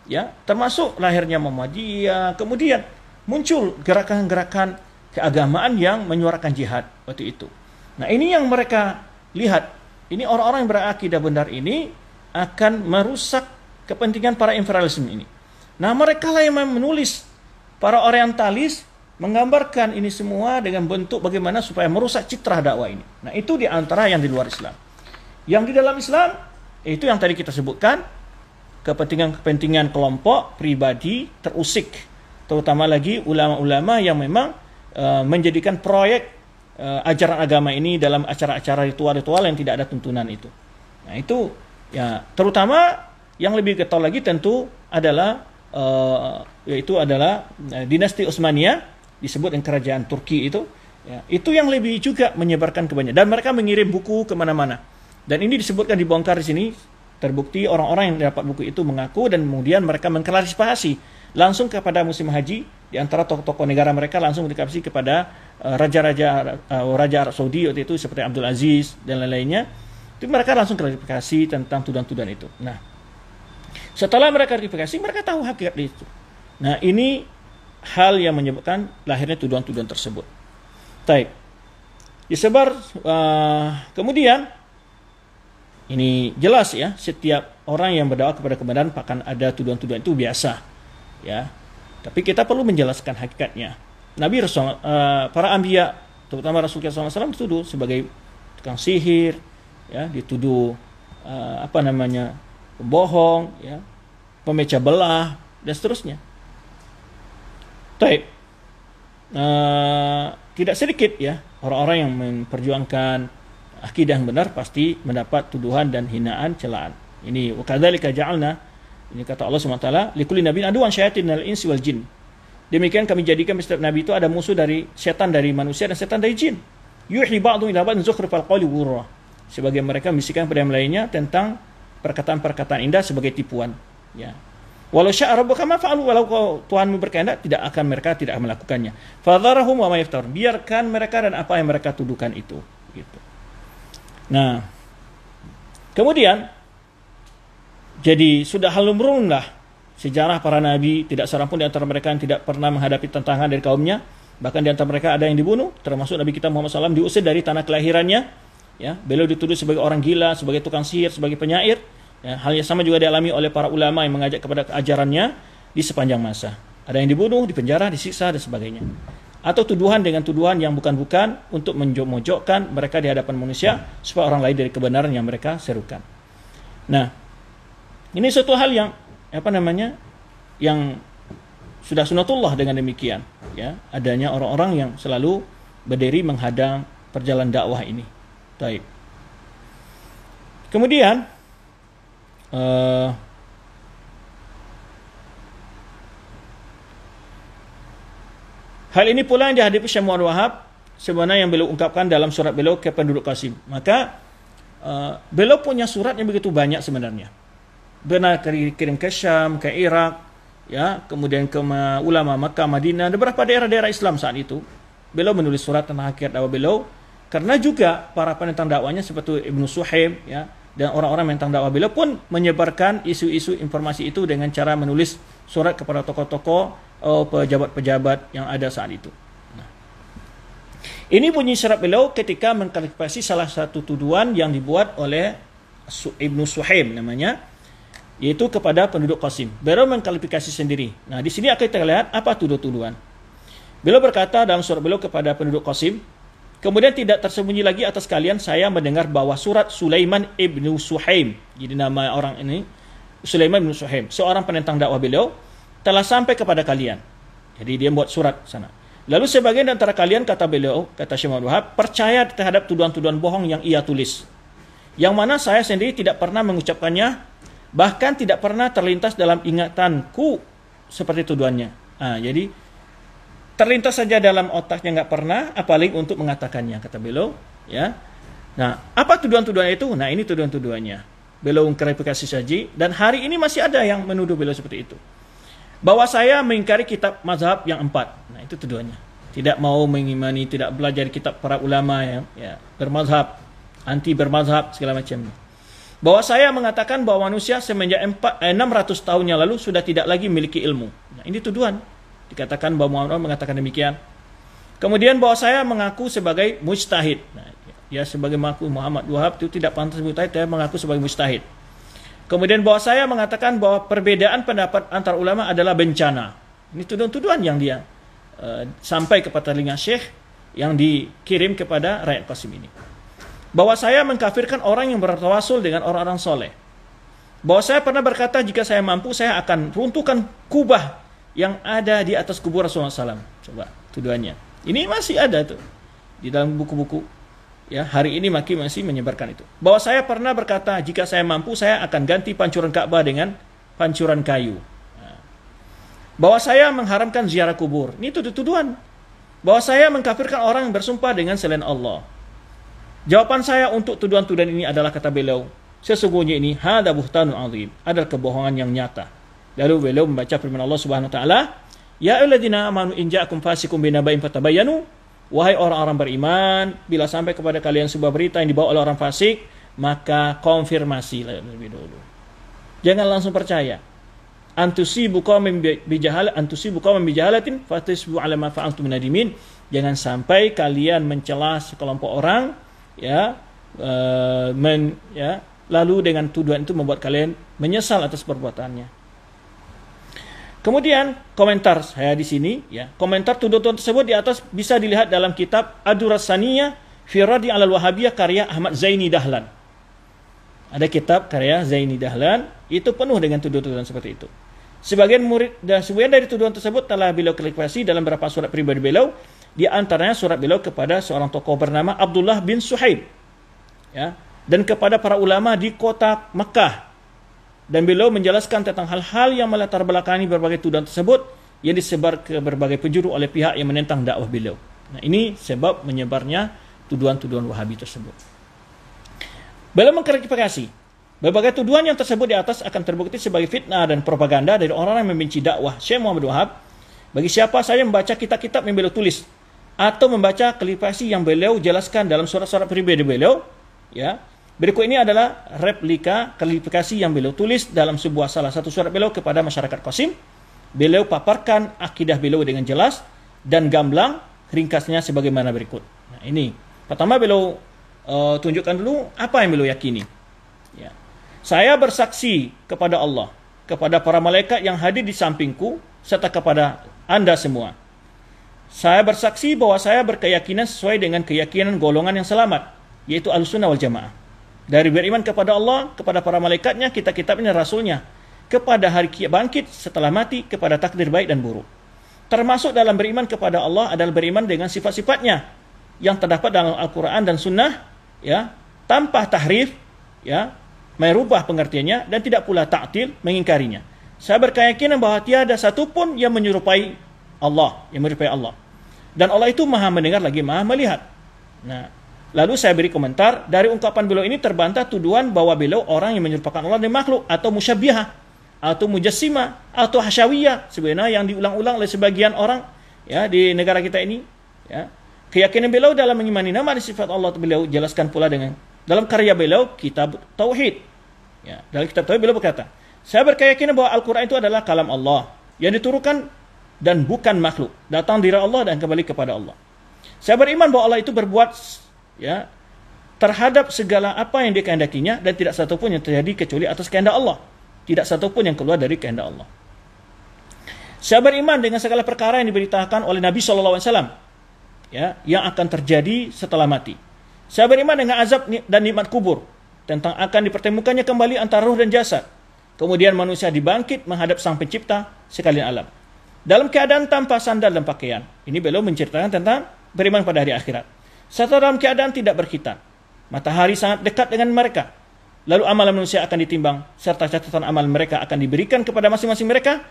ya, termasuk lahirnya Muhammadiyah. Kemudian muncul gerakan-gerakan keagamaan yang menyuarakan jihad waktu itu. Nah, ini yang mereka lihat, ini orang-orang yang berakidah benar ini akan merusak kepentingan para imperialisme ini. Nah, mereka lah yang menulis, para orientalis menggambarkan ini semua dengan bentuk bagaimana supaya merusak citra dakwah ini. Nah, itu di antara yang di luar Islam. Yang di dalam Islam, itu yang tadi kita sebutkan, kepentingan-kepentingan kelompok, pribadi terusik. Terutama lagi ulama-ulama yang memang menjadikan proyek ajaran agama ini dalam acara-acara ritual-ritual yang tidak ada tuntunan itu. Nah, itu ya, terutama yang lebih getol lagi tentu adalah yaitu adalah dinasti Utsmaniyah, disebut dengan kerajaan Turki itu, ya, itu yang lebih juga menyebarkan kebanyakan, dan mereka mengirim buku kemana-mana. Dan ini disebutkan, dibongkar di sini, terbukti orang-orang yang dapat buku itu mengaku, dan kemudian mereka mengklarifikasi langsung kepada musim haji, di antara tokoh-tokoh negara mereka langsung dikasih kepada Raja Arab Saudi waktu itu seperti Abdul Aziz dan lain-lainnya. Itu mereka langsung klarifikasi tentang tuduhan-tuduhan itu. Nah, setelah mereka klarifikasi, mereka tahu hakikat itu. Nah, ini hal yang menyebabkan lahirnya tuduhan-tuduhan tersebut. Baik. Disebar kemudian ini jelas ya, setiap orang yang berdakwah kepada kebenaran akan ada tuduhan-tuduhan, itu biasa, ya. Tapi kita perlu menjelaskan hakikatnya. Nabi Rasul, para anbiya, terutama Rasulullah SAW dituduh sebagai tukang sihir, ya, dituduh pembohong, ya, pemecah belah dan seterusnya. Baik. Tidak sedikit ya orang-orang yang memperjuangkan akidah yang benar pasti mendapat tuduhan dan hinaan, celaan. Ini wa kadzalika ja'alna, ini kata Allah Subhanahu wa taala, likulli nabiyyin aduwwan syayatinal insi wal jin. Demikian kami jadikan setiap nabi itu ada musuh dari setan dari manusia dan setan dari jin. Yuhi ba'dhum ila ba'dhin zukhrufal qawli ghurra. Sebagai mereka membisikkan pada yang lainnya tentang perkataan-perkataan indah sebagai tipuan, ya. Walau syaa rabbuka ma fa'alu, walau Tuhanmu berkehendak mereka tidak akan melakukannya. Fadharahum wa ma yaftarun. Biarkan mereka dan apa yang mereka tuduhkan itu, gitu. Nah, kemudian jadi sudah hal lumrah lah sejarah para nabi, tidak seorang pun di antara mereka yang tidak pernah menghadapi tantangan dari kaumnya. Bahkan di antara mereka ada yang dibunuh, termasuk Nabi kita Muhammad SAW diusir dari tanah kelahirannya, ya. Beliau dituduh sebagai orang gila, sebagai tukang sihir, sebagai penyair, ya. Hal yang sama juga dialami oleh para ulama yang mengajak kepada ajarannya di sepanjang masa. Ada yang dibunuh, dipenjara, disiksa dan sebagainya. Atau tuduhan dengan tuduhan yang bukan-bukan untuk memojokkan mereka di hadapan manusia supaya orang lain dari kebenaran yang mereka serukan. Nah, ini suatu hal yang yang sudah sunatullah dengan demikian, ya, adanya orang-orang yang selalu berdiri menghadang perjalanan dakwah ini. Baik. Kemudian hal ini pula yang dihadapi Syekh Muhammad Wahab sebenarnya yang beliau ungkapkan dalam surat beliau ke penduduk Qasim. Maka beliau punya surat yang begitu banyak sebenarnya. Benar kirim ke Syam, ke Irak, ya, kemudian ke ulama Makkah, Madinah, dan beberapa daerah-daerah Islam saat itu. Beliau menulis surat tentang hakikat dakwah beliau, karena juga para penentang dakwahnya seperti Ibnu Suhaib, ya, dan orang-orang menentang dakwah beliau pun menyebarkan isu-isu informasi itu dengan cara menulis surat kepada tokoh-tokoh, pejabat-pejabat yang ada saat itu. Nah, ini bunyi surat beliau ketika mengklarifikasi salah satu tuduhan yang dibuat oleh Ibnu Suhaib namanya, yaitu kepada penduduk Qasim. Beliau mengklarifikasi sendiri. Nah, di sini akan kita lihat apa tuduhan. Beliau berkata dalam surat beliau kepada penduduk Qasim, kemudian tidak tersembunyi lagi atas kalian, saya mendengar bahwa surat Sulaiman ibnu Suhaim, jadi nama orang ini Sulaiman ibnu Suhaim, seorang penentang dakwah beliau, telah sampai kepada kalian. Jadi dia buat surat sana. Lalu sebagian antara kalian, kata beliau, kata Syekh Muhammad Wahab, percaya terhadap tuduhan-tuduhan bohong yang ia tulis, yang mana saya sendiri tidak pernah mengucapkannya, bahkan tidak pernah terlintas dalam ingatanku seperti tuduhannya. Jadi terlintas saja dalam otaknya, nggak pernah, apalagi untuk mengatakannya, kata beliau. Ya. Nah, apa tuduhan-tuduhan itu? Nah, ini tuduhan-tuduhannya. Beliau klarifikasi saja, dan hari ini masih ada yang menuduh beliau seperti itu. Bahwa saya mengingkari kitab mazhab yang 4. Nah, itu tuduhannya. Tidak mau mengimani, tidak belajar kitab para ulama yang bermazhab, anti bermazhab, segala macam. Bahwa saya mengatakan bahwa manusia semenjak 600 tahun yang lalu sudah tidak lagi memiliki ilmu. Nah, ini tuduhan. Dikatakan bahwa Muhammad mengatakan demikian. Kemudian bahwa saya mengaku sebagai mujtahid. Nah, ya sebagai mengaku Muhammad Wahab itu tidak pantas mujtahid, saya mengaku sebagai mujtahid. Kemudian bahwa saya mengatakan bahwa perbedaan pendapat antar ulama adalah bencana. Ini tuduhan-tuduhan yang dia sampai kepada telinga Syekh yang dikirim kepada rakyat Qasim ini. Bahwa saya mengkafirkan orang yang bertawasul dengan orang-orang soleh. Bahwa saya pernah berkata jika saya mampu saya akan runtuhkan kubah yang ada di atas kubur Rasulullah SAW. Coba tuduhannya. Ini masih ada tuh di dalam buku-buku. Ya, hari ini masih menyebarkan itu. Bahwa saya pernah berkata jika saya mampu saya akan ganti pancuran Ka'bah dengan pancuran kayu. Bahwa saya mengharamkan ziarah kubur. Ini tuduhan. Bahwa saya mengkafirkan orang yang bersumpah dengan selain Allah. Jawaban saya untuk tuduhan-tuduhan ini adalah, kata beliau, sesungguhnya ini hada buhtanun azim, adalah kebohongan yang nyata. Lalu beliau membaca firman Allah Subhanahu wa taala, ya ayyuhalladzina amanu in ja'akum fasiqun binaba'in fatabayyanu, wahai orang-orang beriman, bila sampai kepada kalian sebuah berita yang dibawa oleh orang fasik, maka konfirmasi lebih dulu. Jangan langsung percaya. Antusibu qaumin bijahalatin fatasbu 'ala ma fa'altum nadimin. Jangan sampai kalian mencela sekelompok orang, lalu dengan tuduhan itu membuat kalian menyesal atas perbuatannya. Kemudian komentar saya di sini, komentar tuduhan tersebut di atas bisa dilihat dalam kitab Ad-Durrassaniyah fi Raddi 'alal Wahabiyah karya Ahmad Zaini Dahlan. Ada kitab karya Zaini Dahlan, itu penuh dengan tuduhan-tuduhan seperti itu. Sebagian dari tuduhan tersebut telah beliau klarifikasi dalam beberapa surat pribadi beliau, di antaranya surat beliau kepada seorang tokoh bernama Abdullah bin Suhaib, dan kepada para ulama di kota Makkah. Dan beliau menjelaskan tentang hal-hal yang melatar belakangi berbagai tuduhan tersebut yang disebar ke berbagai penjuru oleh pihak yang menentang dakwah beliau. Nah, ini sebab menyebarnya tuduhan-tuduhan Wahabi tersebut. Beliau mengklarifikasi, berbagai tuduhan yang tersebut di atas akan terbukti sebagai fitnah dan propaganda dari orang yang membenci dakwah Syekh Muhammad Wahab. Bagi siapa saya membaca kitab-kitab yang beliau tulis atau membaca klarifikasi yang beliau jelaskan dalam surat-surat pribadi beliau, berikut ini adalah replika klarifikasi yang beliau tulis dalam salah satu surat beliau kepada masyarakat Qasim. Beliau paparkan akidah beliau dengan jelas dan gamblang, ringkasnya sebagaimana berikut. Nah, ini pertama beliau tunjukkan dulu apa yang beliau yakini. Saya bersaksi kepada Allah, kepada para malaikat yang hadir di sampingku, serta kepada Anda semua. Saya bersaksi bahwa saya berkeyakinan sesuai dengan keyakinan golongan yang selamat, yaitu Ahlussunnah wal Jamaah. Dari beriman kepada Allah, kepada para malaikatnya, kitab-kitabnya, rasulnya, kepada hari bangkit setelah mati, kepada takdir baik dan buruk. Termasuk dalam beriman kepada Allah adalah beriman dengan sifat-sifatnya yang terdapat dalam Al-Quran dan Sunnah, tanpa tahrif, merubah pengertiannya, dan tidak pula ta'til, mengingkarinya. Saya berkeyakinan bahwa tiada satupun yang menyerupai Allah, dan Allah itu maha mendengar lagi maha melihat. Nah, lalu saya beri komentar, dari ungkapan beliau ini terbantah tuduhan bahwa beliau orang yang menyerupakan Allah dengan makhluk, atau musyabbihah, atau mujassimah, atau hasyawiyah, sebenarnya yang diulang-ulang oleh sebagian orang di negara kita ini. Keyakinan beliau dalam mengimani nama dan sifat Allah beliau jelaskan pula dengan dalam karya beliau Kitab Tauhid. Dalam Kitab Tauhid beliau berkata, saya berkeyakinan bahwa Al-Quran itu adalah kalam Allah yang diturunkan dan bukan makhluk, datang dari Allah dan kembali kepada Allah. Saya beriman bahwa Allah itu berbuat terhadap segala apa yang dikehendakinya, dan tidak satupun yang terjadi kecuali atas kehendak Allah. Tidak satu pun yang keluar dari kehendak Allah. Saya beriman dengan segala perkara yang diberitakan oleh Nabi SAW, ya, yang akan terjadi setelah mati. Saya beriman dengan azab dan nikmat kubur, tentang akan dipertemukannya kembali antara ruh dan jasad. Kemudian manusia dibangkit menghadap Sang Pencipta sekalian alam, dalam keadaan tanpa sandal dan pakaian. Ini beliau menceritakan tentang beriman pada hari akhirat. Serta dalam keadaan tidak berkhitan. Matahari sangat dekat dengan mereka. Lalu amalan manusia akan ditimbang, serta catatan amal mereka akan diberikan kepada masing-masing mereka.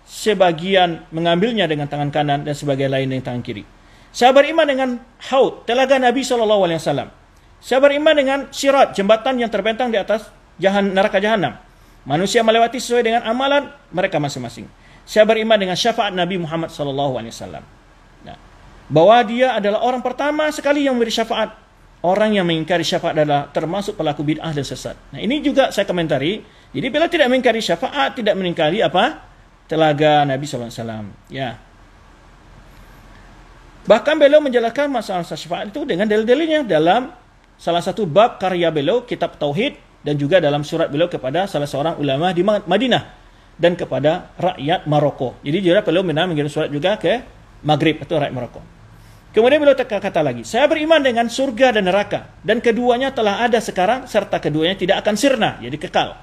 Sebagian mengambilnya dengan tangan kanan dan sebagian lain dengan tangan kiri. Saya beriman dengan haud, telaga Nabi SAW. Saya beriman dengan sirat, jembatan yang terbentang di atas neraka jahanam. Manusia melewati sesuai dengan amalan mereka masing-masing. Saya beriman dengan syafaat Nabi Muhammad SAW. Nah, bahwa dia adalah orang pertama sekali yang memberi syafaat. Orang yang mengingkari syafaat adalah termasuk pelaku bid'ah dan sesat. Nah, ini juga saya komentari. Jadi beliau tidak mengingkari syafaat, tidak mengingkari apa? Telaga Nabi SAW. Ya. Bahkan beliau menjelaskan masalah syafaat itu dengan dalil-dalilnya dalam salah satu bab karya beliau, Kitab Tauhid, dan juga dalam surat beliau kepada salah seorang ulama di Madinah dan kepada rakyat Maroko. Jadi juga beliau mengirim surat juga ke Maghrib atau rakyat Maroko. Kemudian beliau kata lagi, saya beriman dengan surga dan neraka, dan keduanya telah ada sekarang, serta keduanya tidak akan sirna, jadi kekal.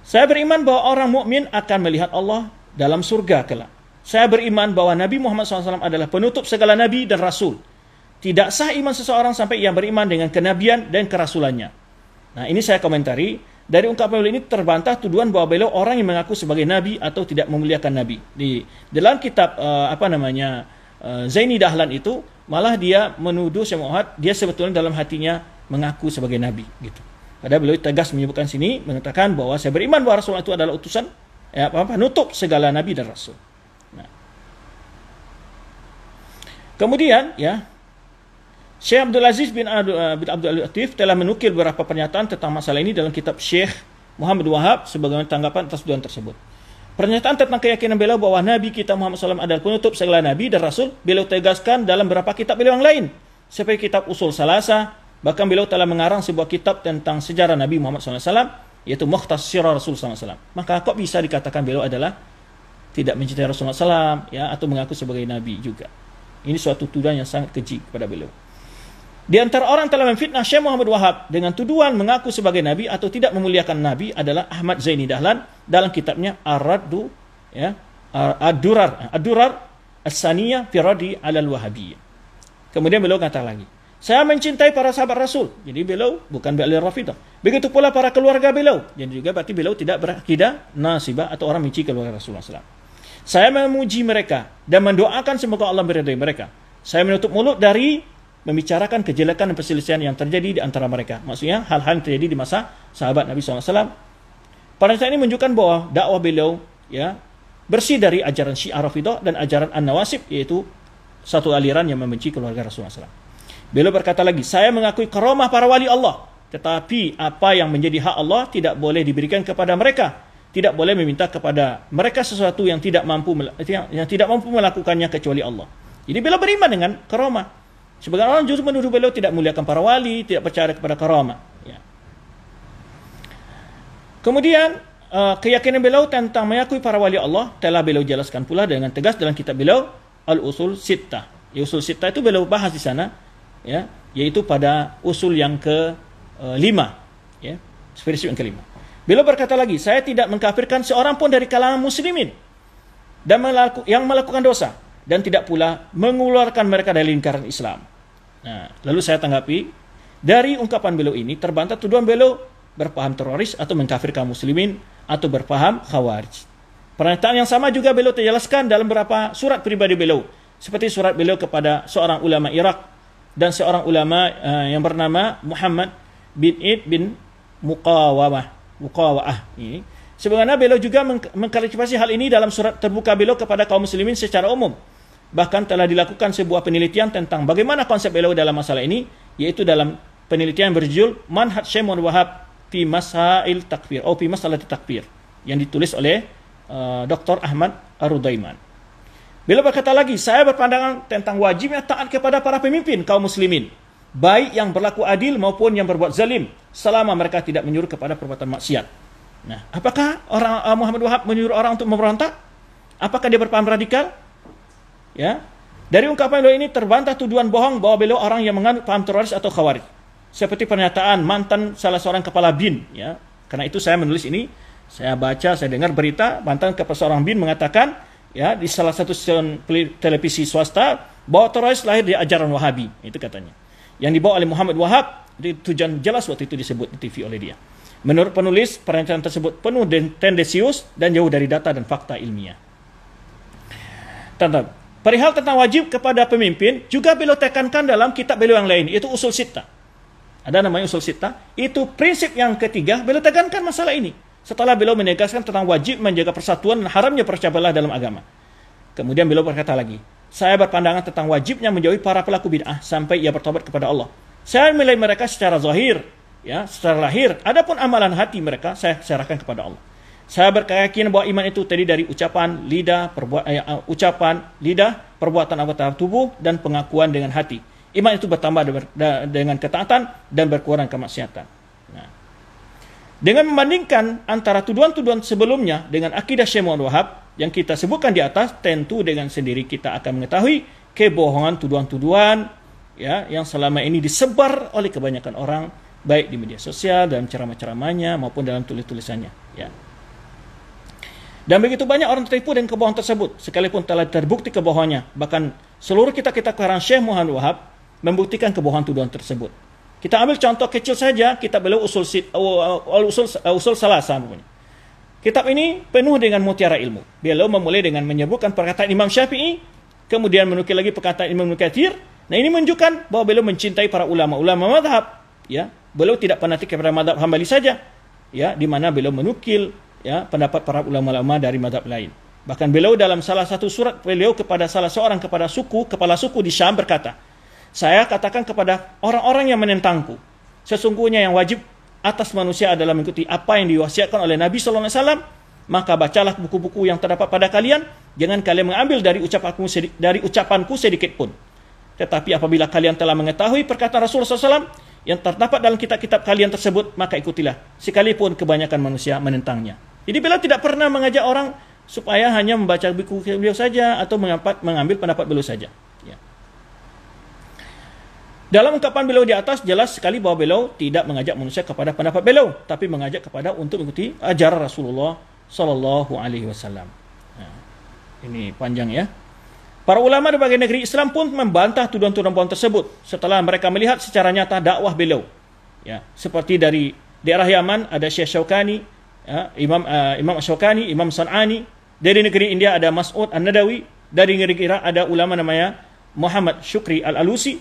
Saya beriman bahwa orang mukmin akan melihat Allah dalam surga kelak. Saya beriman bahwa Nabi Muhammad SAW adalah penutup segala nabi dan rasul. Tidak sah iman seseorang sampai ia beriman dengan kenabian dan kerasulannya. Nah, ini saya komentari. Dari ungkapan beliau ini terbantah tuduhan bahwa beliau orang yang mengaku sebagai nabi atau tidak memuliakan nabi. Di dalam kitab Zaini Dahlan itu malah dia menuduh Syekh Muhammad dia sebetulnya dalam hatinya mengaku sebagai nabi gitu. Padahal beliau tegas menyebutkan sini mengatakan bahwa saya beriman bahwa Rasulullah itu adalah utusan penutup segala nabi dan rasul. Nah. Kemudian ya Syekh Abdul Aziz bin Abdul Latif telah menukil beberapa pernyataan tentang masalah ini dalam kitab Syekh Muhammad Wahab sebagaimana tanggapan atas tuduhan tersebut. Pernyataan tentang keyakinan beliau bahwa Nabi kita Muhammad SAW adalah penutup segala Nabi dan Rasul, beliau tegaskan dalam beberapa kitab beliau yang lain, seperti kitab Usul Salasa, bahkan beliau telah mengarang sebuah kitab tentang sejarah Nabi Muhammad SAW, yaitu Mukhtasar Rasul SAW. Maka kok bisa dikatakan beliau adalah tidak mencintai Rasulullah SAW, ya, atau mengaku sebagai Nabi juga. Ini suatu tuduhan yang sangat keji kepada beliau. Di antara orang telah memfitnah Syekh Muhammad Wahab dengan tuduhan mengaku sebagai Nabi atau tidak memuliakan Nabi adalah Ahmad Zaini Dahlan dalam kitabnya Ar-Raddu, ya, Ad-Durar As-Saniyah fi Raddi 'alal Wahabiyyah. Kemudian beliau kata lagi, saya mencintai para sahabat Rasul. Jadi beliau bukan ahli Rafidah. Begitu pula para keluarga beliau. Jadi juga berarti beliau tidak berakidah nasibah atau orang benci keluarga Rasulullah SAW. Saya memuji mereka dan mendoakan semoga Allah meridai mereka. Saya menutup mulut dari membicarakan kejelekan dan perselisihan yang terjadi di antara mereka. Maksudnya hal-hal yang terjadi di masa sahabat Nabi SAW. Pernyataan ini menunjukkan bahwa dakwah beliau ya bersih dari ajaran Syiah Rafidah dan ajaran An-Nawasib, yaitu satu aliran yang membenci keluarga Rasulullah SAW. Beliau berkata lagi, saya mengakui karamah para wali Allah, tetapi apa yang menjadi hak Allah tidak boleh diberikan kepada mereka. Tidak boleh meminta kepada mereka sesuatu yang tidak mampu melakukannya kecuali Allah. Jadi beliau beriman dengan karamah. Sebagian orang justru menuduh beliau tidak muliakan para wali, tidak percaya kepada karamah. Ya. Kemudian keyakinan beliau tentang mengakui para wali Allah telah beliau jelaskan pula dengan tegas dalam kitab beliau Al-Usul Sittah. Ya, Usul Sittah itu beliau bahas di sana, ya, yaitu pada usul yang ke-5, ya, prinsip yang ke-5. Beliau berkata lagi, saya tidak mengkafirkan seorang pun dari kalangan muslimin dan yang melakukan dosa, dan tidak pula mengeluarkan mereka dari lingkaran Islam. Nah, lalu saya tanggapi, dari ungkapan beliau ini terbantah tuduhan beliau berpaham teroris atau mengkafirkan muslimin atau berpaham khawarij. Pernyataan yang sama juga beliau terjelaskan dalam beberapa surat pribadi beliau, seperti surat beliau kepada seorang ulama Irak dan seorang ulama yang bernama Muhammad bin Id bin Muqawa'ah. Ini sebagaimana beliau juga mengklarifikasi hal ini dalam surat terbuka beliau kepada kaum muslimin secara umum. Bahkan telah dilakukan sebuah penelitian tentang bagaimana konsep beliau dalam masalah ini, yaitu dalam penelitian berjudul Manhaj Syekh Muhammad Wahab fi Masail Takfir atau fi Masalah Takfir yang ditulis oleh Dr. Ahmad Ar-Rudaiman. Beliau berkata lagi, saya berpandangan tentang wajibnya taat kepada para pemimpin kaum muslimin, baik yang berlaku adil maupun yang berbuat zalim, selama mereka tidak menyuruh kepada perbuatan maksiat. Nah, apakah orang Muhammad Wahab menyuruh orang untuk memberontak? Apakah dia berpaham radikal? Ya. Dari ungkapan beliau ini terbantah tuduhan bohong bahwa beliau orang yang menganut paham teroris atau khawarij. Seperti pernyataan mantan salah seorang kepala BIN, ya. Karena itu saya menulis ini, saya baca, saya dengar berita mantan kepala seorang BIN mengatakan, ya, di salah satu stasiun televisi swasta bahwa teroris lahir dari ajaran Wahabi, itu katanya. Yang dibawa oleh Muhammad Wahab, itu tujuan jelas waktu itu disebut di TV oleh dia. Menurut penulis, pernyataan tersebut penuh dan tendensius dan jauh dari data dan fakta ilmiah. Tentang perihal tentang wajib kepada pemimpin juga beliau tekankan dalam kitab beliau yang lain, yaitu Usul Sittah. Ada namanya Usul Sittah. Itu prinsip yang ketiga, beliau tekankan masalah ini. Setelah beliau menegaskan tentang wajib menjaga persatuan dan haramnya percaya belah dalam agama. Kemudian beliau berkata lagi, saya berpandangan tentang wajibnya menjauhi para pelaku bid'ah sampai ia bertobat kepada Allah. Saya menilai mereka secara zahir, ya, secara lahir. Adapun amalan hati mereka saya serahkan kepada Allah. Saya berkeyakinan bahwa iman itu terdiri dari ucapan lidah, perbuatan anggota tubuh dan pengakuan dengan hati. Iman itu bertambah dengan ketaatan dan berkurang kemaksiatan. Nah, dengan membandingkan antara tuduhan-tuduhan sebelumnya dengan akidah Syekh Muhammad Wahab yang kita sebutkan di atas, tentu dengan sendiri kita akan mengetahui kebohongan tuduhan-tuduhan, ya, yang selama ini disebar oleh kebanyakan orang, baik di media sosial, dalam ceramah-ceramahnya maupun dalam tulis-tulisannya, ya. Dan begitu banyak orang tertipu dengan kebohongan tersebut, sekalipun telah terbukti kebohongannya. Bahkan seluruh kitab-kitab karang Syekh Muhammad Wahab membuktikan kebohongan tuduhan tersebut. Kita ambil contoh kecil saja, kitab beliau Usul Salasa. Kitab ini penuh dengan mutiara ilmu. Beliau memulai dengan menyebutkan perkataan Imam Syafi'i, kemudian menukil lagi perkataan Imam Katsir. Nah, ini menunjukkan bahwa beliau mencintai para ulama-ulama mazhab, ya. Beliau tidak fanatik kepada mazhab Hambali saja, ya, di mana beliau menukil, ya, pendapat para ulama-ulama dari mazhab lain. Bahkan beliau dalam salah satu surat beliau kepada salah seorang kepala suku di Syam berkata, saya katakan kepada orang-orang yang menentangku, sesungguhnya yang wajib atas manusia adalah mengikuti apa yang diwasiatkan oleh Nabi SAW, maka bacalah buku-buku yang terdapat pada kalian, jangan kalian mengambil dari ucapanku sedikit pun. Tetapi apabila kalian telah mengetahui perkataan Rasulullah SAW yang terdapat dalam kitab-kitab kalian tersebut, maka ikutilah, sekalipun kebanyakan manusia menentangnya. Jadi beliau tidak pernah mengajak orang supaya hanya membaca buku beliau saja atau mengambil pendapat beliau saja. Ya. Dalam ungkapan beliau di atas jelas sekali bahwa beliau tidak mengajak manusia kepada pendapat beliau, tapi mengajak kepada untuk mengikuti ajaran Rasulullah Sallallahu Alaihi Wasallam. Nah, ini panjang ya. Para ulama di berbagai negeri Islam pun membantah tuduhan-tuduhan bohong tersebut setelah mereka melihat secara nyata dakwah beliau. Ya, seperti dari daerah Yaman ada Syekh Syaukani, ya, Imam Syaukani, Imam San'ani. Dari negeri India ada Mas'ud An-Nadawi. Dari negeri Irak ada ulama namanya Muhammad Syukri Al-Alusi.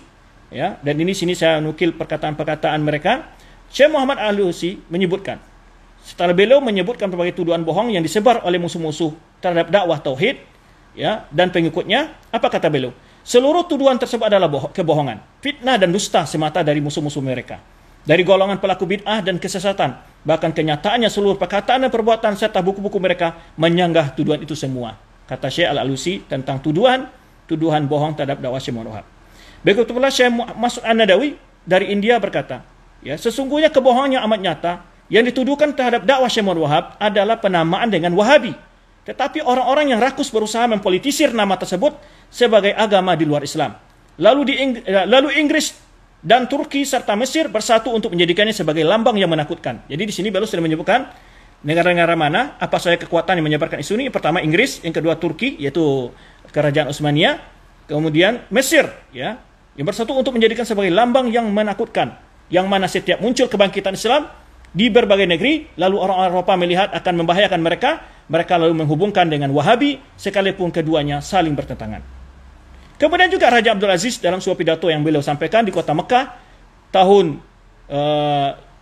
Ya, dan ini sini saya nukil perkataan-perkataan mereka. Syekh Muhammad Al-Alusi menyebutkan, setelah beliau menyebutkan berbagai tuduhan bohong yang disebar oleh musuh-musuh terhadap dakwah tauhid, ya, dan pengikutnya, apa kata beliau? Seluruh tuduhan tersebut adalah kebohongan, fitnah dan dusta semata dari musuh-musuh mereka, dari golongan pelaku bid'ah dan kesesatan. Bahkan kenyataannya seluruh perkataan dan perbuatan serta buku-buku mereka menyanggah tuduhan itu semua. Kata Syekh Al-Alusi tentang tuduhan bohong terhadap dakwah Syekh Muhammad Wahab. Begitu pula Syekh Mas'ud An-Nadawi dari India berkata, ya, sesungguhnya kebohongan yang amat nyata yang dituduhkan terhadap dakwah Syekh Muhammad Wahab adalah penamaan dengan Wahabi. Tetapi orang-orang yang rakus berusaha mempolitisir nama tersebut sebagai agama di luar Islam. Lalu Inggris dan Turki serta Mesir bersatu untuk menjadikannya sebagai lambang yang menakutkan. Jadi di sini beliau sudah menyebutkan negara-negara mana apa saja kekuatan yang menyebarkan isu ini. Yang pertama Inggris, yang kedua Turki yaitu Kerajaan Utsmaniyah, kemudian Mesir, ya, yang bersatu untuk menjadikan sebagai lambang yang menakutkan, yang mana setiap muncul kebangkitan Islam di berbagai negeri, lalu orang-orang Eropa melihat akan membahayakan mereka lalu menghubungkan dengan Wahabi, sekalipun keduanya saling bertentangan. Kemudian juga Raja Abdul Aziz dalam sebuah pidato yang beliau sampaikan di kota Mekah tahun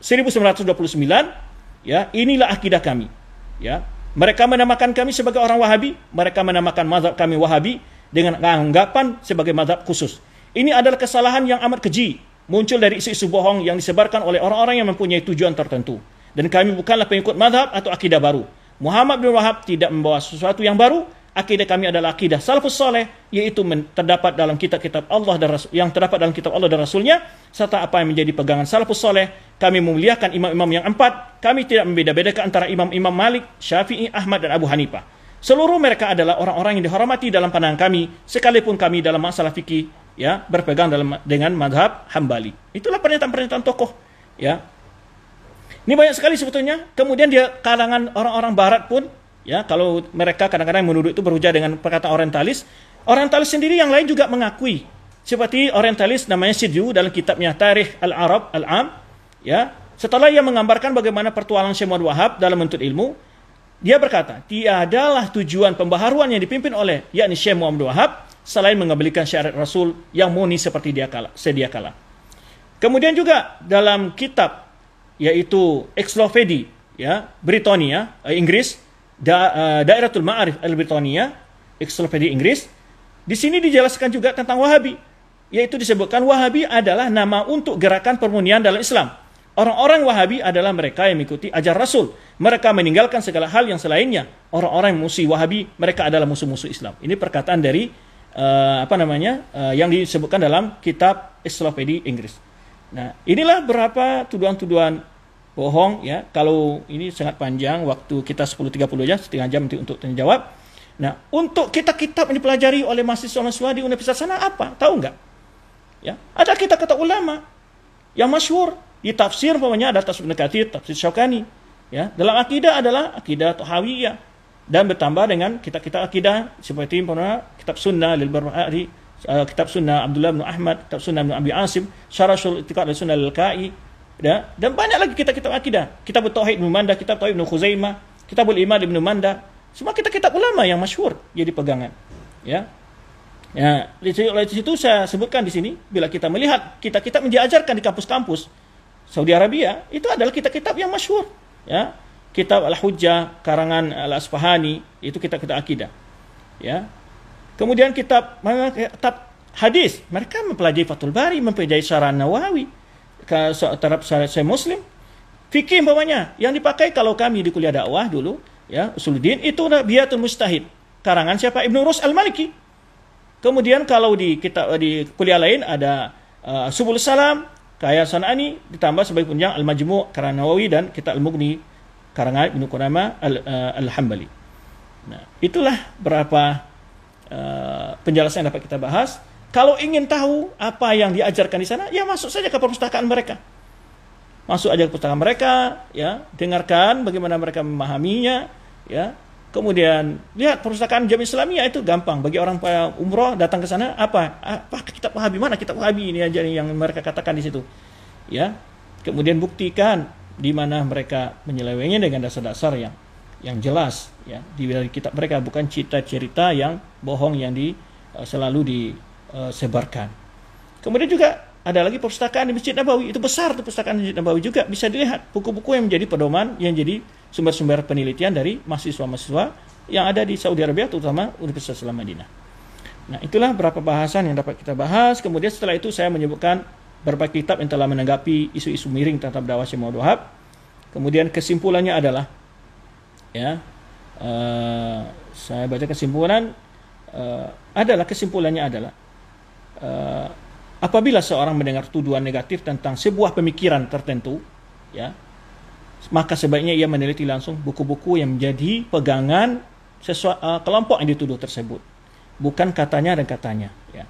1929, ya, inilah akidah kami, ya. Mereka menamakan kami sebagai orang Wahabi, mereka menamakan mazhab kami Wahabi dengan anggapan sebagai mazhab khusus. Ini adalah kesalahan yang amat keji, muncul dari isu-isu bohong yang disebarkan oleh orang-orang yang mempunyai tujuan tertentu. Dan kami bukanlah pengikut mazhab atau akidah baru. Muhammad bin Wahab tidak membawa sesuatu yang baru, akidah kami adalah akidah salafus saleh, yaitu terdapat dalam kitab-kitab Allah dan Rasul, yang terdapat dalam kitab Allah dan Rasulnya, serta apa yang menjadi pegangan salafus saleh. Kami memuliakan imam-imam yang 4. Kami tidak membeda-bedakan antara imam-imam Malik, Syafi'i, Ahmad, dan Abu Hanifah. Seluruh mereka adalah orang-orang yang dihormati dalam pandangan kami, sekalipun kami dalam masalah fikih ya berpegang dengan madhab Hambali. Itulah pernyataan-pernyataan tokoh ya. Ini banyak sekali sebetulnya. Kemudian dia kalangan orang-orang barat pun ya, kalau mereka kadang-kadang menuduh itu berhujah dengan perkataan orientalis. Orientalis sendiri yang lain juga mengakui. Seperti orientalis namanya Sidyu dalam kitabnya Tarikh Al-Arab Al-Am ya, setelah ia menggambarkan bagaimana pertualangan Syekh Muhammad Wahab dalam menuntut ilmu, dia berkata, tiadalah tujuan pembaharuan yang dipimpin oleh yakni Syekh Muhammad Wahab selain mengembalikan syariat Rasul yang murni seperti sedia kala. Kemudian juga dalam kitab yaitu Encyclopedia ya Britania Inggris, Dairatul Ma'arif Al-Britania, Encyclopedia Inggris, di sini dijelaskan juga tentang Wahabi, yaitu disebutkan Wahabi adalah nama untuk gerakan permunian dalam Islam. Orang-orang Wahabi adalah mereka yang mengikuti ajar Rasul. Mereka meninggalkan segala hal yang selainnya. Orang-orang yang musuh Wahabi, mereka adalah musuh-musuh Islam. Ini perkataan dari yang disebutkan dalam kitab Encyclopedia Inggris. Nah, inilah berapa tuduhan-tuduhan bohong ya. Kalau ini sangat panjang, waktu kita 10.30 aja, setengah jam untuk tanya jawab. Nah, untuk kitab-kitab yang dipelajari oleh mahasiswa-mahasiswa di universitas sana apa? Tahu enggak? Ya, ada kitab-kitab ulama yang masyhur. Di tafsir umpamanya ada tafsir Ibnu Katsir, tafsir Syaukani. Ya, dalam akidah adalah akidah Tahawiyah, dan bertambah dengan kitab-kitab akidah seperti kitab Sunnah lil Barbahari, kitab Sunnah Abdullah bin Ahmad, kitab Sunnah bin Abi Asim, Syarah I'tiqad Sunnah al-Kai, dan banyak lagi kitab-kitab akidah. Kitab Tauhid Ibnu Manda, kitab Tauhid Ibnu Khuzaimah, Kitabul Iman Ibnu Manda. Semua kitab-kitab ulama yang masyhur jadi pegangan. Ya. Ya, di situ saya sebutkan di sini, bila kita melihat kitab-kitab yang diajarkan di kampus-kampus Saudi Arabia, itu adalah kitab-kitab yang masyhur. Ya. Kitab Al-Hujjah karangan Al-Asfahani, itu kitab-kitab akidah. Ya. Kemudian kitab hadis, mereka mempelajari Fathul Bari, mempelajari Syarah Nawawi terhadap Sahih Muslim. Fikih umpamanya yang dipakai kalau kami di kuliah dakwah dulu, ya, Usuluddin, itu Biyatul Mustahid. Karangan siapa? Ibnu Rus Al-Maliki. Kemudian kalau di kuliah lain ada Subul Salam, Kaya Sanani, ditambah sebagai penjang Al-Majmu' karangan Nawawi, dan kitab Al-Mughni karangan Ibnu Qudamah Al-Hambali. Nah, itulah berapa penjelasan yang dapat kita bahas. Kalau ingin tahu apa yang diajarkan di sana, ya masuk saja ke perpustakaan mereka. Masuk aja ke perpustakaan mereka, ya, dengarkan bagaimana mereka memahaminya, ya. Kemudian lihat perpustakaan Jami Islamiyah, itu gampang bagi orang umroh datang ke sana, apa kitab Wahabi, mana kitab Wahabi ini aja yang mereka katakan di situ. Ya. Kemudian buktikan di mana mereka menyelewengnya dengan dasar-dasar yang jelas, ya, di kitab mereka, bukan cerita-cerita yang bohong yang selalu disebarkan. Kemudian juga ada lagi perpustakaan di Masjid Nabawi, itu besar tuh perpustakaan Masjid Nabawi juga, bisa dilihat buku-buku yang menjadi pedoman, yang jadi sumber-sumber penelitian dari mahasiswa-mahasiswa yang ada di Saudi Arabia, terutama Universitas Islam Madinah. Nah, itulah beberapa bahasan yang dapat kita bahas. Kemudian setelah itu saya menyebutkan beberapa kitab yang telah menanggapi isu-isu miring tentang dakwah Syekh Muhammad Wahab. Kemudian kesimpulannya adalah, ya, saya baca kesimpulannya adalah apabila seorang mendengar tuduhan negatif tentang sebuah pemikiran tertentu, ya, maka sebaiknya ia meneliti langsung buku-buku yang menjadi pegangan kelompok yang dituduh tersebut, bukan katanya dan katanya, ya,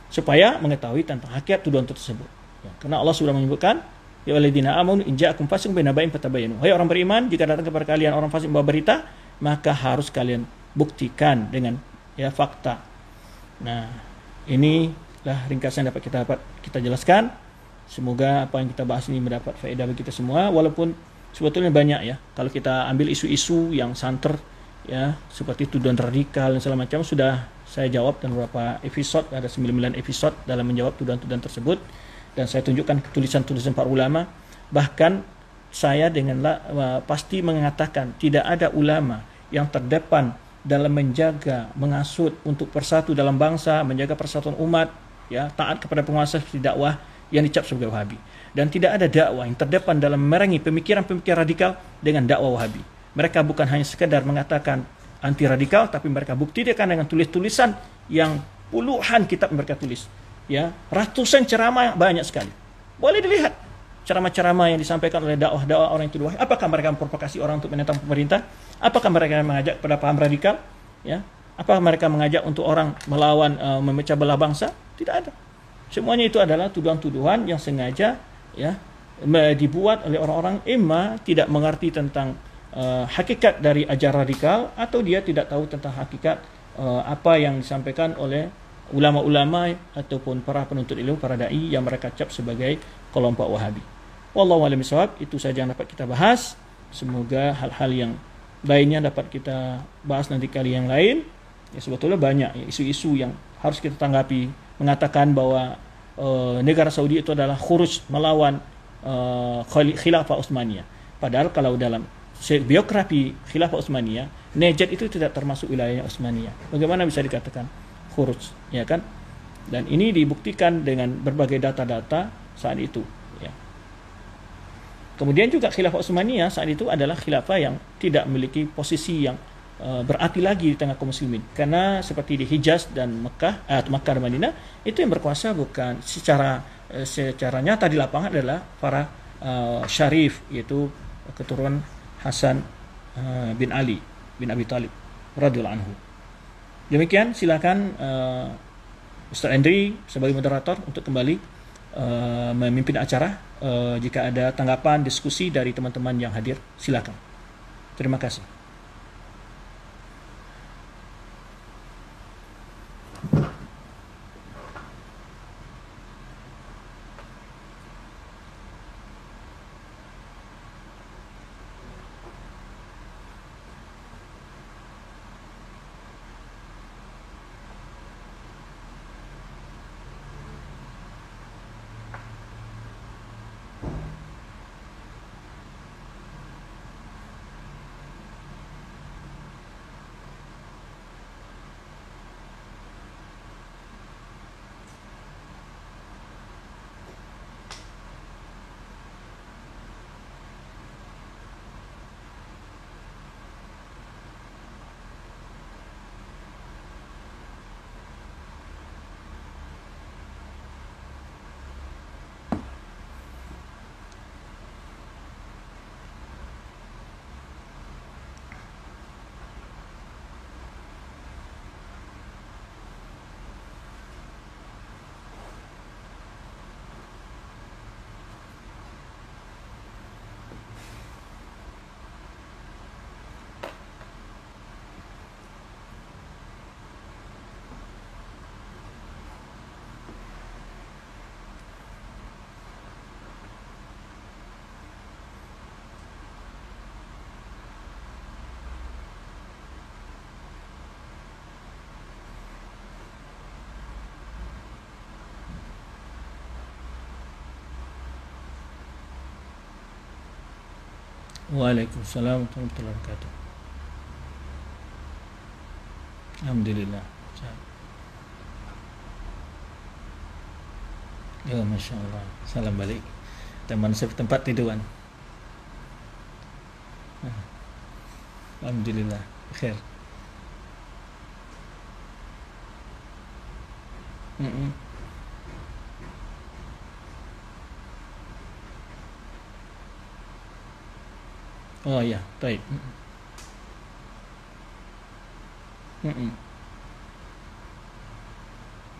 supaya mengetahui tentang hakikat tuduhan tersebut. Ya, karena Allah sudah menyebutkan, ya alladzina amanu in ja'akum fasiqun binaba'in fatabayyanu. Hai orang beriman, jika datang kepada kalian orang fasik membawa berita, maka harus kalian buktikan dengan, ya, fakta. Nah, inilah ringkasan yang dapat kita jelaskan. Semoga apa yang kita bahas ini mendapat faedah bagi kita semua, walaupun sebetulnya banyak, ya, kalau kita ambil isu-isu yang santer, ya, seperti tuduhan radikal dan segala macam, sudah saya jawab dalam beberapa episode, ada 9 episode dalam menjawab tuduhan-tuduhan tersebut, dan saya tunjukkan tulisan-tulisan para ulama. Bahkan saya pasti mengatakan tidak ada ulama yang terdepan dalam menjaga, mengasut untuk persatu dalam bangsa, menjaga persatuan umat, ya, taat kepada penguasa seperti dakwah yang dicap sebagai Wahabi. Dan tidak ada dakwah yang terdepan dalam memerangi pemikiran-pemikiran radikal dengan dakwah Wahabi. Mereka bukan hanya sekedar mengatakan anti radikal, tapi mereka buktikan dengan tulis-tulisan yang puluhan kitab mereka tulis, ya, ratusan ceramah banyak sekali. Boleh dilihat ceramah-ceramah yang disampaikan oleh dakwah-dakwah orang yang tuduh wahai. Apakah mereka memprovokasi orang untuk menentang pemerintah? Apakah mereka mengajak pada paham radikal? Ya, apakah mereka mengajak untuk orang melawan, memecah belah bangsa? Tidak ada. Semuanya itu adalah tuduhan-tuduhan yang sengaja, ya, dibuat oleh orang-orang imma tidak mengerti tentang hakikat dari ajaran radikal, atau dia tidak tahu tentang hakikat apa yang disampaikan oleh ulama-ulama ataupun para penuntut ilmu, para dai yang mereka cap sebagai kelompok Wahabi. Wallahu a'lam bishawab. Itu saja yang dapat kita bahas. Semoga hal-hal yang lainnya dapat kita bahas nanti kali yang lain. Ya, sebetulnya banyak ya, isu-isu yang harus kita tanggapi, mengatakan bahwa negara Saudi itu adalah khuruj melawan Khilafah Utsmaniyah. Padahal kalau dalam biografi Khilafah Utsmaniyah, Najd itu tidak termasuk wilayahnya Utsmaniyah. Bagaimana bisa dikatakan khuruj, ya kan? Dan ini dibuktikan dengan berbagai data-data saat itu, ya. Kemudian juga Khilafah Utsmaniyah saat itu adalah khilafah yang tidak memiliki posisi yang berarti lagi di tengah kaum muslimin, karena seperti di Hijaz dan Mekah atau Makkah dan Madinah, itu yang berkuasa bukan secara nyata di lapangan adalah para syarif, yaitu keturunan Hasan bin Ali bin Abi Thalib radhiyallahu anhu. Demikian, silakan Ustaz Andri sebagai moderator untuk kembali memimpin acara. Jika ada tanggapan, diskusi dari teman-teman yang hadir, silakan. Terima kasih. Waalaikumsalam warahmatullahi wabarakatuh. Alhamdulillah. Ya, Masya Allah. Salam balik. Teman setempat tiduran. Alhamdulillah. Khair. Oh ya, baik.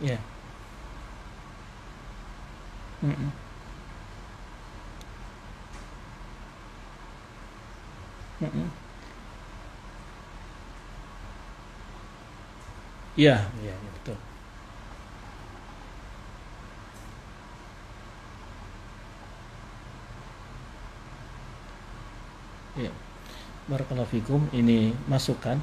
Ya. Ya, ya, betul. Ya. Barakallahu fikum, ini masukan.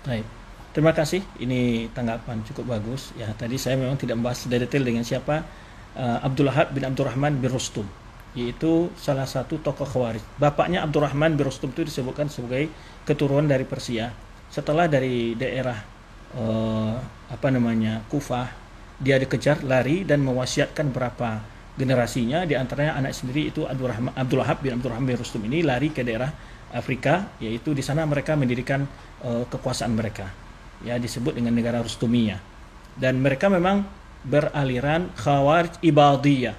Baik. Terima kasih. Ini tanggapan cukup bagus. Ya, tadi saya memang tidak membahas detail dengan siapa Abdul Wahab bin Abdurrahman bin Rustum, yaitu salah satu tokoh Khawarij. Bapaknya Abdurrahman bin Rustum itu disebutkan sebagai keturunan dari Persia. Setelah dari daerah Kufah, dia dikejar, lari dan mewasiatkan berapa generasinya, di antaranya anak sendiri itu Abdul Wahab bin Abdurrahman bin Rustum ini lari ke daerah Afrika, yaitu di sana mereka mendirikan kekuasaan mereka, ya disebut dengan negara Rustumiyah. Dan mereka memang beraliran Khawarij Ibadiyah,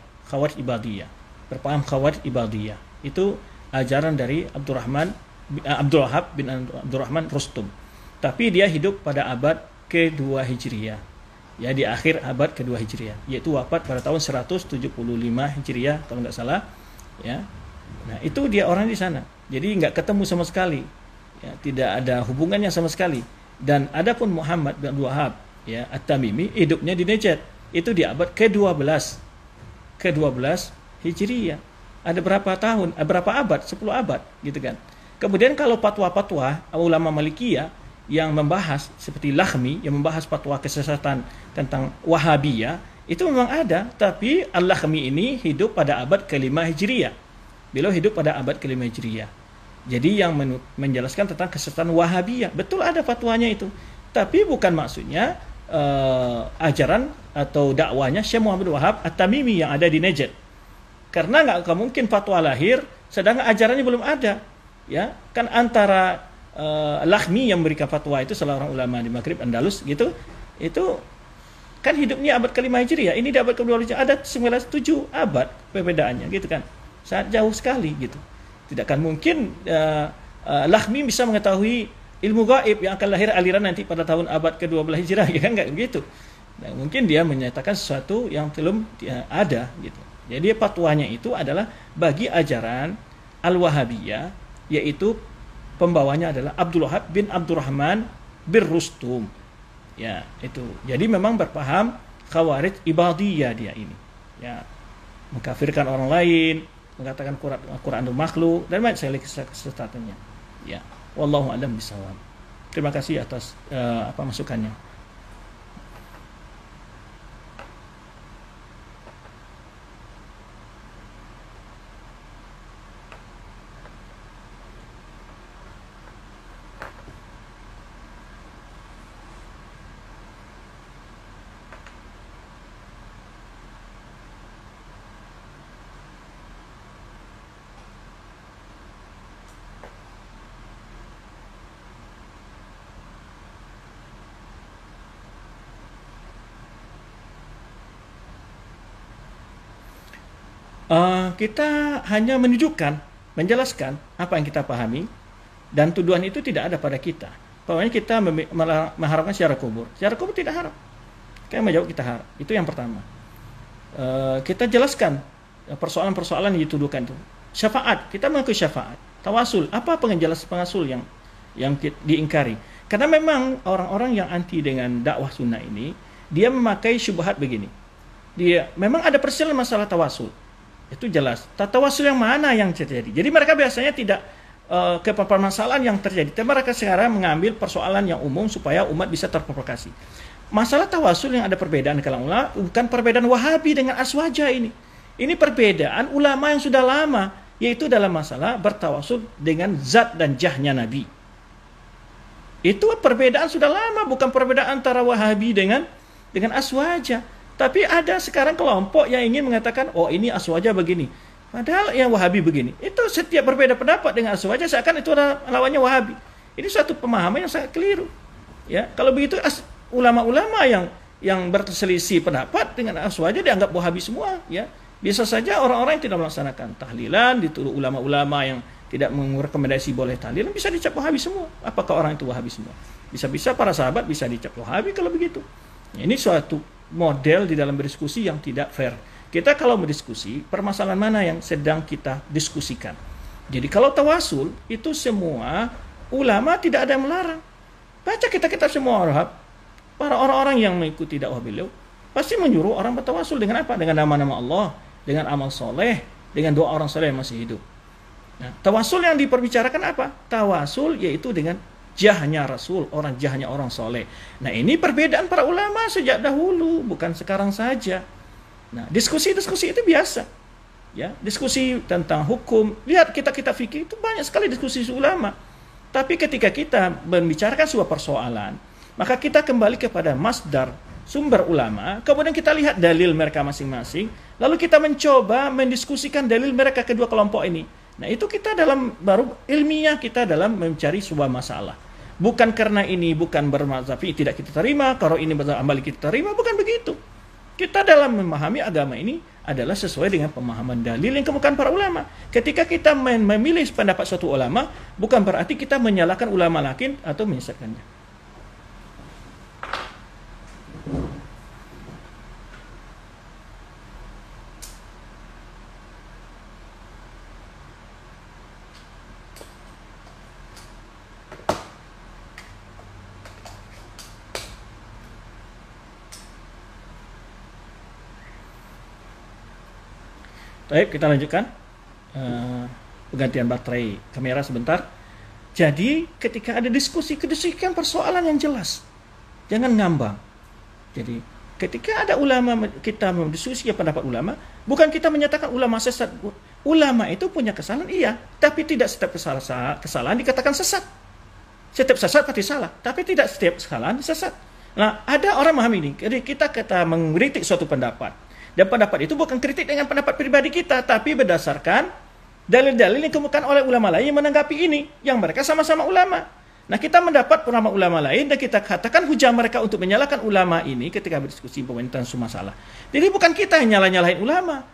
berpaham Khawarij Ibadiyah. Itu ajaran dari Abdul Wahab bin Abdurrahman Rustum. Tapi dia hidup pada abad ke-2 Hijriah. Ya, di akhir abad ke-2 Hijriah, yaitu wafat pada tahun 175 Hijriah kalau nggak salah, ya. Nah, itu dia orang di sana. Jadi nggak ketemu sama sekali. Ya, tidak ada hubungannya sama sekali. Dan adapun Muhammad bin Abdul Wahab, ya, At-Tamimi, hidupnya di Najd. Itu di abad ke-12 Hijriah. Ada berapa tahun? Berapa abad? 10 abad, gitu kan. Kemudian kalau fatwa-fatwa ulama Malikiyah yang membahas seperti Lakhmi yang membahas fatwa kesesatan tentang Wahabiyah, itu memang ada, tapi Al-Lakhmi ini hidup pada abad ke-5 Hijriah. Beliau hidup pada abad ke-5 Hijriah. Jadi yang menjelaskan tentang kesesatan Wahabiyah, betul ada fatwanya itu. Tapi bukan maksudnya ajaran atau dakwanya Syekh Muhammad Wahab At-Tamimi yang ada di Najd. Karena nggak mungkin fatwa lahir sedangkan ajarannya belum ada. Ya, kan antara Lakhmi yang memberikan fatwa itu salah orang ulama di Maghrib Andalus gitu, itu kan hidupnya abad ke-5 Hijriah, ini di abad ke-2 Hijriah, ada 7 abad perbedaannya gitu kan, sangat jauh sekali gitu. Tidak akan mungkin Lakhmi bisa mengetahui ilmu gaib yang akan lahir aliran nanti pada tahun abad ke-12 Hijriah, ya kan, nggak begitu. Nah, mungkin dia menyatakan sesuatu yang belum ada gitu. Jadi fatwanya itu adalah bagi ajaran Al-Wahabiyah, yaitu pembawanya adalah Abdul Wahab bin Abdurrahman bin Rustum. Ya, itu. Jadi memang berpaham Khawarij Ibadiyah dia ini. Ya, mengkafirkan orang lain, mengatakan Quran itu makhluk, dan banyak sekali kesesatannya. Ya, wallahu a'lam bishawab. Terima kasih atas masukannya. Kita hanya menunjukkan, menjelaskan apa yang kita pahami, dan tuduhan itu tidak ada pada kita. Pokoknya kita mengharapkan syiar kubur. Syiar kubur tidak haram. Kayak menjawab kita harap. Itu yang pertama. Kita jelaskan persoalan-persoalan yang dituduhkan itu. Syafaat, kita mengaku syafaat. Tawasul, apa pengasul yang diingkari? Karena memang orang-orang yang anti dengan dakwah sunnah ini, dia memakai syubhat begini. Dia memang ada perselisihan masalah tawasul. Itu jelas. Tawasul yang mana yang terjadi? Jadi mereka biasanya tidak ke permasalahan yang terjadi. Tapi mereka sekarang mengambil persoalan yang umum supaya umat bisa terprovokasi. Masalah tawasul yang ada perbedaan kalangan ulama bukan perbedaan Wahabi dengan Aswaja ini. Ini perbedaan ulama yang sudah lama, yaitu dalam masalah bertawasul dengan zat dan jahnya Nabi. Itu perbedaan sudah lama, bukan perbedaan antara Wahabi dengan Aswaja. Tapi ada sekarang kelompok yang ingin mengatakan, oh ini Aswaja begini. Padahal yang Wahabi begini. Itu setiap berbeda pendapat dengan Aswaja, seakan itu adalah lawannya Wahabi. Ini suatu pemahaman yang sangat keliru. Ya, kalau begitu ulama-ulama yang berselisih pendapat dengan Aswaja dianggap Wahabi semua. Ya, biasa saja orang-orang yang tidak melaksanakan tahlilan, dituduh ulama-ulama yang tidak merekomendasi boleh tahlilan, bisa dicap Wahabi semua. Apakah orang itu Wahabi semua? Bisa-bisa para sahabat bisa dicap Wahabi kalau begitu. Ya, ini suatu model di dalam berdiskusi yang tidak fair. Kita kalau berdiskusi, permasalahan mana yang sedang kita diskusikan. Jadi kalau tawasul, itu semua ulama tidak ada yang melarang. Baca kita semua para orang-orang yang mengikuti dakwah beliau, pasti menyuruh orang bertawasul dengan apa? Dengan nama-nama Allah, dengan amal soleh, dengan doa orang soleh yang masih hidup. Nah, tawasul yang diperbicarakan apa? Tawasul yaitu dengan jahnya Rasul, jahnya orang soleh. Nah, ini perbedaan para ulama sejak dahulu, bukan sekarang saja. Nah, diskusi-diskusi itu biasa. Ya, diskusi tentang hukum. Lihat kita fikih itu banyak sekali diskusi ulama. Tapi ketika kita membicarakan sebuah persoalan, maka kita kembali kepada masdar sumber ulama, kemudian kita lihat dalil mereka masing-masing, lalu kita mencoba mendiskusikan dalil mereka kedua kelompok ini. Nah, itu kita dalam baru ilmiah kita dalam mencari sebuah masalah. Bukan karena ini bukan bermazhab tidak kita terima, kalau ini mazhab Hambali kita terima, bukan begitu. Kita dalam memahami agama ini adalah sesuai dengan pemahaman dalil yang kemukakan para ulama. Ketika kita memilih pendapat suatu ulama, bukan berarti kita menyalahkan ulama lain atau menyesatkannya. Baik, kita lanjutkan penggantian baterai kamera sebentar. Jadi ketika ada diskusikan persoalan yang jelas, jangan ngambang. Jadi ketika ada ulama, kita mendiskusi pendapat ulama, bukan kita menyatakan ulama sesat. Ulama itu punya kesalahan, iya, tapi tidak setiap kesalahan dikatakan sesat. Setiap sesat pasti salah, tapi tidak setiap kesalahan sesat. Nah, ada orang memahami ini. Jadi kita mengkritik suatu pendapat. Dan pendapat itu bukan kritik dengan pendapat pribadi kita, tapi berdasarkan dalil-dalil yang dikemukakan oleh ulama lain yang menanggapi ini, yang mereka sama-sama ulama. Nah, kita mendapat ulama lain dan kita katakan hujah mereka untuk menyalahkan ulama ini ketika berdiskusi pemerintahan suatu masalah. Jadi bukan kita yang nyalah-nyalahin ulama.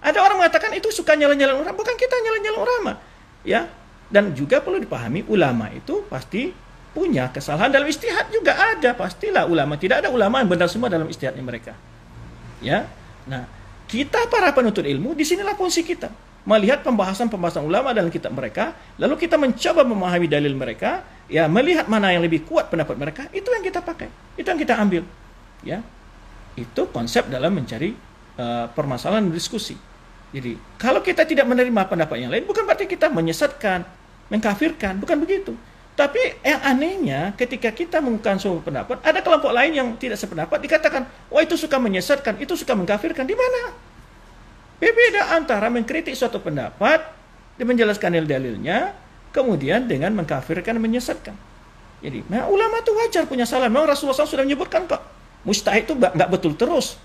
Ada orang mengatakan itu suka nyalah-nyalahin ulama, bukan kita nyalah-nyalahin ulama. Ya. Dan juga perlu dipahami ulama itu pasti punya kesalahan dalam ijtihad juga ada, pastilah ulama. Tidak ada ulama yang benar semua dalam ijtihadnya mereka. Ya. Nah, kita para penuntut ilmu, disinilah fungsi kita. Melihat pembahasan-pembahasan ulama dalam kitab mereka, lalu kita mencoba memahami dalil mereka, ya, melihat mana yang lebih kuat pendapat mereka, itu yang kita pakai, itu yang kita ambil. Ya, itu konsep dalam mencari permasalahan diskusi. Jadi, kalau kita tidak menerima pendapat yang lain, bukan berarti kita menyesatkan, mengkafirkan, bukan begitu. Tapi yang anehnya ketika kita mengungkapkan suatu pendapat, ada kelompok lain yang tidak sependapat dikatakan, wah itu suka menyesatkan, itu suka mengkafirkan. Di mana? Berbeda antara mengkritik suatu pendapat dan menjelaskan dalilnya, kemudian dengan mengkafirkan, menyesatkan. Jadi, nah, ulama itu wajar punya salah. Memang Rasulullah SAW sudah menyebutkan kok, mustahid itu nggak betul terus.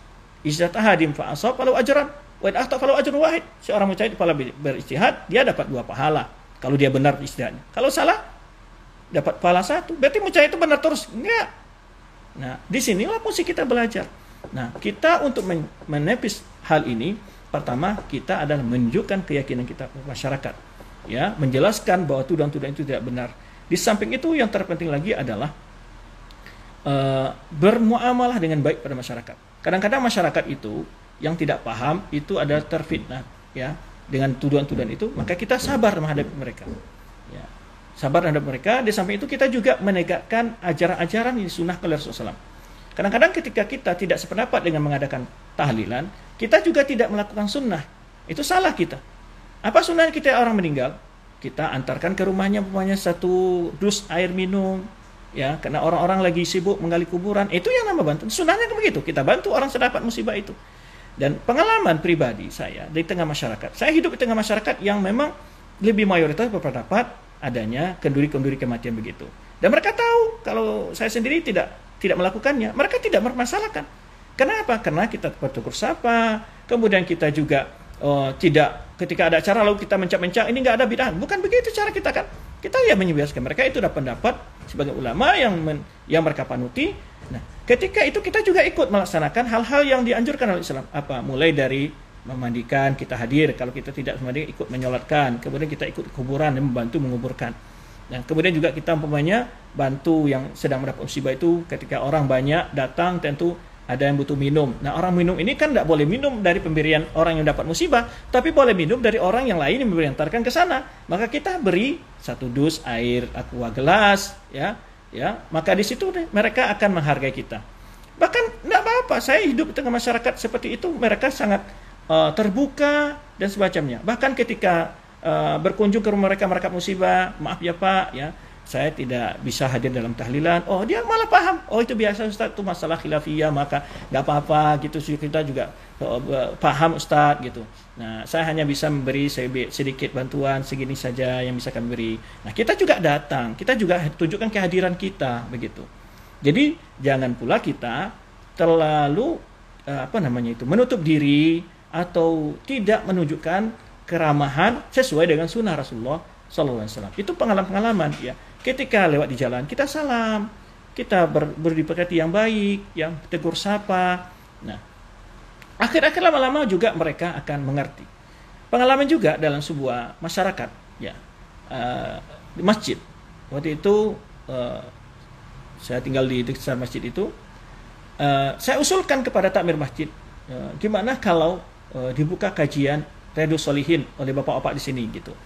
Ijtahadim fa'asab falau ajran, wa akhta falau ajrun wahid. Seorang mujtahid kepala berijtihad, dia dapat 2 pahala kalau dia benar ijtihadnya. Kalau salah, dapat pahala 1. Berarti mujtahid itu benar terus? Enggak. Nah, disinilah fungsi kita belajar. Nah, kita untuk menepis hal ini, pertama kita adalah menunjukkan keyakinan kita ke masyarakat. Ya, menjelaskan bahwa tuduhan-tuduhan itu tidak benar. Di samping itu yang terpenting lagi adalah bermuamalah dengan baik pada masyarakat. Kadang-kadang masyarakat itu yang tidak paham itu adalah terfitnah, ya, dengan tuduhan-tuduhan itu, maka kita sabar menghadapi mereka. Ya. Sabar terhadap mereka. Di samping itu kita juga menegakkan ajaran-ajaran yang sunnah oleh Rasulullah SAW. Kadang-kadang ketika kita tidak sependapat dengan mengadakan tahlilan, kita juga tidak melakukan sunnah. Itu salah kita. Apa sunnah kita orang meninggal? Kita antarkan ke rumahnya umpamanya 1 dus air minum, ya, karena orang-orang lagi sibuk menggali kuburan. Itu yang nama bantu. Sunnahnya begitu. Kita bantu orang sedapat musibah itu. Dan pengalaman pribadi saya di tengah masyarakat. Saya hidup di tengah masyarakat yang memang lebih mayoritas berpendapat adanya kenduri-kenduri kematian begitu. Dan mereka tahu kalau saya sendiri tidak melakukannya, mereka tidak mempermasalahkan. Kenapa? Karena kita bertegur sapa, kemudian kita juga tidak ketika ada acara lalu kita mencak-mencak ini nggak ada bid'ah. Bukan begitu cara kita kan. Kita ya menyebiaskan mereka itu udah pendapat sebagai ulama yang mereka panuti. Nah, ketika itu kita juga ikut melaksanakan hal-hal yang dianjurkan oleh Islam. Mulai dari memandikan, kita hadir. Kalau kita tidak memandikan, ikut menyolatkan. Kemudian kita ikut kuburan dan membantu menguburkan. Dan kemudian juga kita umpamanya bantu yang sedang mendapat musibah itu. Ketika orang banyak datang, tentu ada yang butuh minum. Nah, orang minum ini kan tidak boleh minum dari pemberian orang yang dapat musibah, tapi boleh minum dari orang yang lain yang memberiantarkan ke sana. Maka kita beri 1 dus air aqua gelas, ya. Maka di situ mereka akan menghargai kita. Bahkan tidak apa-apa. Saya hidup di tengah masyarakat seperti itu, mereka sangat terbuka dan semacamnya. Bahkan ketika berkunjung ke rumah mereka musibah, maaf ya Pak, ya, saya tidak bisa hadir dalam tahlilan. Oh, dia malah paham. Oh, itu biasa Ustaz, itu masalah khilafiyah, maka nggak apa-apa gitu. Kita juga paham Ustaz gitu. Nah, saya hanya bisa memberi sedikit bantuan segini saja yang bisa kami beri. Nah, kita juga datang, kita juga tunjukkan kehadiran kita begitu. Jadi jangan pula kita terlalu menutup diri atau tidak menunjukkan keramahan sesuai dengan sunnah Rasulullah SAW. Itu pengalaman-pengalaman ya. Ketika lewat di jalan kita salam, kita beri pekerti yang baik, yang tegur sapa. Nah, akhir-akhir lama-lama juga mereka akan mengerti. Pengalaman juga dalam sebuah masyarakat ya, di masjid. Waktu itu saya tinggal di sekitar masjid itu. Saya usulkan kepada takmir masjid, gimana kalau dibuka kajian Riyadhus Shalihin oleh bapak-bapak di sini gitu.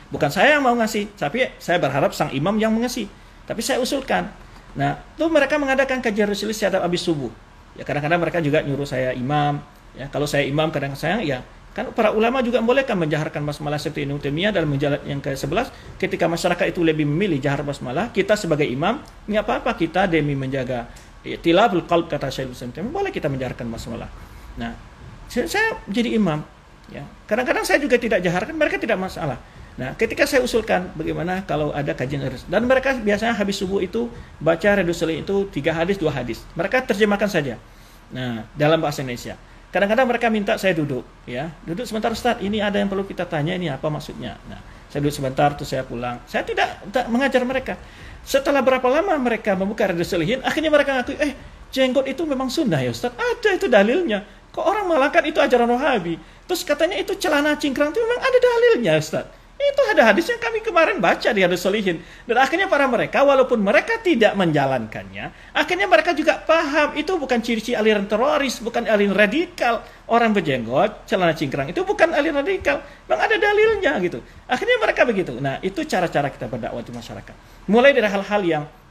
Bukan saya yang mau ngasih, tapi saya berharap sang imam yang mengasih. Tapi saya usulkan. Nah, itu mereka mengadakan kajian Riyadhus Shalihin setiap habis subuh. Ya kadang-kadang mereka juga nyuruh saya imam. Ya kalau saya imam kadang saya ya kan para ulama juga membolehkan menjaharkan basmalah seperti Ibnu Taimiyah dalam majalah yang ke-11 ketika masyarakat itu lebih memilih jahar basmalah, kita sebagai imam enggak apa-apa, kita demi menjaga tilabul qalb kata Syekh Utsaimin, boleh kita menjaharkan basmalah. Nah, saya jadi imam ya. Kadang-kadang saya juga tidak jaharkan, mereka tidak masalah. Nah, ketika saya usulkan bagaimana kalau ada kajian dan mereka biasanya habis subuh itu baca Riyadhus Shalihin itu 3 hadis 2 hadis. Mereka terjemahkan saja. Nah, dalam bahasa Indonesia. Kadang-kadang mereka minta saya duduk, ya. Duduk sebentar Ustaz, ini ada yang perlu kita tanya, ini apa maksudnya. Nah, saya duduk sebentar, terus saya pulang. Saya tidak mengajar mereka. Setelah berapa lama mereka membuka Riyadhus Shalihin, akhirnya mereka ngaku, jenggot itu memang sunnah ya Ustaz. Ada itu dalilnya. Kok orang malahkan itu ajaran Wahabi. Terus katanya itu celana cingkrang itu memang ada dalilnya Ustaz. Itu ada hadisnya kami kemarin baca di Riyadhus Shalihin. Dan akhirnya para mereka, walaupun mereka tidak menjalankannya, akhirnya mereka juga paham itu bukan ciri-ciri aliran teroris, bukan aliran radikal. Orang berjenggot, celana cingkrang itu bukan aliran radikal. Memang ada dalilnya gitu. Akhirnya mereka begitu. Nah, itu cara-cara kita berdakwah di masyarakat. Mulai dari hal-hal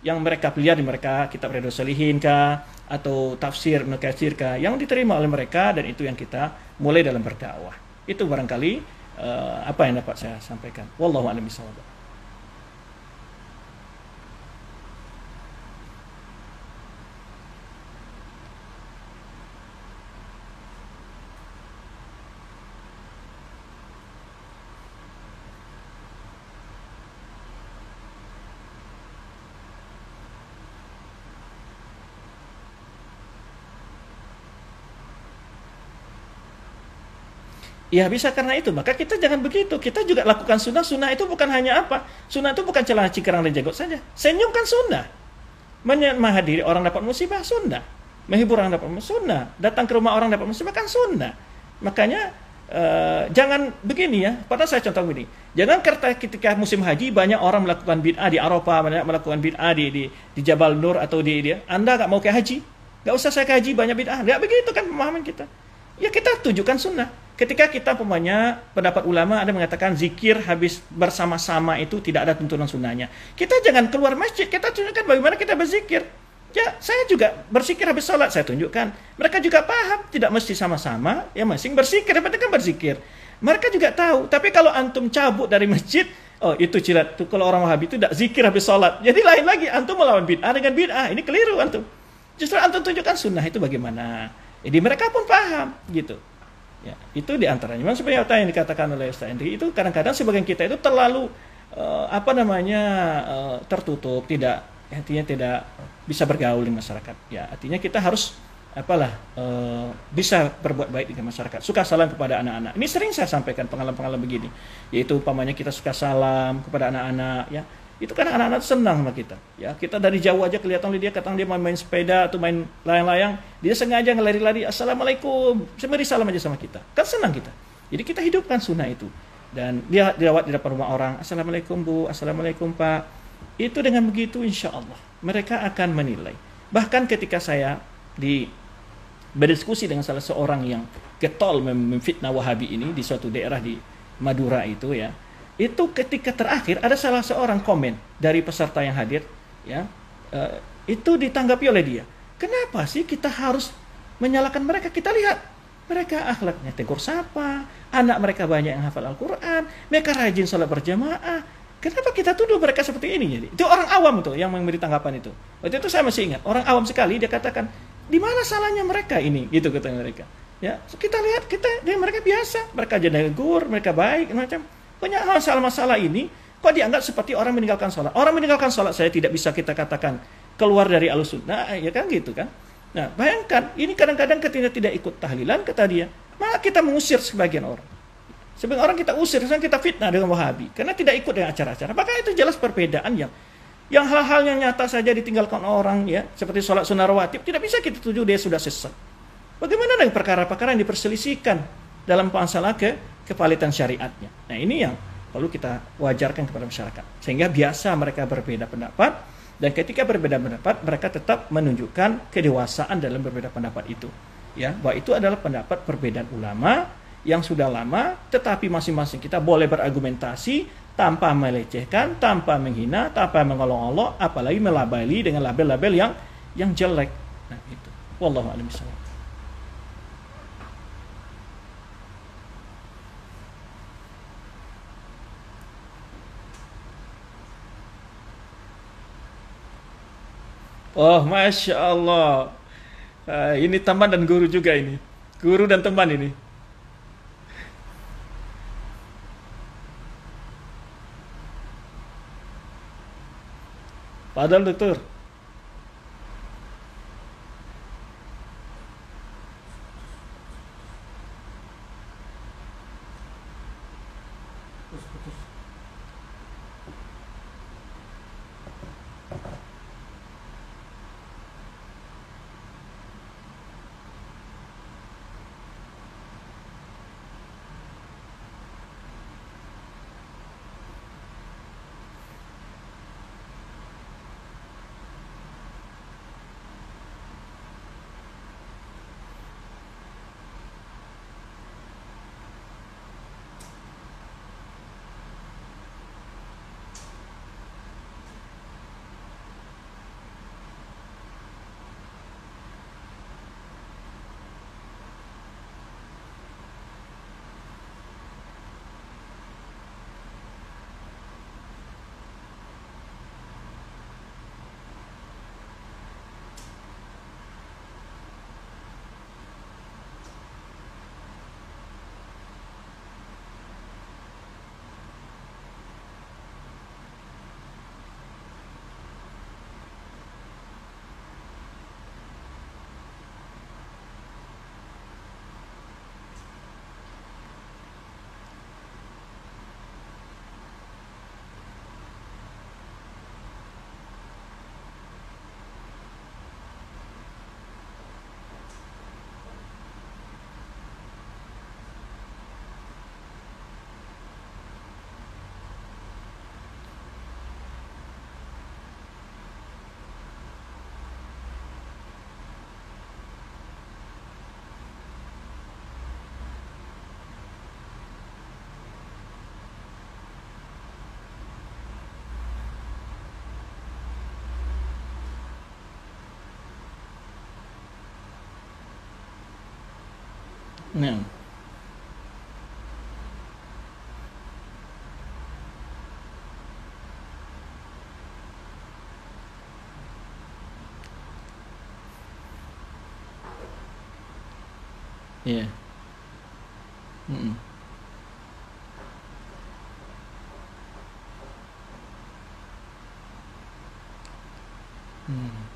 yang mereka pelajari, mereka kitab Riyadhus Shalihin kah, atau tafsir Ibnu Katsir kah, yang diterima oleh mereka, dan itu yang kita mulai dalam berdakwah. Itu barangkali apa yang dapat saya sampaikan. Wallahu a'lam bishawab. Ya bisa karena itu, maka kita jangan begitu. Kita juga lakukan sunnah. Sunnah itu bukan hanya apa? Sunnah itu bukan celana cingkrang dan jenggot saja. Senyum kan sunnah. Menghadiri orang dapat musibah sunnah. Menghibur orang dapat musibah sunnah. Datang ke rumah orang dapat musibah kan sunnah. Makanya jangan begini ya. Padahal saya contoh begini. Jangan ketika musim haji banyak orang melakukan bid'ah di Arafah, banyak melakukan bid'ah di Jabal Nur atau di dia. Anda nggak mau ke haji? Nggak usah saya ke haji, banyak bid'ah. Nggak begitu kan pemahaman kita. Ya kita tunjukkan sunnah. Ketika kita pendapat ulama ada mengatakan zikir habis bersama-sama itu tidak ada tuntunan sunnahnya. Kita jangan keluar masjid, kita tunjukkan bagaimana kita berzikir. Ya, saya juga berzikir habis sholat, saya tunjukkan. Mereka juga paham, tidak mesti sama-sama, ya masing berzikir, yang penting kan berzikir. Mereka juga tahu, tapi kalau antum cabut dari masjid, oh itu cilat, tuh kalau orang Wahabi itu tidak zikir habis sholat. Jadi lain lagi, antum melawan bid'ah dengan bid'ah, ini keliru antum. Justru antum tunjukkan sunnah itu bagaimana. Jadi mereka pun paham, gitu. Ya, itu diantaranya. Memang seperti apa yang dikatakan oleh Ustaz Henry, itu kadang-kadang sebagian kita itu terlalu tertutup, artinya tidak bisa bergaul di masyarakat. Ya, artinya kita harus bisa berbuat baik dengan masyarakat. Suka salam kepada anak-anak. Ini sering saya sampaikan pengalaman-pengalaman begini, yaitu umpamanya kita suka salam kepada anak-anak, ya. Itu kan anak-anak senang sama kita. Ya, kita dari jauh aja kelihatan dia main sepeda atau main layang-layang, dia sengaja ngelari-lari, assalamualaikum, beri salam aja sama kita. Kan senang kita. Jadi kita hidupkan sunnah itu. Dan dia dirawat di depan rumah orang, assalamualaikum Bu, assalamualaikum Pak. Itu dengan begitu insya Allah mereka akan menilai. Bahkan ketika saya berdiskusi dengan salah seorang yang getol memfitnah Wahabi ini di suatu daerah di Madura itu ya. Itu ketika terakhir ada salah seorang komen dari peserta yang hadir, ya, itu ditanggapi oleh dia. Kenapa sih kita harus menyalahkan mereka? Kita lihat mereka akhlaknya tegur sapa, anak mereka banyak yang hafal Al-Quran, mereka rajin sholat berjamaah. Kenapa kita tuduh mereka seperti ini? Jadi itu orang awam tuh yang memberi tanggapan itu. Waktu itu saya masih ingat orang awam sekali dia katakan, di mana salahnya mereka ini? Gitu kata mereka. Ya kita lihat mereka biasa, mereka jenegur, mereka baik macam. Banyak masalah-masalah ini kok dianggap seperti orang meninggalkan sholat. Orang meninggalkan sholat saya tidak bisa kita katakan keluar dari Ahlussunnah, ya kan gitu kan. Nah, bayangkan, ini kadang-kadang ketika tidak ikut tahlilan, kata dia, maka kita mengusir sebagian orang. Sebagian orang kita usir, sekarang kita fitnah dengan Wahabi, karena tidak ikut dengan acara-acara. Maka itu jelas perbedaan yang hal-hal yang nyata saja ditinggalkan orang, ya, seperti sholat sunnah rawatib, tidak bisa kita tuju dia sudah sesat. Bagaimana dengan perkara-perkara yang diperselisihkan dalam masalah kevalitan syariatnya? Nah, ini yang perlu kita wajarkan kepada masyarakat. Sehingga biasa mereka berbeda pendapat, dan ketika berbeda pendapat, mereka tetap menunjukkan kedewasaan dalam berbeda pendapat itu. Ya, bahwa itu adalah pendapat perbedaan ulama yang sudah lama, tetapi masing-masing kita boleh berargumentasi tanpa melecehkan, tanpa menghina, tanpa mengolok-olok, apalagi melabeli dengan label-label yang jelek. Nah, itu. Wallahu a'lam bishawab. Oh, Masya Allah. Ini teman dan guru juga ini. Guru dan teman ini. Padahal dokter. Nah, iya. Mm-mm. Hmm.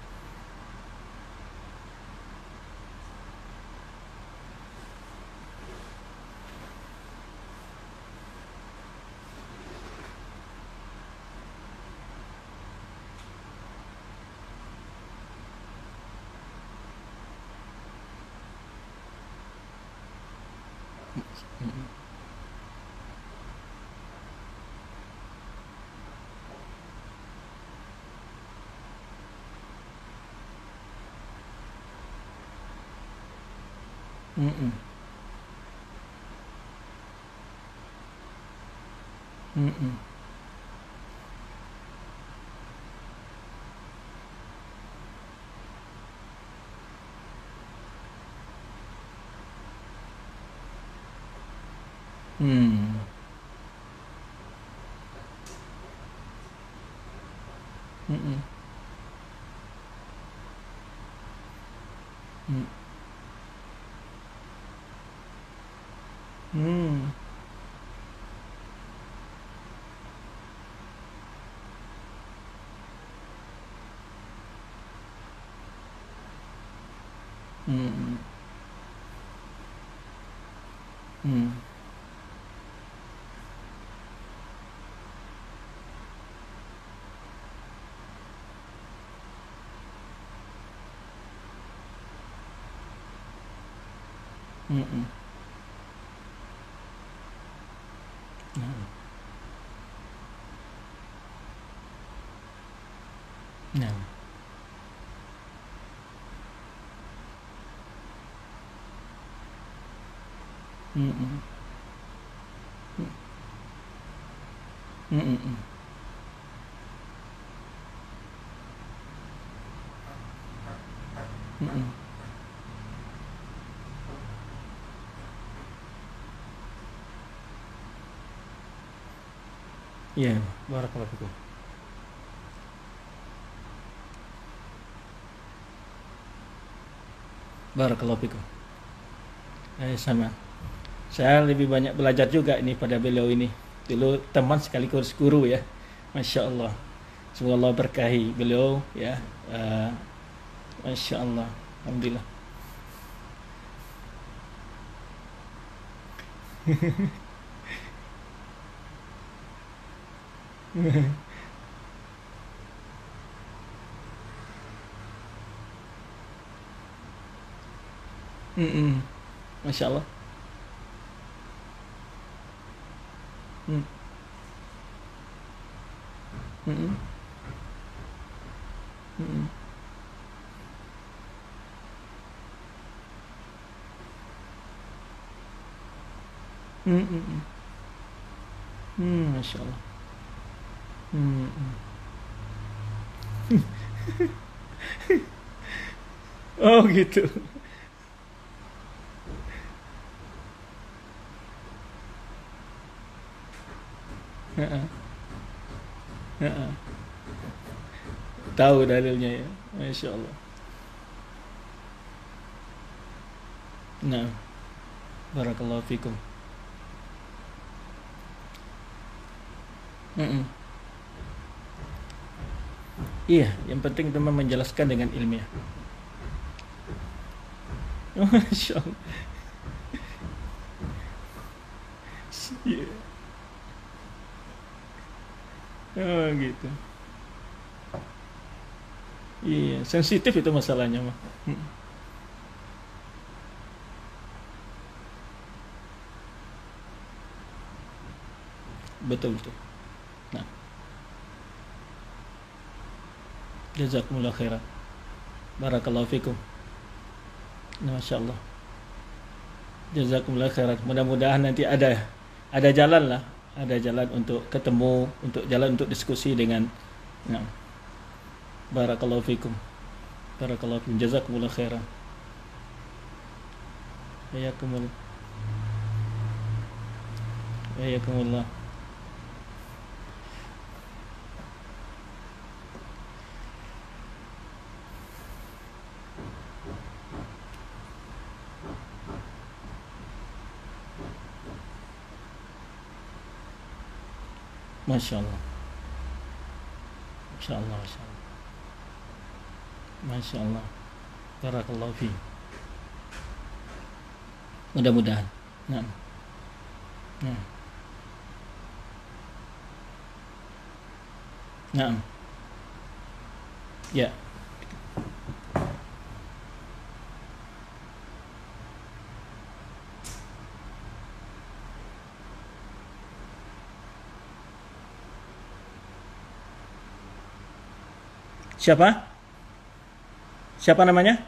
Mm-mm. Mm-mm. Mm-mm. Hmm. Mm-mm. Mm. Hmm. Hmm. Hmm. Hmm. Hmm. Nah. Hmm. Hmm. Hmm. Hmm. Iya, barakallahu fikum. Barakallahu fikum. Sama. Saya lebih banyak belajar juga ini pada beliau ini. Dulu teman sekaligus guru ya. Masya Allah. Semoga Allah berkahi beliau ya. Eh, Masya Allah. Alhamdulillah. Mm-mm. Masya Allah. Mm. Mm-mm. Mm-mm. Mm-mm. Masya Allah. Mm-mm. Oh gitu. Heeh. Heeh. Tahu dalilnya ya. Masya Allah. Nah, barakallahu fikum. Mm-mm. Iya, yang penting teman menjelaskan dengan ilmiah. Masya Allah. Iya. Oh gitu. Iya, sensitif itu masalahnya mah. Mm. Betul betul. Nah, jazakumullah khairan. Barakallahu fikum. Nah, Masya Allah. Jazakumullah khairan. Mudah-mudahan nanti ada jalan lah, ada jalan untuk ketemu, untuk jalan untuk diskusi dengan. Nah, barakallahu fikum. Barakallahu fikum. Jazakumullah khairan. Hayakumullah. Hayakumullah. Masya Allah. Masya Allah. Masya Allah. Masya Allah. Barakallahu fi. Mudah-mudahan. Nah, nah, nah. Ya. Siapa? Siapa namanya?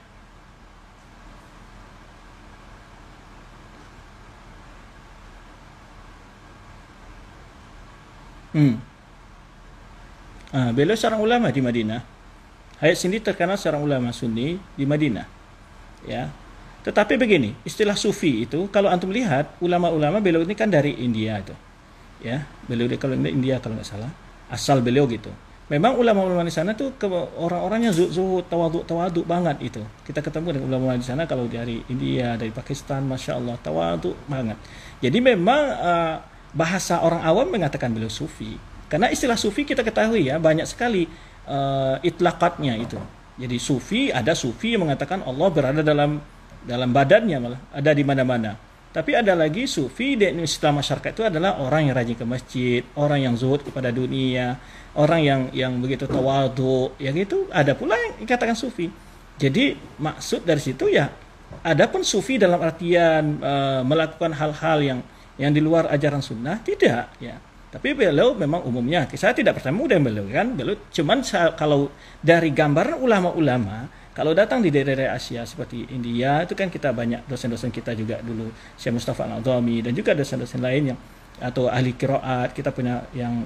Hmm. Beliau seorang ulama di Madinah. Hayat Sindi terkenal seorang ulama Sunni di Madinah. Ya. Tetapi begini, istilah sufi itu kalau antum lihat ulama-ulama beliau ini kan dari India itu. Ya, beliau kalau dari India kalau nggak salah. Asal beliau gitu. Memang ulama-ulama di sana tuh orang-orangnya zuhud, tawaduk banget itu. Kita ketemu dengan ulama di sana kalau dari India, dari Pakistan, masya Allah tawaduk banget. Jadi memang bahasa orang awam mengatakan beliau sufi. Karena istilah sufi kita ketahui ya banyak sekali itlaqatnya itu. Jadi sufi ada sufi yang mengatakan Allah berada dalam dalam badannya, malah ada di mana-mana. Tapi ada lagi sufi di istilah masyarakat itu adalah orang yang rajin ke masjid, orang yang zuhud kepada dunia, orang yang begitu tawadhu, ya gitu. Ada pula yang dikatakan sufi. Jadi maksud dari situ ya, adapun sufi dalam artian melakukan hal-hal yang di luar ajaran sunnah tidak, ya. Tapi beliau memang umumnya, saya tidak bertemu dengan beliau kan, beliau cuman kalau dari gambaran ulama-ulama, kalau datang di daerah Asia seperti India itu kan kita banyak dosen-dosen kita juga dulu, Syekh Mustafa Al-Adhami dan juga dosen-dosen lain yang atau ahli qiraat, kita punya yang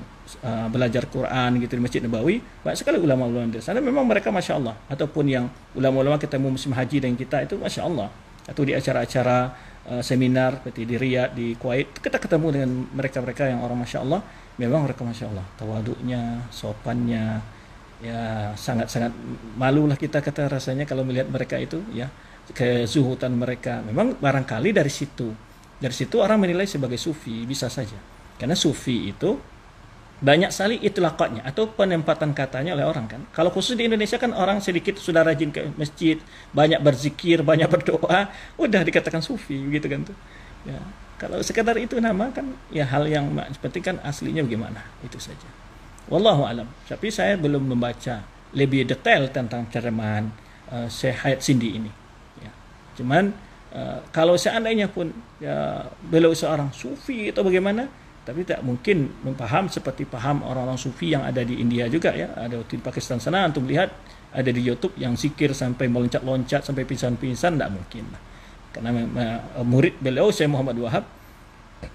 belajar Quran gitu di Masjid Nabawi, banyak sekali ulama-ulama di sana, memang mereka masya Allah. Ataupun yang ulama-ulama kita musim haji dengan kita itu masya Allah, atau di acara-acara seminar seperti di Riyadh, di Kuwait, kita ketemu dengan mereka-mereka yang orang masya Allah, memang mereka masya Allah tawaduknya, sopannya, ya sangat-sangat malulah kita kata rasanya kalau melihat mereka itu, ya kezuhutan mereka. Memang barangkali dari situ orang menilai sebagai sufi, bisa saja, karena sufi itu banyak sekali itlaqatnya atau penempatan katanya oleh orang kan. Kalau khusus di Indonesia kan orang sedikit sudah rajin ke masjid, banyak berzikir, banyak berdoa, udah dikatakan sufi gitu kan tuh. Ya, kalau sekadar itu nama kan ya hal yang seperti kan aslinya bagaimana, itu saja. Wallahu alam. Tapi saya belum membaca lebih detail tentang terjemahan Syekh Hayat Sindi ini. Ya. Cuman kalau seandainya pun ya, beliau seorang sufi atau bagaimana, tapi tak mungkin memaham seperti paham orang-orang sufi yang ada di India juga ya, ada di Pakistan sana, antum lihat ada di YouTube yang zikir sampai meloncat-loncat sampai pingsan-pingsan, tak mungkin lah. Karena murid beliau Syekh Muhammad Wahab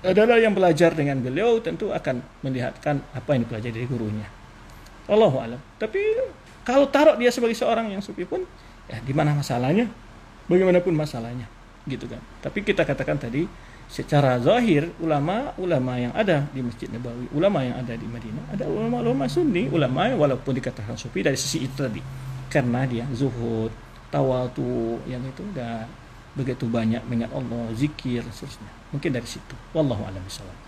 adalah yang belajar dengan beliau, tentu akan melihatkan apa yang dipelajari dari gurunya. Allahu alam. Tapi kalau taruh dia sebagai seorang yang sufi pun, ya di mana masalahnya? Bagaimanapun masalahnya, gitu kan. Tapi kita katakan tadi, secara zahir ulama-ulama yang ada di Masjid Nabawi, ulama yang ada di Madinah, ada ulama-ulama Sunni, ulama yang walaupun dikatakan sufi dari sisi itu tadi, karena dia zuhud, tawadhu, yang itu dan begitu banyak mengingat Allah, zikir, seterusnya. Mungkin dari situ. Wallahu a'lam bishawab.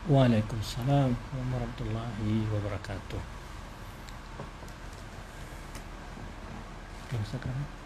Waalaikumsalam warahmatullahi wabarakatuh. Sekarang